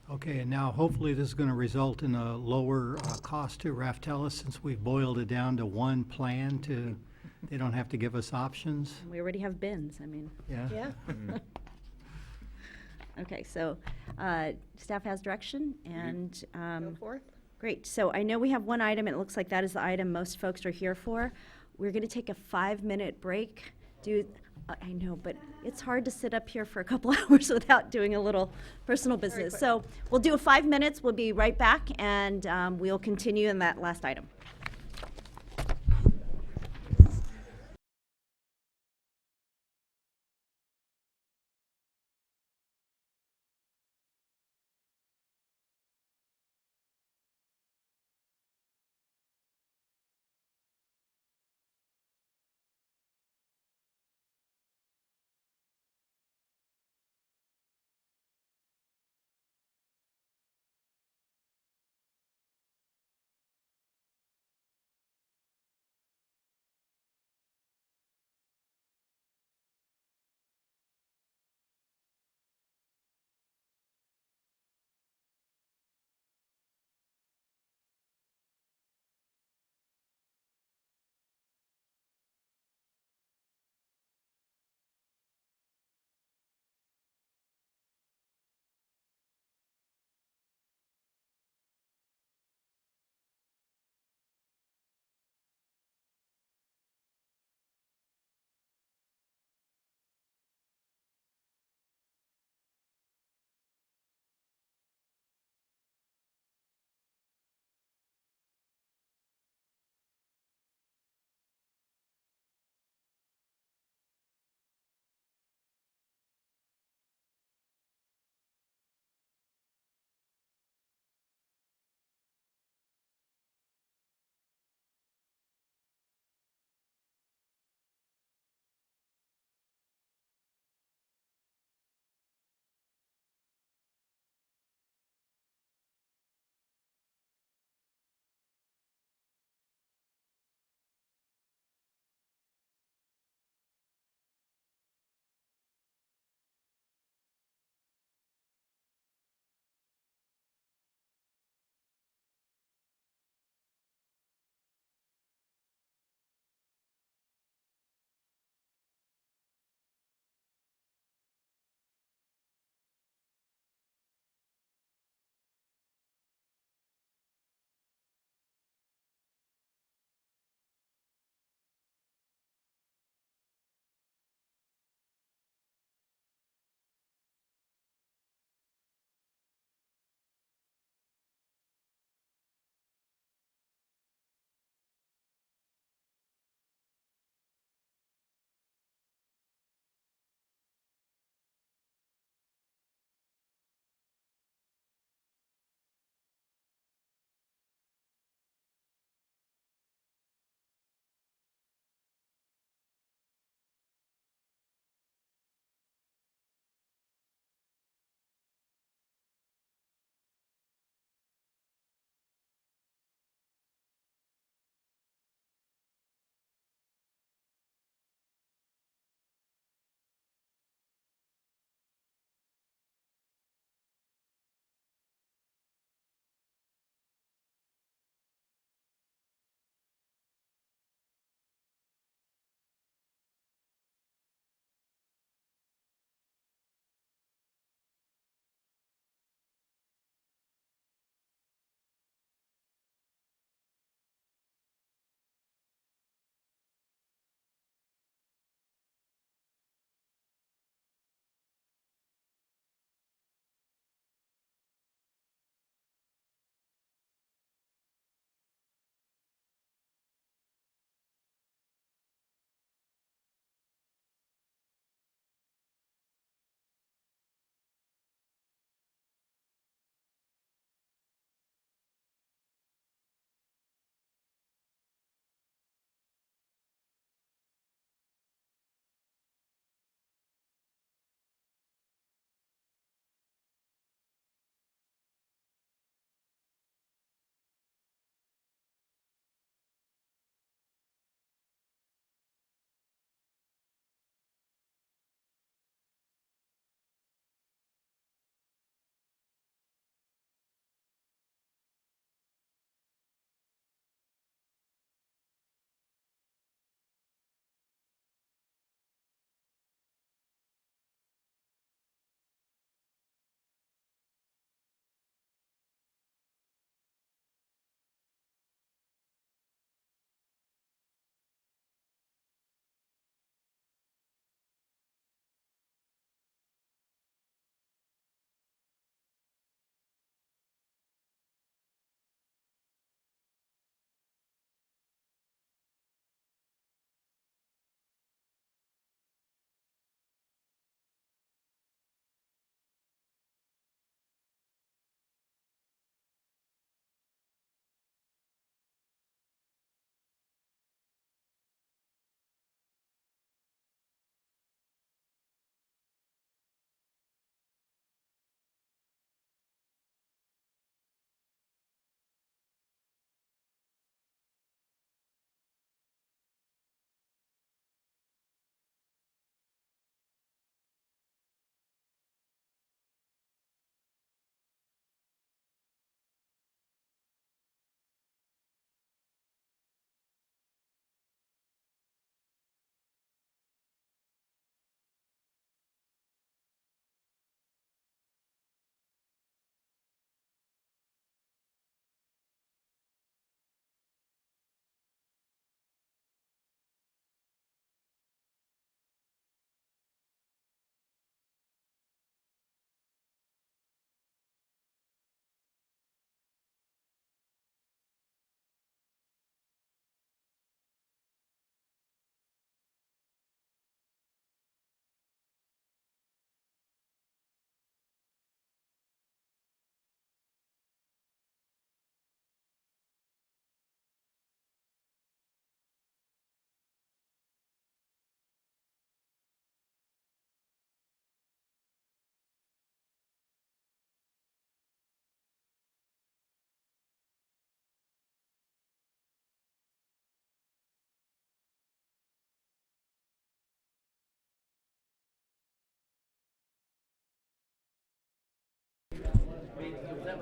S3: Okay, and now hopefully this is going to result in a lower cost to Raftellus since we've boiled it down to one plan they don't have to give us options.
S1: We already have bins, I mean.
S3: Yeah.
S6: Yeah.
S1: Okay, so staff has direction and.
S6: Go forth.
S1: Great, so I know we have one item, and it looks like that is the item most folks are here for. We're gonna take a 5-minute break. I know, but it's hard to sit up here for a couple hours without doing a little personal business. So we'll do a 5 minutes, we'll be right back, and we'll continue in that last item.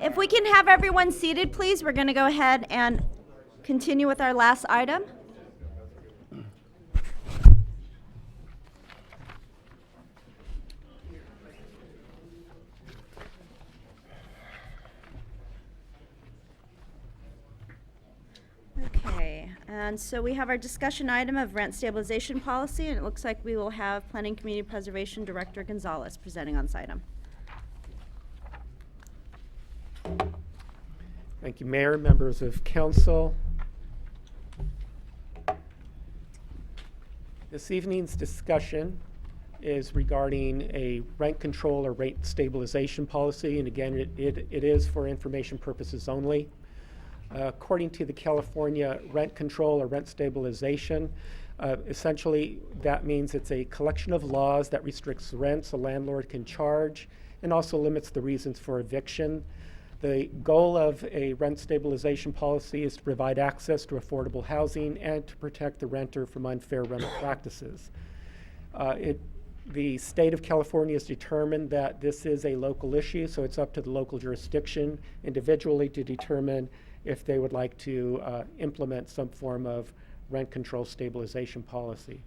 S1: If we can have everyone seated, please, we're going to go ahead and continue with our last item. Okay, and so we have our discussion item of rent stabilization policy, and it looks like we will have Planning Community Preservation Director Gonzalez presenting on this item.
S21: Thank you, Mayor, members of council. This evening's discussion is regarding a rent control or rate stabilization policy, and again, it is for information purposes only. According to the California rent control or rent stabilization, essentially that means it's a collection of laws that restricts rents a landlord can charge and also limits the reasons for eviction. The goal of a rent stabilization policy is to provide access to affordable housing and to protect the renter from unfair rental practices. The state of California has determined that this is a local issue, so it's up to the local jurisdiction individually to determine if they would like to implement some form of rent control stabilization policy.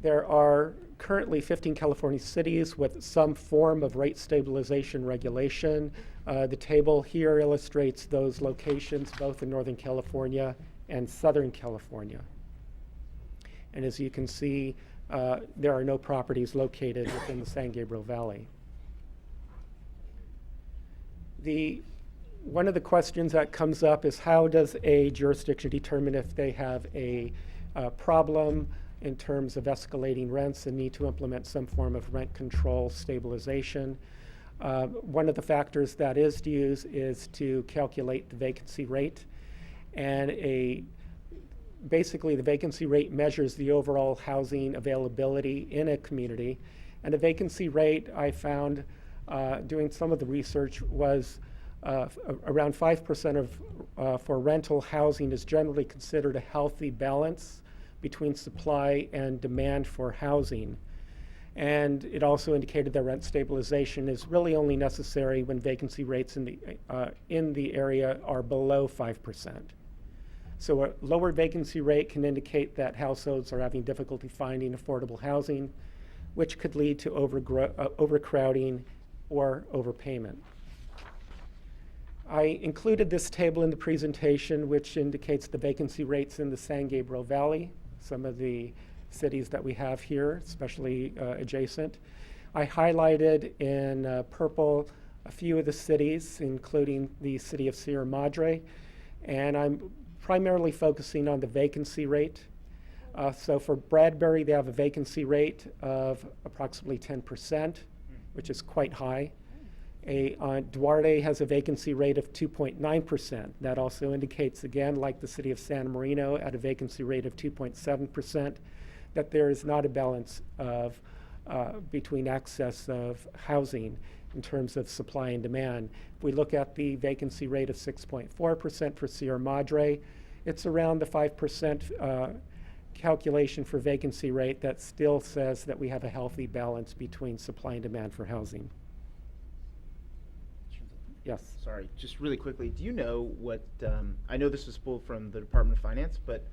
S21: There are currently 15 California cities with some form of rate stabilization regulation. The table here illustrates those locations both in Northern California and Southern California. And as you can see, there are no properties located within the San Gabriel Valley. One of the questions that comes up is how does a jurisdiction determine if they have a problem in terms of escalating rents and need to implement some form of rent control stabilization? One of the factors that is used is to calculate the vacancy rate, and basically the vacancy rate measures the overall housing availability in a community, and the vacancy rate I found doing some of the research was around 5% for rental housing is generally considered a healthy balance between supply and demand for housing. And it also indicated that rent stabilization is really only necessary when vacancy rates in the area are below 5%. So a lower vacancy rate can indicate that households are having difficulty finding affordable housing, which could lead to overcrowding or overpayment. I included this table in the presentation, which indicates the vacancy rates in the San Gabriel Valley, some of the cities that we have here, especially adjacent. I highlighted in purple a few of the cities, including the city of Sierra Madre, and I'm primarily focusing on the vacancy rate. So for Bradbury, they have a vacancy rate of approximately 10%, which is quite high. Duarte has a vacancy rate of 2.9%. That also indicates, again, like the city of San Marino at a vacancy rate of 2.7%, that there is not a balance between access of housing in terms of supply and demand. If we look at the vacancy rate of 6.4% for Sierra Madre, it's around the 5% calculation for vacancy rate that still says that we have a healthy balance between supply and demand for housing. Yes.
S5: Sorry, just really quickly, do you know what, I know this was pulled from the Department of Finance, but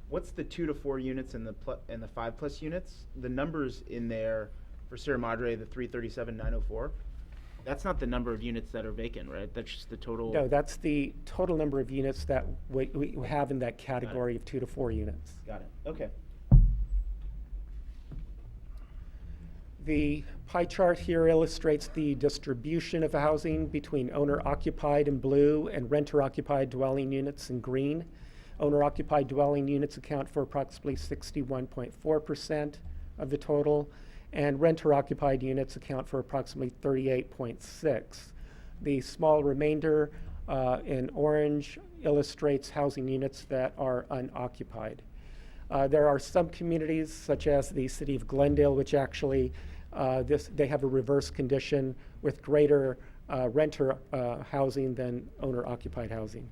S5: what's the 2 to 4 units and the 5+ units? The numbers in there for Sierra Madre, the 337,904, that's not the number of units that are vacant, right? That's just the total?
S21: No, that's the total number of units that we have in that category of 2 to 4 units.
S5: Got it, okay.
S21: The pie chart here illustrates the distribution of housing between owner-occupied in blue and renter-occupied dwelling units in green. Owner-occupied dwelling units account for approximately 61.4% of the total, and renter-occupied units account for approximately 38.6%. The small remainder in orange illustrates housing units that are unoccupied. There are some communities, such as the city of Glendale, which actually they have a reverse condition with greater renter housing than owner-occupied housing.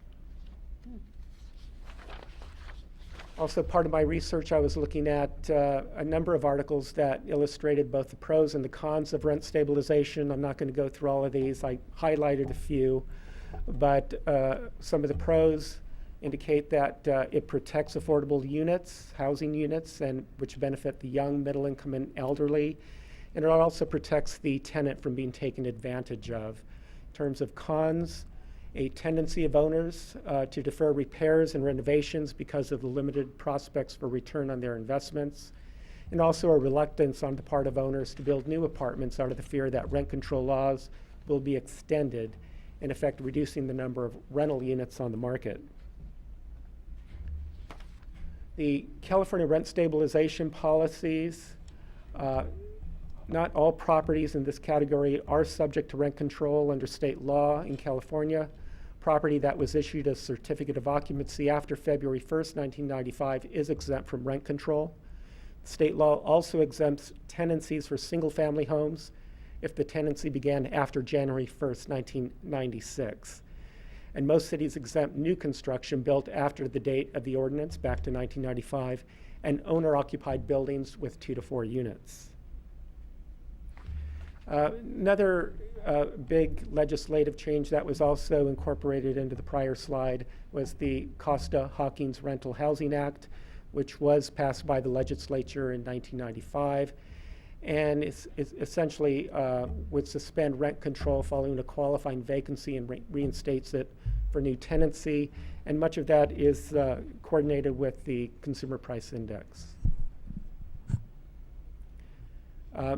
S21: Also, part of my research, I was looking at a number of articles that illustrated both the pros and the cons of rent stabilization. I'm not going to go through all of these. I highlighted a few, but some of the pros indicate that it protects affordable units, housing units, and which benefit the young, middle income, and elderly. And it also protects the tenant from being taken advantage of. In terms of cons, a tendency of owners to defer repairs and renovations because of the limited prospects for return on their investments, and also a reluctance on the part of owners to build new apartments out of the fear that rent control laws will be extended, in effect reducing the number of rental units on the market. The California rent stabilization policies, not all properties in this category are subject to rent control under state law in California. Property that was issued a certificate of occupancy after February 1st, 1995 is exempt from rent control. State law also exempts tenancies for single-family homes if the tenancy began after January 1st, 1996. And most cities exempt new construction built after the date of the ordinance back to 1995 and owner-occupied buildings with 2 to 4 units. Another big legislative change that was also incorporated into the prior slide was the Costa-Hawkins Rental Housing Act, which was passed by the legislature in 1995, and it's essentially would suspend rent control following a qualifying vacancy and reinstates it for new tenancy, and much of that is coordinated with the Consumer Price Index.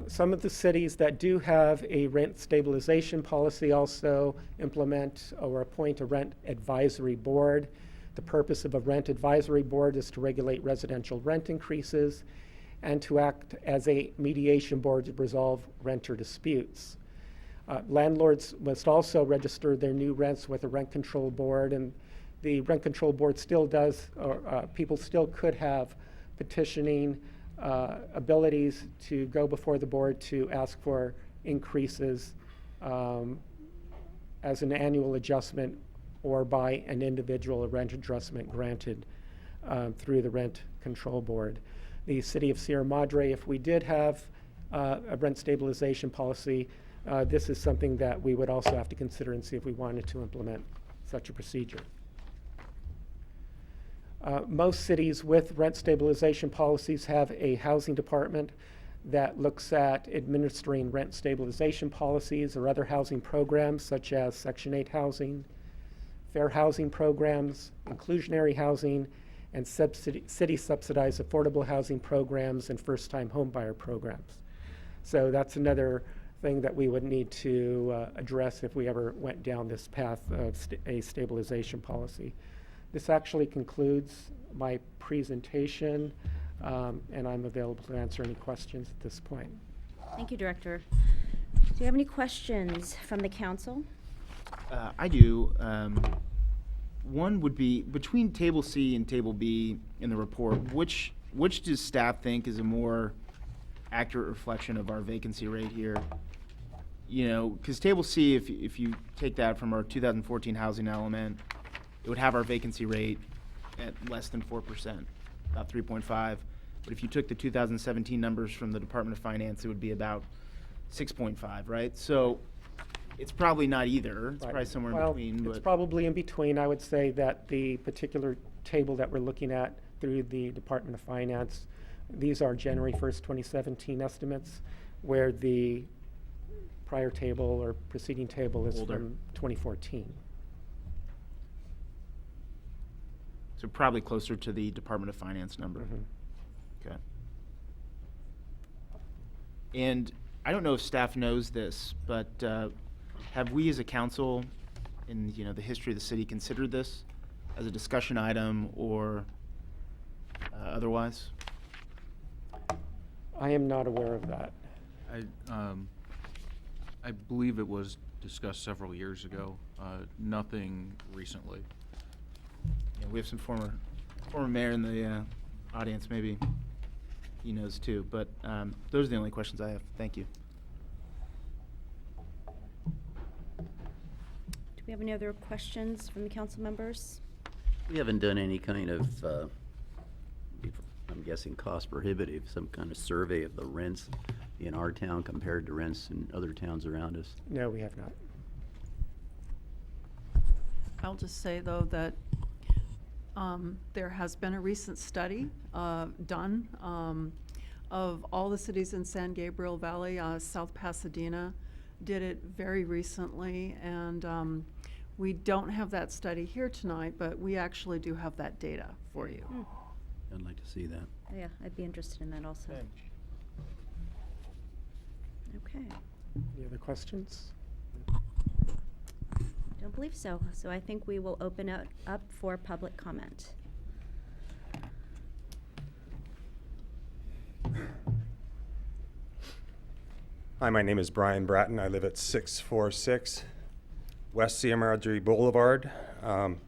S21: Some of the cities that do have a rent stabilization policy also implement or appoint a rent advisory board. The purpose of a rent advisory board is to regulate residential rent increases and to act as a mediation board to resolve renter disputes. Landlords must also register their new rents with a rent control board, and the rent control board still does, or people still could have petitioning abilities to go before the board to ask for increases as an annual adjustment or by an individual rent adjustment granted through the rent control board. The city of Sierra Madre, if we did have a rent stabilization policy, this is something that we would also have to consider and see if we wanted to implement such a procedure. Most cities with rent stabilization policies have a housing department that looks at administering rent stabilization policies or other housing programs such as Section 8 housing, fair housing programs, inclusionary housing, and city subsidized affordable housing programs and first-time homebuyer programs. So that's another thing that we would need to address if we ever went down this path of a stabilization policy. This actually concludes my presentation, and I'm available to answer any questions at this point.
S1: Thank you, Director. Do you have any questions from the council?
S5: I do. One would be, between Table C and Table B in the report, which does staff think is a more accurate reflection of our vacancy rate here? You know, because Table C, if you take that from our 2014 housing element, it would have our vacancy rate at less than 4%, about 3.5. But if you took the 2017 numbers from the Department of Finance, it would be about 6.5, right? So it's probably not either. It's probably somewhere in between.
S21: It's probably in between. I would say that the particular table that we're looking at through the Department of Finance, these are January 1st, 2017 estimates, where the prior table or preceding table is from 2014.
S5: So probably closer to the Department of Finance number.
S21: Mm-hmm.
S5: Okay. And I don't know if staff knows this, but have we as a council in the history of the city considered this as a discussion item or otherwise?
S21: I am not aware of that.
S4: I believe it was discussed several years ago, nothing recently.
S5: Yeah, we have some former mayor in the audience, maybe he knows too, but those are the only questions I have. Thank you.
S1: Do we have any other questions from the council members?
S7: We haven't done any kind of I'm guessing cost prohibitive, some kind of survey of the rents in our town compared to rents in other towns around us?
S21: No, we have not.
S2: I'll just say, though, that there has been a recent study done of all the cities in San Gabriel Valley. South Pasadena did it very recently, and we don't have that study here tonight, but we actually do have that data for you.
S7: I'd like to see that.
S1: Yeah, I'd be interested in that also. Okay.
S21: Any other questions?
S1: Don't believe so. So I think we will open it up for public comment.
S22: Hi, my name is Brian Bratton. I live at 646 West Sierra Madre Boulevard. I'm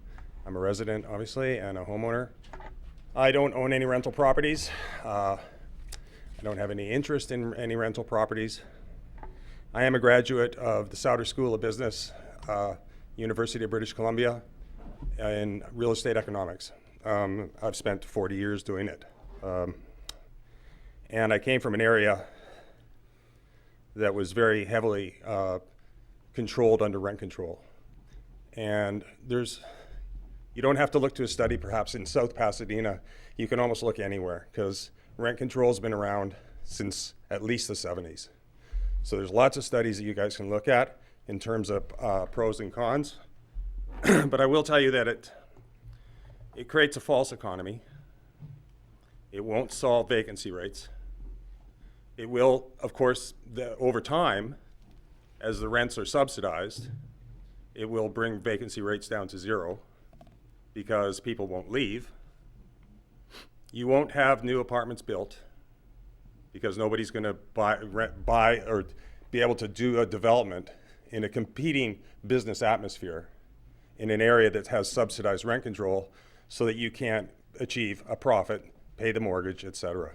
S22: a resident, obviously, and a homeowner. I don't own any rental properties. I don't have any interest in any rental properties. I am a graduate of the Sauder School of Business, University of British Columbia, in real estate economics. I've spent 40 years doing it. And I came from an area that was very heavily controlled under rent control. And you don't have to look to a study perhaps in South Pasadena. You can almost look anywhere, because rent control has been around since at least the 70s. So there's lots of studies that you guys can look at in terms of pros and cons. But I will tell you that it creates a false economy. It won't solve vacancy rates. It will, of course, over time, as the rents are subsidized, it will bring vacancy rates down to zero because people won't leave. You won't have new apartments built because nobody's going to buy or be able to do a development in a competing business atmosphere in an area that has subsidized rent control so that you can't achieve a profit, pay the mortgage, etc.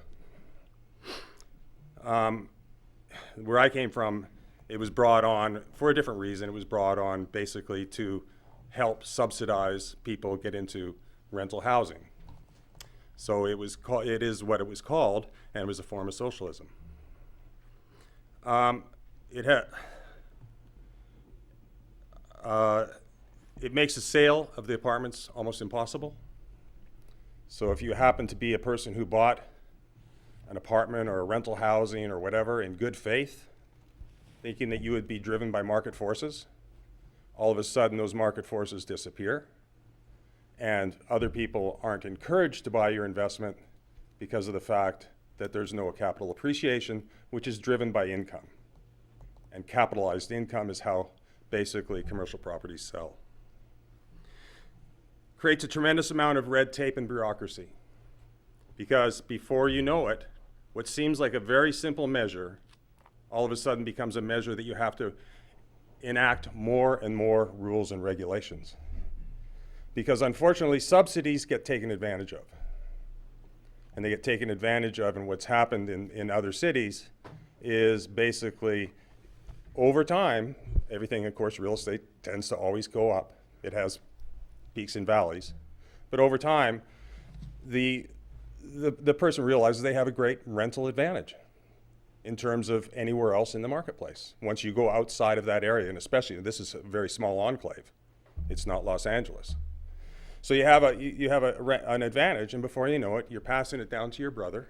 S22: Where I came from, it was brought on for a different reason. It was brought on basically to help subsidize people get into rental housing. So it is what it was called, and it was a form of socialism. It makes the sale of the apartments almost impossible. So if you happen to be a person who bought an apartment or a rental housing or whatever in good faith, thinking that you would be driven by market forces, all of a sudden those market forces disappear, and other people aren't encouraged to buy your investment because of the fact that there's no capital appreciation, which is driven by income. And capitalized income is how basically commercial properties sell. Creates a tremendous amount of red tape and bureaucracy, because before you know it, what seems like a very simple measure all of a sudden becomes a measure that you have to enact more and more rules and regulations. Because unfortunately, subsidies get taken advantage of. And they get taken advantage of, and what's happened in other cities is basically, over time, everything, of course, real estate tends to always go up. It has peaks and valleys. But over time, the person realizes they have a great rental advantage in terms of anywhere else in the marketplace. Once you go outside of that area, and especially, this is a very small enclave. It's not Los Angeles. So you have an advantage, and before you know it, you're passing it down to your brother,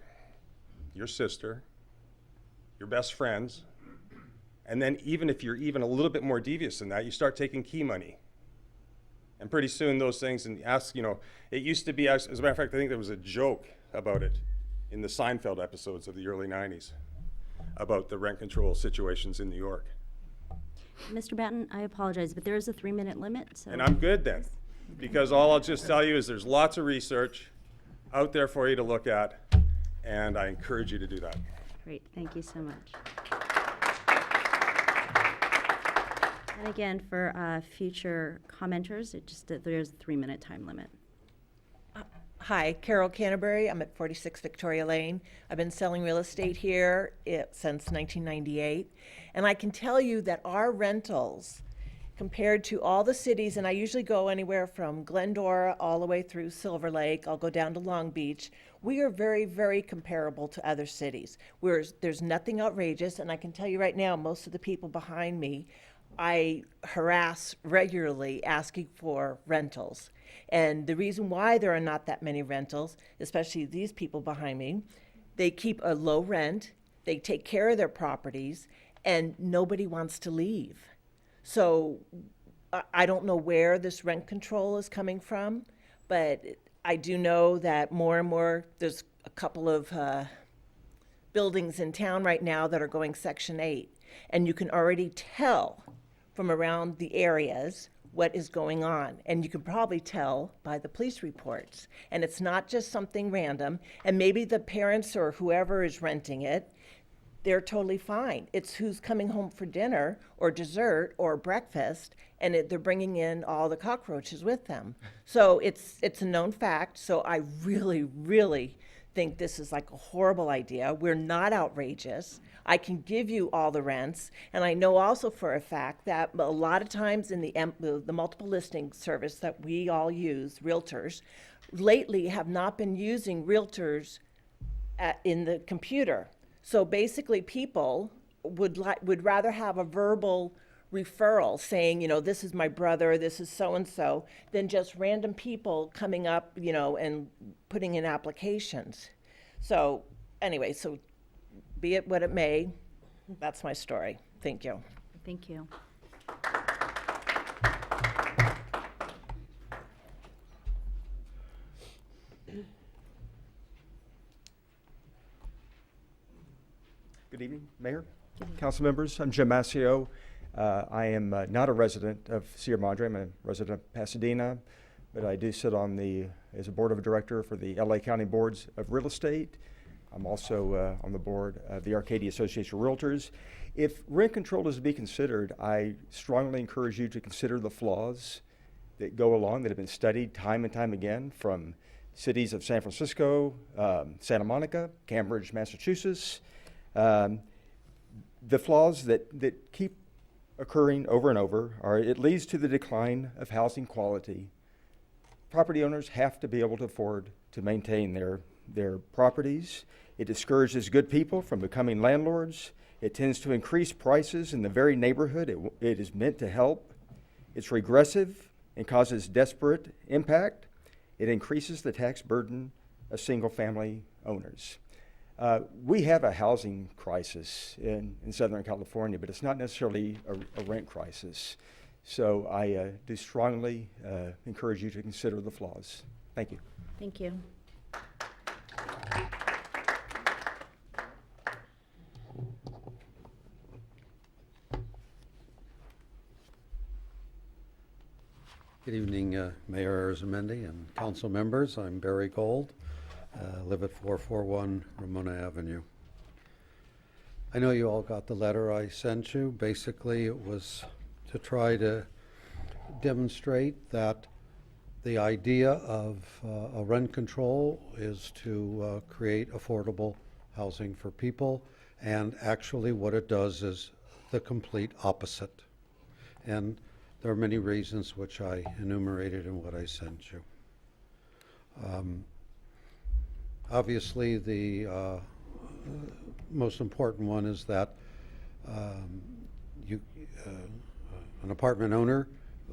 S22: your sister, your best friends, and then even if you're even a little bit more devious than that, you start taking key money. And pretty soon those things, and it used to be, as a matter of fact, I think there was a joke about it in the Seinfeld episodes of the early 90s about the rent control situations in New York.
S1: Mr. Batten, I apologize, but there is a 3-minute limit. So.
S22: And I'm good then, because all I'll just tell you is there's lots of research out there for you to look at, and I encourage you to do that.
S1: Great, thank you so much. And again, for future commenters, there's a 3-minute time limit.
S23: Hi, Carol Canterbury. I'm at 46 Victoria Lane. I've been selling real estate here since 1998. And I can tell you that our rentals compared to all the cities, and I usually go anywhere from Glendora all the way through Silver Lake, I'll go down to Long Beach, we are very, very comparable to other cities. There's nothing outrageous, and I can tell you right now, most of the people behind me, I harass regularly asking for rentals. And the reason why there are not that many rentals, especially these people behind me, they keep a low rent, they take care of their properties, and nobody wants to leave. So I don't know where this rent control is coming from, but I do know that more and more, there's a couple of buildings in town right now that are going Section 8, and you can already tell from around the areas what is going on, and you can probably tell by the police reports. And it's not just something random, and maybe the parents or whoever is renting it, they're totally fine. It's who's coming home for dinner or dessert or breakfast, and they're bringing in all the cockroaches with them. So it's a known fact. So I really, really think this is like a horrible idea. We're not outrageous. I can give you all the rents, and I know also for a fact that a lot of times in the multiple listing service that we all use, realtors, lately have not been using realtors in the computer. So basically people would rather have a verbal referral saying, you know, this is my brother, this is so-and-so, than just random people coming up, you know, and putting in applications. So anyway, so be it what it may, that's my story. Thank you.
S1: Thank you.
S9: Good evening, Mayor, Council members. I'm Jim Mascio. I am not a resident of Sierra Madre. I'm a resident of Pasadena, but I do sit as a board of director for the LA County Boards of Real Estate. I'm also on the board of the Arcadia Association of Realtors. If rent control is to be considered, I strongly encourage you to consider the flaws that go along that have been studied time and time again from cities of San Francisco, Santa Monica, Cambridge, Massachusetts. The flaws that keep occurring over and over are it leads to the decline of housing quality. Property owners have to be able to afford to maintain their properties. It discourages good people from becoming landlords. It tends to increase prices in the very neighborhood it is meant to help. It's regressive and causes desperate impact. It increases the tax burden of single-family owners. We have a housing crisis in Southern California, but it's not necessarily a rent crisis. So I do strongly encourage you to consider the flaws. Thank you.
S1: Thank you.
S11: Good evening, Mayor Arizmendi and council members. I'm Barry Gold. Live at 441 Ramona Avenue. I know you all got the letter I sent you. Basically, it was to try to demonstrate that the idea of a rent control is to create affordable housing for people, and actually what it does is the complete opposite. And there are many reasons which I enumerated in what I sent you. Obviously, the most important one is that an apartment owner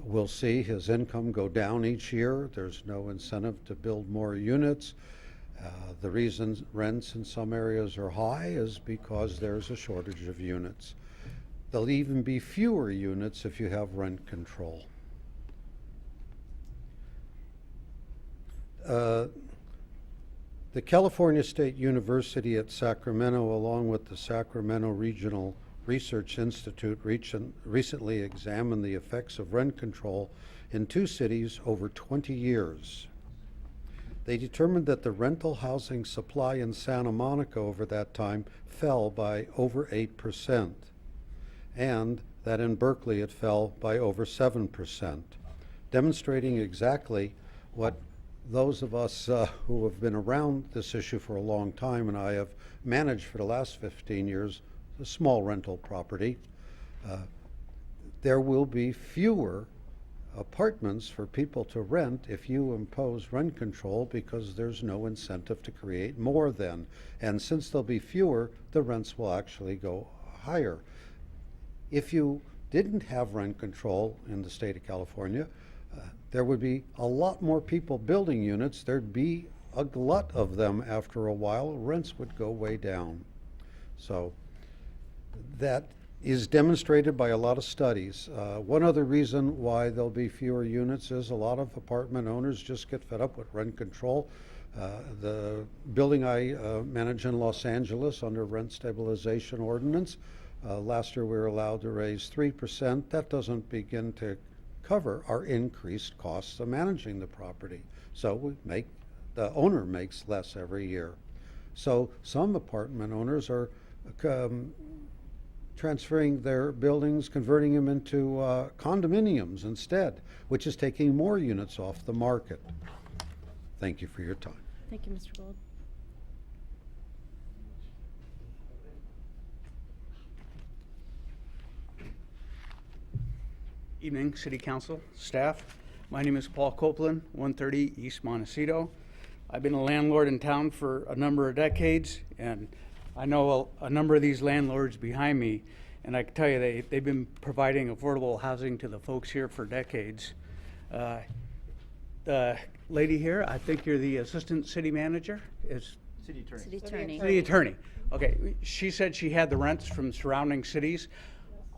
S11: will see his income go down each year. There's no incentive to build more units. The reason rents in some areas are high is because there's a shortage of units. There'll even be fewer units if you have rent control. The California State University at Sacramento, along with the Sacramento Regional Research Institute, recently examined the effects of rent control in 2 cities over 20 years. They determined that the rental housing supply in Santa Monica over that time fell by over 8%, and that in Berkeley it fell by over 7%, demonstrating exactly what those of us who have been around this issue for a long time, and I have managed for the last 15 years a small rental property, there will be fewer apartments for people to rent if you impose rent control, because there's no incentive to create more then. And since there'll be fewer, the rents will actually go higher. If you didn't have rent control in the state of California, there would be a lot more people building units. There'd be a glut of them after a while. Rents would go way down. So that is demonstrated by a lot of studies. One other reason why there'll be fewer units is a lot of apartment owners just get fed up with rent control. The building I manage in Los Angeles under rent stabilization ordinance, last year we were allowed to raise 3%. That doesn't begin to cover our increased costs of managing the property. So the owner makes less every year. So some apartment owners are transferring their buildings, converting them into condominiums instead, which is taking more units off the market. Thank you for your time.
S1: Thank you, Mr. Gold.
S8: Evening, City Council, staff. My name is Paul Copeland, 130 East Montecito. I've been a landlord in town for a number of decades, and I know a number of these landlords behind me, and I can tell you they've been providing affordable housing to the folks here for decades. The lady here, I think you're the assistant city manager, is
S5: City Attorney.
S1: City Attorney.
S8: City Attorney. Okay, she said she had the rents from surrounding cities.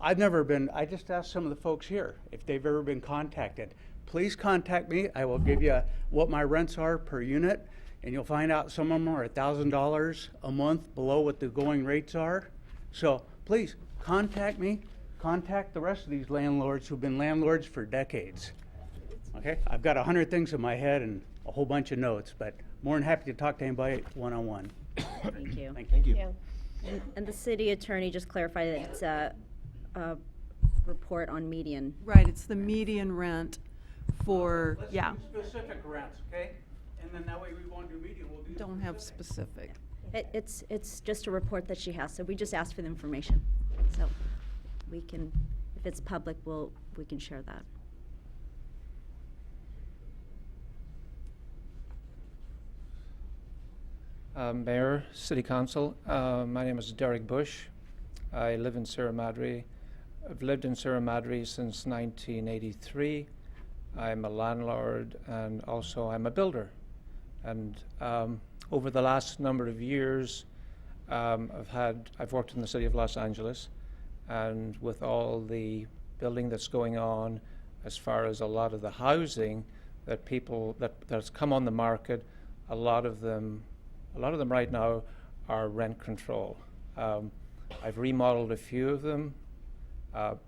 S8: I've never been, I just asked some of the folks here if they've ever been contacted. Please contact me. I will give you what my rents are per unit, and you'll find out some of them are $1,000 a month below what the going rates are. So please contact me, contact the rest of these landlords who've been landlords for decades. Okay, I've got 100 things in my head and a whole bunch of notes, but more than happy to talk to anybody one-on-one.
S1: Thank you.
S8: Thank you.
S1: And the city attorney just clarified that it's a report on median.
S2: Right, it's the median rent for,
S8: Let's
S2: yeah.
S8: do specific rents, okay? And then that way we won't do median, we'll do.
S2: Don't have specific.
S1: It's just a report that she has, so we just asked for the information. So we can, if it's public, we can share that.
S12: Mayor, City Council, my name is Derek Bush. I live in Sierra Madre. I've lived in Sierra Madre since 1983. I'm a landlord and also I'm a builder. And over the last number of years, I've worked in the city of Los Angeles, and with all the building that's going on, as far as a lot of the housing that that's come on the market, a lot of them right now are rent control. I've remodeled a few of them,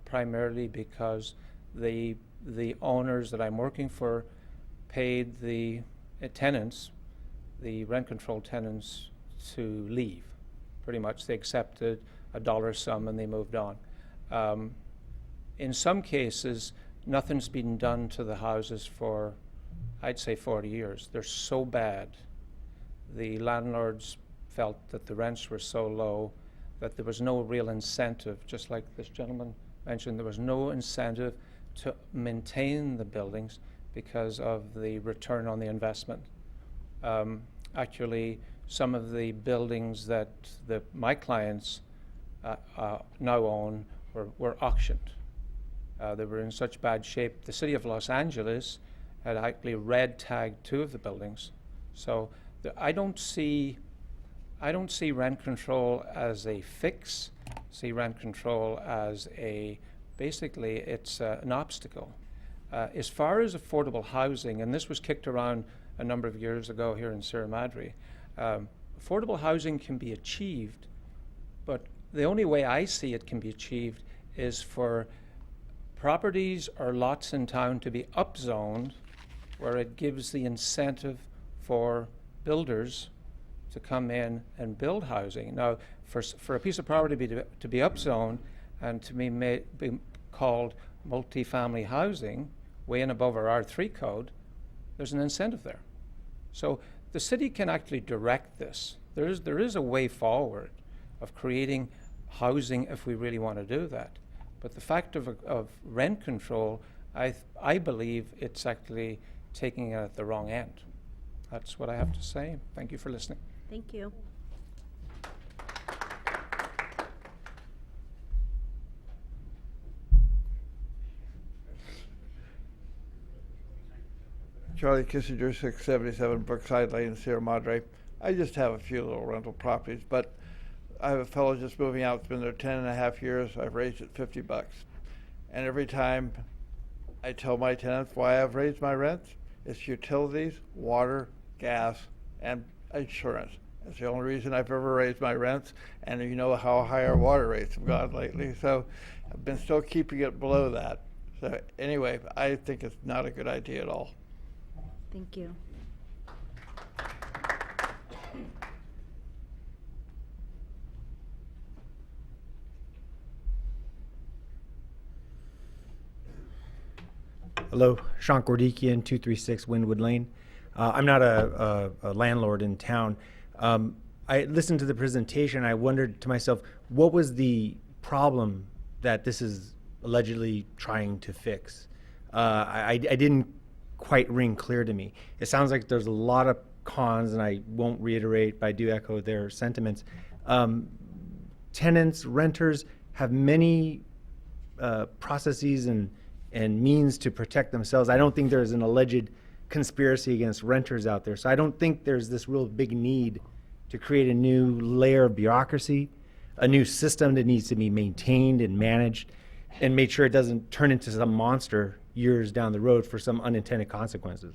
S12: primarily because the owners that I'm working for paid the tenants, the rent control tenants, to leave. Pretty much they accepted a dollar sum and they moved on. In some cases, nothing's been done to the houses for, I'd say, 40 years. They're so bad. The landlords felt that the rents were so low that there was no real incentive, just like this gentleman mentioned, there was no incentive to maintain the buildings because of the return on the investment. Actually, some of the buildings that my clients now own were auctioned. They were in such bad shape. The city of Los Angeles had actually red tagged 2 of the buildings. So I don't see rent control as a fix. See rent control as basically it's an obstacle. As far as affordable housing, and this was kicked around a number of years ago here in Sierra Madre, affordable housing can be achieved, but the only way I see it can be achieved is for properties or lots in town to be upzoned, where it gives the incentive for builders to come in and build housing. Now, for a piece of property to be upzoned and to be called multifamily housing, way and above our R3 code, there's an incentive there. So the city can actually direct this. There is a way forward of creating housing if we really want to do that. But the fact of rent control, I believe it's actually taking it at the wrong end. That's what I have to say. Thank you for listening.
S1: Thank you.
S10: Charlie Kissinger, 677 Brookside Lane, Sierra Madre. I just have a few little rental properties, but I have a fellow just moving out. It's been there 10.5 years. I've raised it $50. And every time I tell my tenants why I've raised my rents, it's utilities, water, gas, and insurance. That's the only reason I've ever raised my rents. And you know how high our water rates have gone lately. So I've been still keeping it below that. So anyway, I think it's not a good idea at all.
S1: Thank you.
S13: Hello, Sean Gordikian, 236 Wynwood Lane. I'm not a landlord in town. I listened to the presentation. I wondered to myself, what was the problem that this is allegedly trying to fix? I didn't quite ring clear to me. It sounds like there's a lot of cons, and I won't reiterate, but I do echo their sentiments. Tenants, renters have many processes and means to protect themselves. I don't think there's an alleged conspiracy against renters out there. So I don't think there's this real big need to create a new layer of bureaucracy, a new system that needs to be maintained and managed and made sure it doesn't turn into some monster years down the road for some unintended consequences.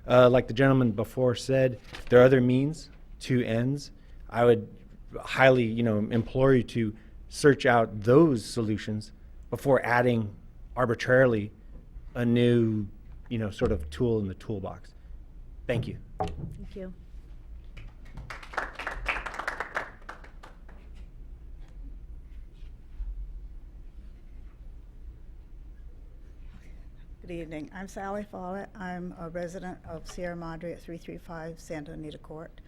S13: Like the gentleman before said, there are other means to ends. I would highly, implore you to search out those solutions before adding arbitrarily a new, sort of tool in the toolbox. Thank you.
S1: Thank you.
S15: Good evening. I'm Sally Follett. I'm a resident of Sierra Madre at 335 Santa Anita Court.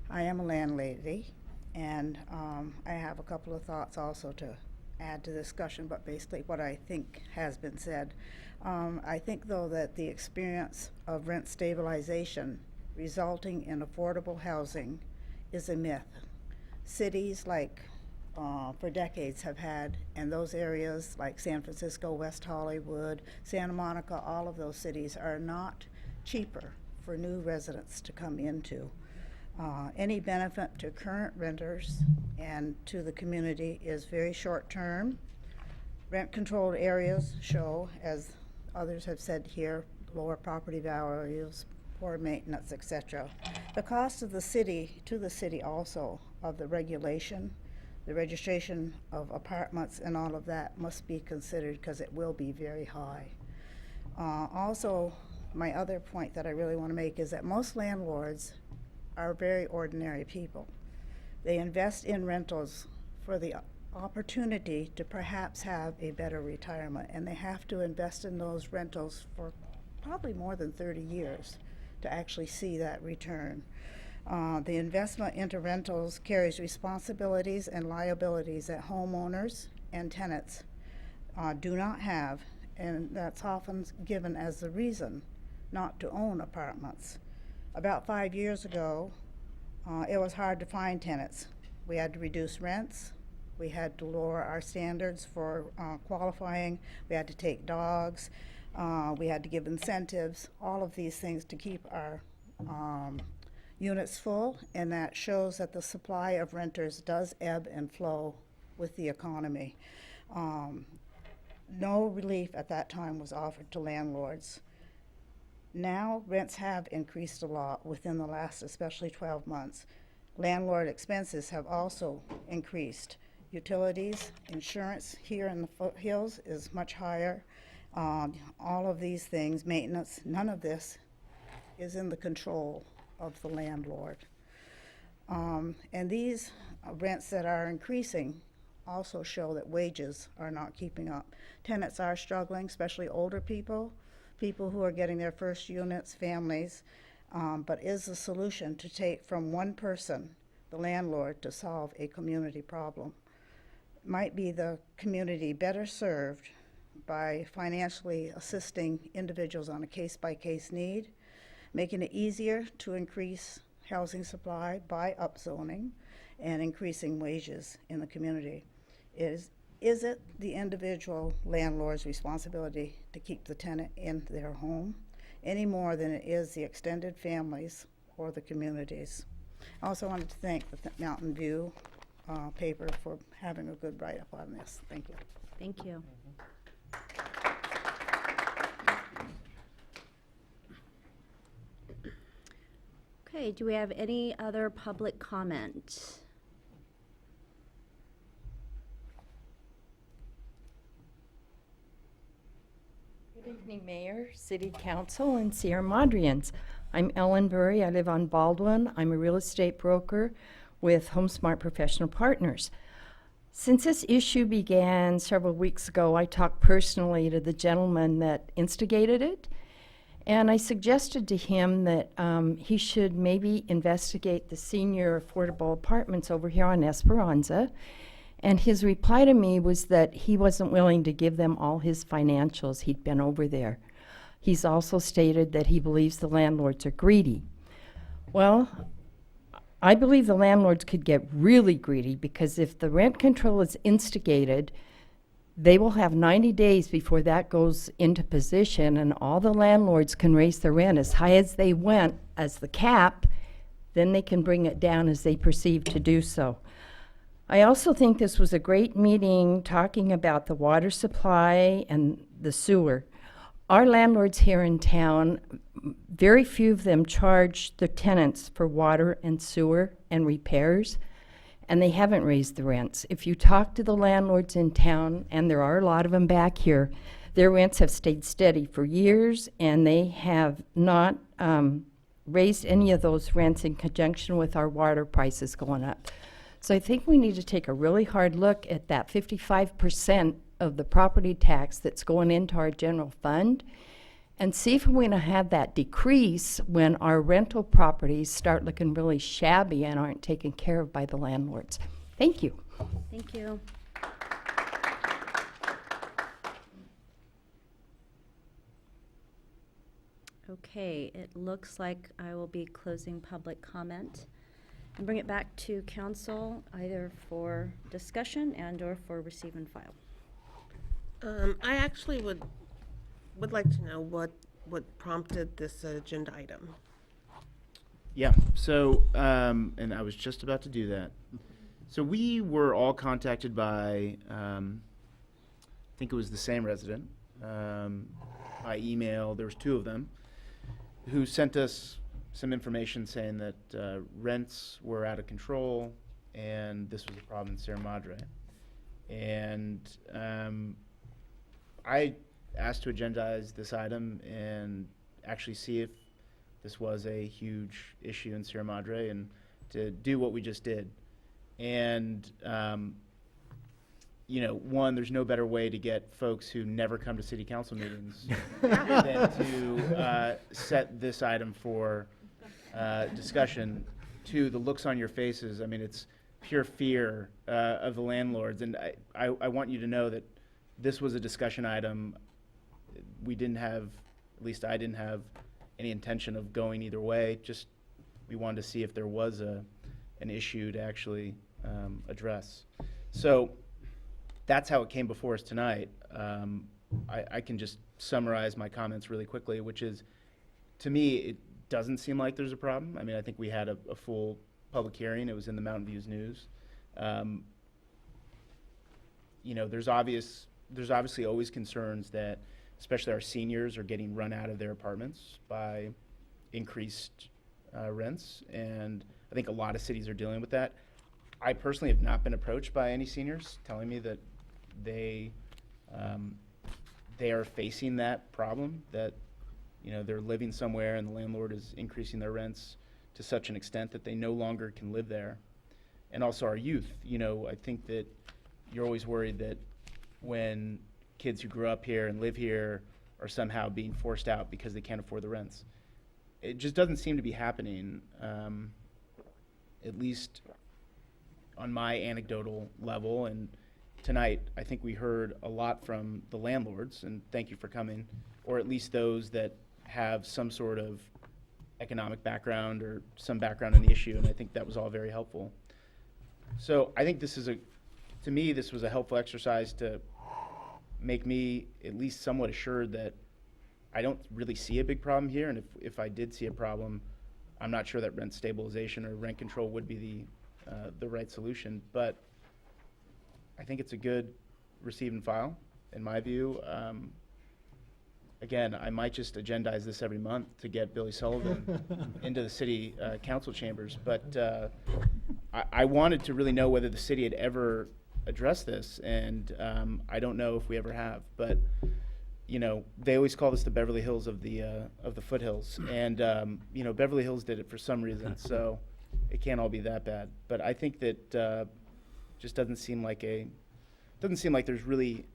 S15: I am a landlady, and I have a couple of thoughts also to add to the discussion, but basically what I think has been said. I think, though, that the experience of rent stabilization resulting in affordable housing is a myth. Cities like for decades have had, and those areas like San Francisco, West Hollywood, Santa Monica, all of those cities are not cheaper for new residents to come into. Any benefit to current renters and to the community is very short term. Rent-controlled areas show, as others have said here, lower property values, poor maintenance, etc. The cost of the city, to the city also, of the regulation, the registration of apartments and all of that must be considered because it will be very high. Also, my other point that I really want to make is that most landlords are very ordinary people. They invest in rentals for the opportunity to perhaps have a better retirement, and they have to invest in those rentals for probably more than 30 years to actually see that return. The investment into rentals carries responsibilities and liabilities that homeowners and tenants do not have, and that's often given as the reason not to own apartments. About 5 years ago, it was hard to find tenants. We had to reduce rents. We had to lower our standards for qualifying. We had to take dogs. We had to give incentives, all of these things to keep our units full, and that shows that the supply of renters does ebb and flow with the economy. No relief at that time was offered to landlords. Now rents have increased a lot within the last especially 12 months. Landlord expenses have also increased. Utilities, insurance here in the foothills is much higher. All of these things, maintenance, none of this is in the control of the landlord. And these rents that are increasing also show that wages are not keeping up. Tenants are struggling, especially older people who are getting their first units, families, but is the solution to take from one person, the landlord, to solve a community problem? might be the community better served by financially assisting individuals on a case-by-case need, making it easier to increase housing supply by upzoning and increasing wages in the community. Is it the individual landlord's responsibility to keep the tenant in their home any more than it is the extended families or the communities? I also wanted to thank the Mountain View paper for having a good write-up on this. Thank you.
S1: Thank you. Okay, do we have any other public comment?
S16: Good evening, Mayor, City Council, and Sierra Madrians. I'm Ellen Burry. I live on Baldwin. I'm a real estate broker with HomeSmart Professional Partners. Since this issue began several weeks ago, I talked personally to the gentleman that instigated it, and I suggested to him that he should maybe investigate the senior affordable apartments over here on Esperanza. And his reply to me was that he wasn't willing to give them all his financials. He'd been over there. He's also stated that he believes the landlords are greedy. Well, I believe the landlords could get really greedy, because if the rent control is instigated, they will have 90 days before that goes into position, and all the landlords can raise their rent as high as they went as the cap. Then they can bring it down as they perceive to do so. I also think this was a great meeting talking about the water supply and the sewer. Our landlords here in town, very few of them charge the tenants for water and sewer and repairs, and they haven't raised the rents. If you talk to the landlords in town, and there are a lot of them back here, their rents have stayed steady for years, and they have not raised any of those rents in conjunction with our water prices going up. So I think we need to take a really hard look at that 55% of the property tax that's going into our general fund, and see if we're going to have that decrease when our rental properties start looking really shabby and aren't taken care of by the landlords. Thank you.
S1: Thank you. Okay, it looks like I will be closing public comment and bring it back to council, either for discussion and or for receive and file.
S6: I actually would like to know what prompted this agenda item.
S5: Yeah, so, and I was just about to do that. So we were all contacted by, I think it was the same resident, by email. There was two of them who sent us some information saying that rents were out of control, and this was a problem in Sierra Madre. And I asked to agendize this item and actually see if this was a huge issue in Sierra Madre, and to do what we just did. And you know, one, there's no better way to get folks who never come to city council meetings than to set this item for discussion. Two, the looks on your faces, I mean, it's pure fear of the landlords. And I want you to know that this was a discussion item. We didn't have, at least I didn't have any intention of going either way. Just, we wanted to see if there was an issue to actually address. So that's how it came before us tonight. I can just summarize my comments really quickly, which is, to me, it doesn't seem like there's a problem. I mean, I think we had a full public hearing. It was in the Mountain Views News. You know, there's obviously always concerns that, especially our seniors, are getting run out of their apartments by increased rents, and I think a lot of cities are dealing with that. I personally have not been approached by any seniors telling me that they are facing that problem, that, you know, they're living somewhere and the landlord is increasing their rents to such an extent that they no longer can live there. And also our youth, you know, I think that you're always worried that when kids who grew up here and live here are somehow being forced out because they can't afford the rents. It just doesn't seem to be happening, at least on my anecdotal level, and tonight, I think we heard a lot from the landlords, and thank you for coming, or at least those that have some sort of economic background or some background in the issue, and I think that was all very helpful. So I think to me, this was a helpful exercise to make me at least somewhat assured that I don't really see a big problem here, and if I did see a problem, I'm not sure that rent stabilization or rent control would be the right solution, but I think it's a good receive and file, in my view. Again, I might just agendize this every month to get Billy Sullivan into the city council chambers, but I wanted to really know whether the city had ever addressed this, and I don't know if we ever have, but you know, they always call this the Beverly Hills of the foothills, and you know, Beverly Hills did it for some reason, so it can't all be that bad. But I think that just doesn't seem like there's really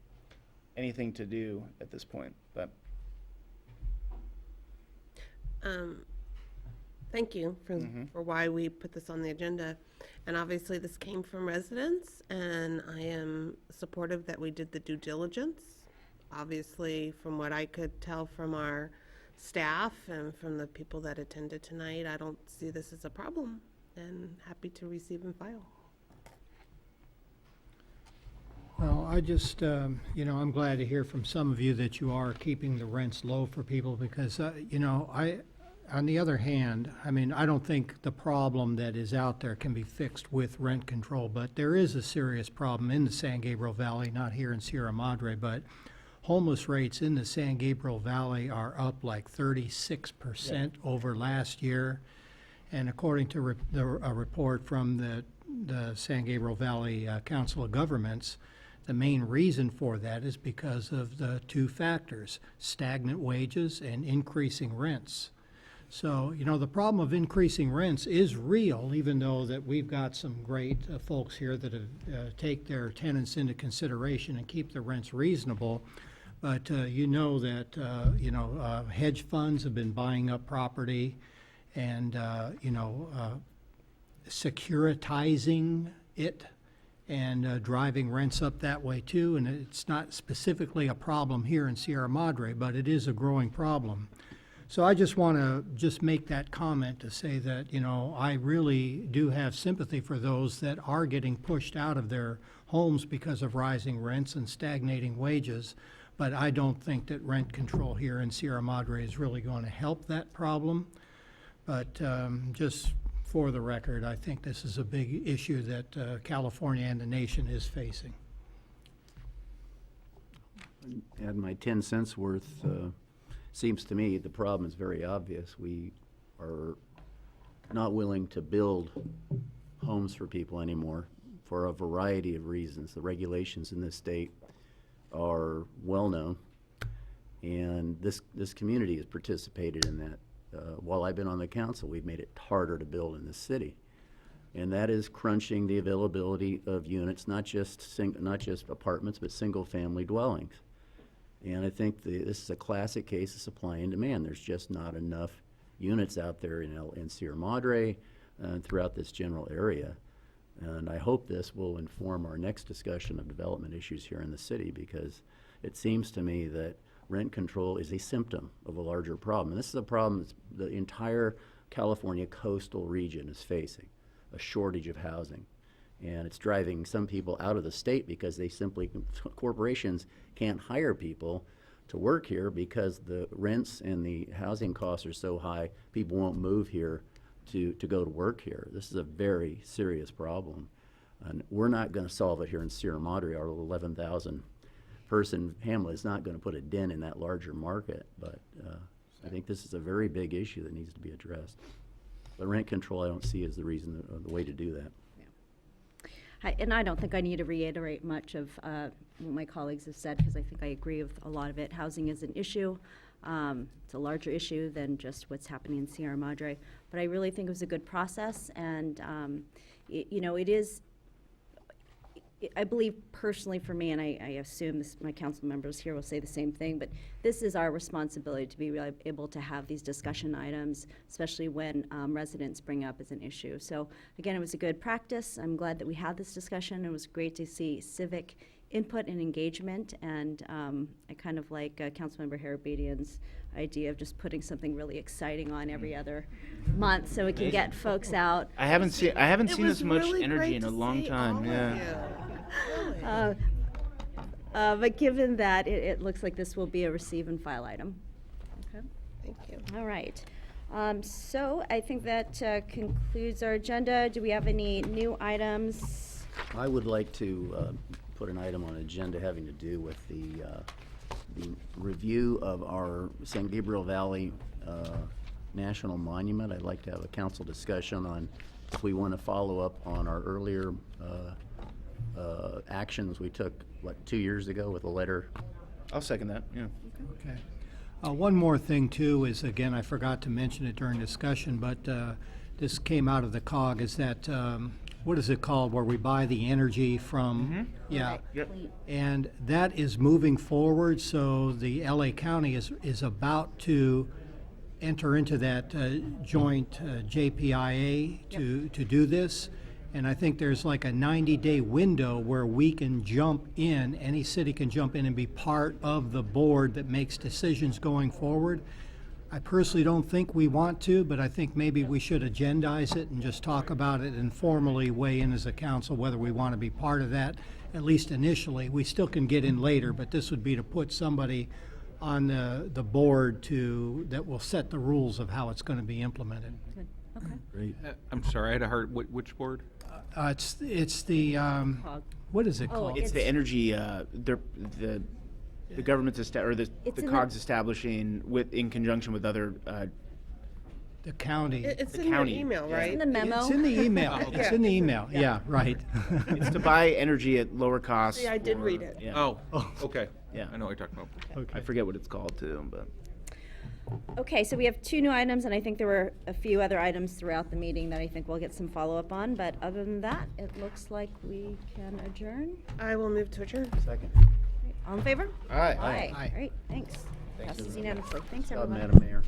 S5: anything to do at this point. But
S6: thank you for why we put this on the agenda. And obviously this came from residents, and I am supportive that we did the due diligence. Obviously, from what I could tell from our staff and from the people that attended tonight, I don't see this as a problem, and happy to receive and file.
S3: Well, I just, you know, I'm glad to hear from some of you that you are keeping the rents low for people because, you know, on the other hand, I mean, I don't think the problem that is out there can be fixed with rent control, but there is a serious problem in the San Gabriel Valley, not here in Sierra Madre, but homeless rates in the San Gabriel Valley are up like 36% over last year. And according to a report from the San Gabriel Valley Council of Governments, the main reason for that is because of the two factors, stagnant wages and increasing rents. So, you know, the problem of increasing rents is real, even though that we've got some great folks here that have, take their tenants into consideration and keep the rents reasonable. But you know that, you know, hedge funds have been buying up property and, you know, securitizing it and driving rents up that way too. And it's not specifically a problem here in Sierra Madre, but it is a growing problem. So I just want to make that comment to say that, you know, I really do have sympathy for those that are getting pushed out of their homes because of rising rents and stagnating wages. But I don't think that rent control here in Sierra Madre is really going to help that problem. But just for the record, I think this is a big issue that California and the nation is facing.
S7: Add my 10 cents worth. Seems to me the problem is very obvious. We are not willing to build homes for people anymore for a variety of reasons. The regulations in this state are well known, and this community has participated in that. While I've been on the council, we've made it harder to build in this city, and that is crunching the availability of units, not just apartments, but single-family dwellings. And I think this is a classic case of supply and demand. There's just not enough units out there in Sierra Madre and throughout this general area. And I hope this will inform our next discussion of development issues here in the city, because it seems to me that rent control is a symptom of a larger problem. And this is a problem the entire California coastal region is facing, a shortage of housing. And it's driving some people out of the state because they simply, corporations can't hire people to work here because the rents and the housing costs are so high, people won't move here to go to work here. This is a very serious problem. And we're not going to solve it here in Sierra Madre. Our 11,000 person hamlet is not going to put a dent in that larger market. But I think this is a very big issue that needs to be addressed. But rent control I don't see as the reason, the way to do that.
S1: And I don't think I need to reiterate much of what my colleagues have said, because I think I agree with a lot of it. Housing is an issue. It's a larger issue than just what's happening in Sierra Madre. But I really think it was a good process, and you know, it is, I believe personally for me, and I assume my council members here will say the same thing, but this is our responsibility to be really able to have these discussion items, especially when residents bring up as an issue. So again, it was a good practice. I'm glad that we had this discussion. It was great to see civic input and engagement, and I kind of like Councilmember Harabedian's idea of just putting something really exciting on every other month so we can get folks out.
S5: I haven't seen
S6: was
S5: this much
S6: really
S5: energy
S6: great
S5: in a
S6: to
S5: long
S6: see
S5: time.
S6: all of
S5: Yeah.
S6: you. Really.
S1: But given that, it looks like this will be a receive and file item. Okay.
S6: Thank you.
S1: All right. So I think that concludes our agenda. Do we have any new items?
S7: I would like to put an item on agenda having to do with the review of our San Gabriel Valley National Monument. I'd like to have a council discussion on if we want to follow up on our earlier actions we took, 2 years ago with a letter.
S5: I'll second that. Yeah.
S3: Okay. One more thing too is, again, I forgot to mention it during discussion, but this came out of the COG, is that, what is it called, where we buy the energy from? Yeah.
S5: Yep.
S3: And that is moving forward, so the LA County is about to enter into that joint JPIA to do this. And I think there's like a 90-day window where we can jump in, any city can jump in and be part of the board that makes decisions going forward. I personally don't think we want to, but I think maybe we should agendize it and just talk about it and formally weigh in as a council whether we want to be part of that, at least initially. We still can get in later, but this would be to put somebody on the board that will set the rules of how it's going to be implemented.
S1: Good. Okay.
S7: Great.
S4: I'm sorry, I had a hard, which board?
S3: It's the, what is it
S1: Oh,
S3: called?
S5: It's the energy. The government's the
S1: It's in the-
S5: COG's establishing in conjunction with other.
S3: The county.
S6: It's
S5: The
S6: in your
S5: county,
S6: email,
S5: yeah.
S6: right?
S1: In the memo.
S3: It's in the email.
S5: Oh, okay.
S3: It's in the email. Yeah, right.
S5: It's to buy energy at lower cost.
S6: Yeah, I did
S5: for-
S6: read it.
S5: Yeah.
S4: Oh, okay.
S5: Yeah.
S4: I know what you're talking about.
S3: Okay.
S5: I forget what it's called too, but.
S1: Okay, so we have 2 new items, and I think there were a few other items throughout the meeting that I think we'll get some follow-up on. But other than that, it looks like we can adjourn.
S6: I will move to adjourn.
S7: Second.
S1: All in favor?
S5: Aye.
S1: Aye.
S3: Aye.
S1: Great, thanks. Passes unanimously. Thanks,
S7: Good job,
S1: everyone.
S7: Madam Mayor.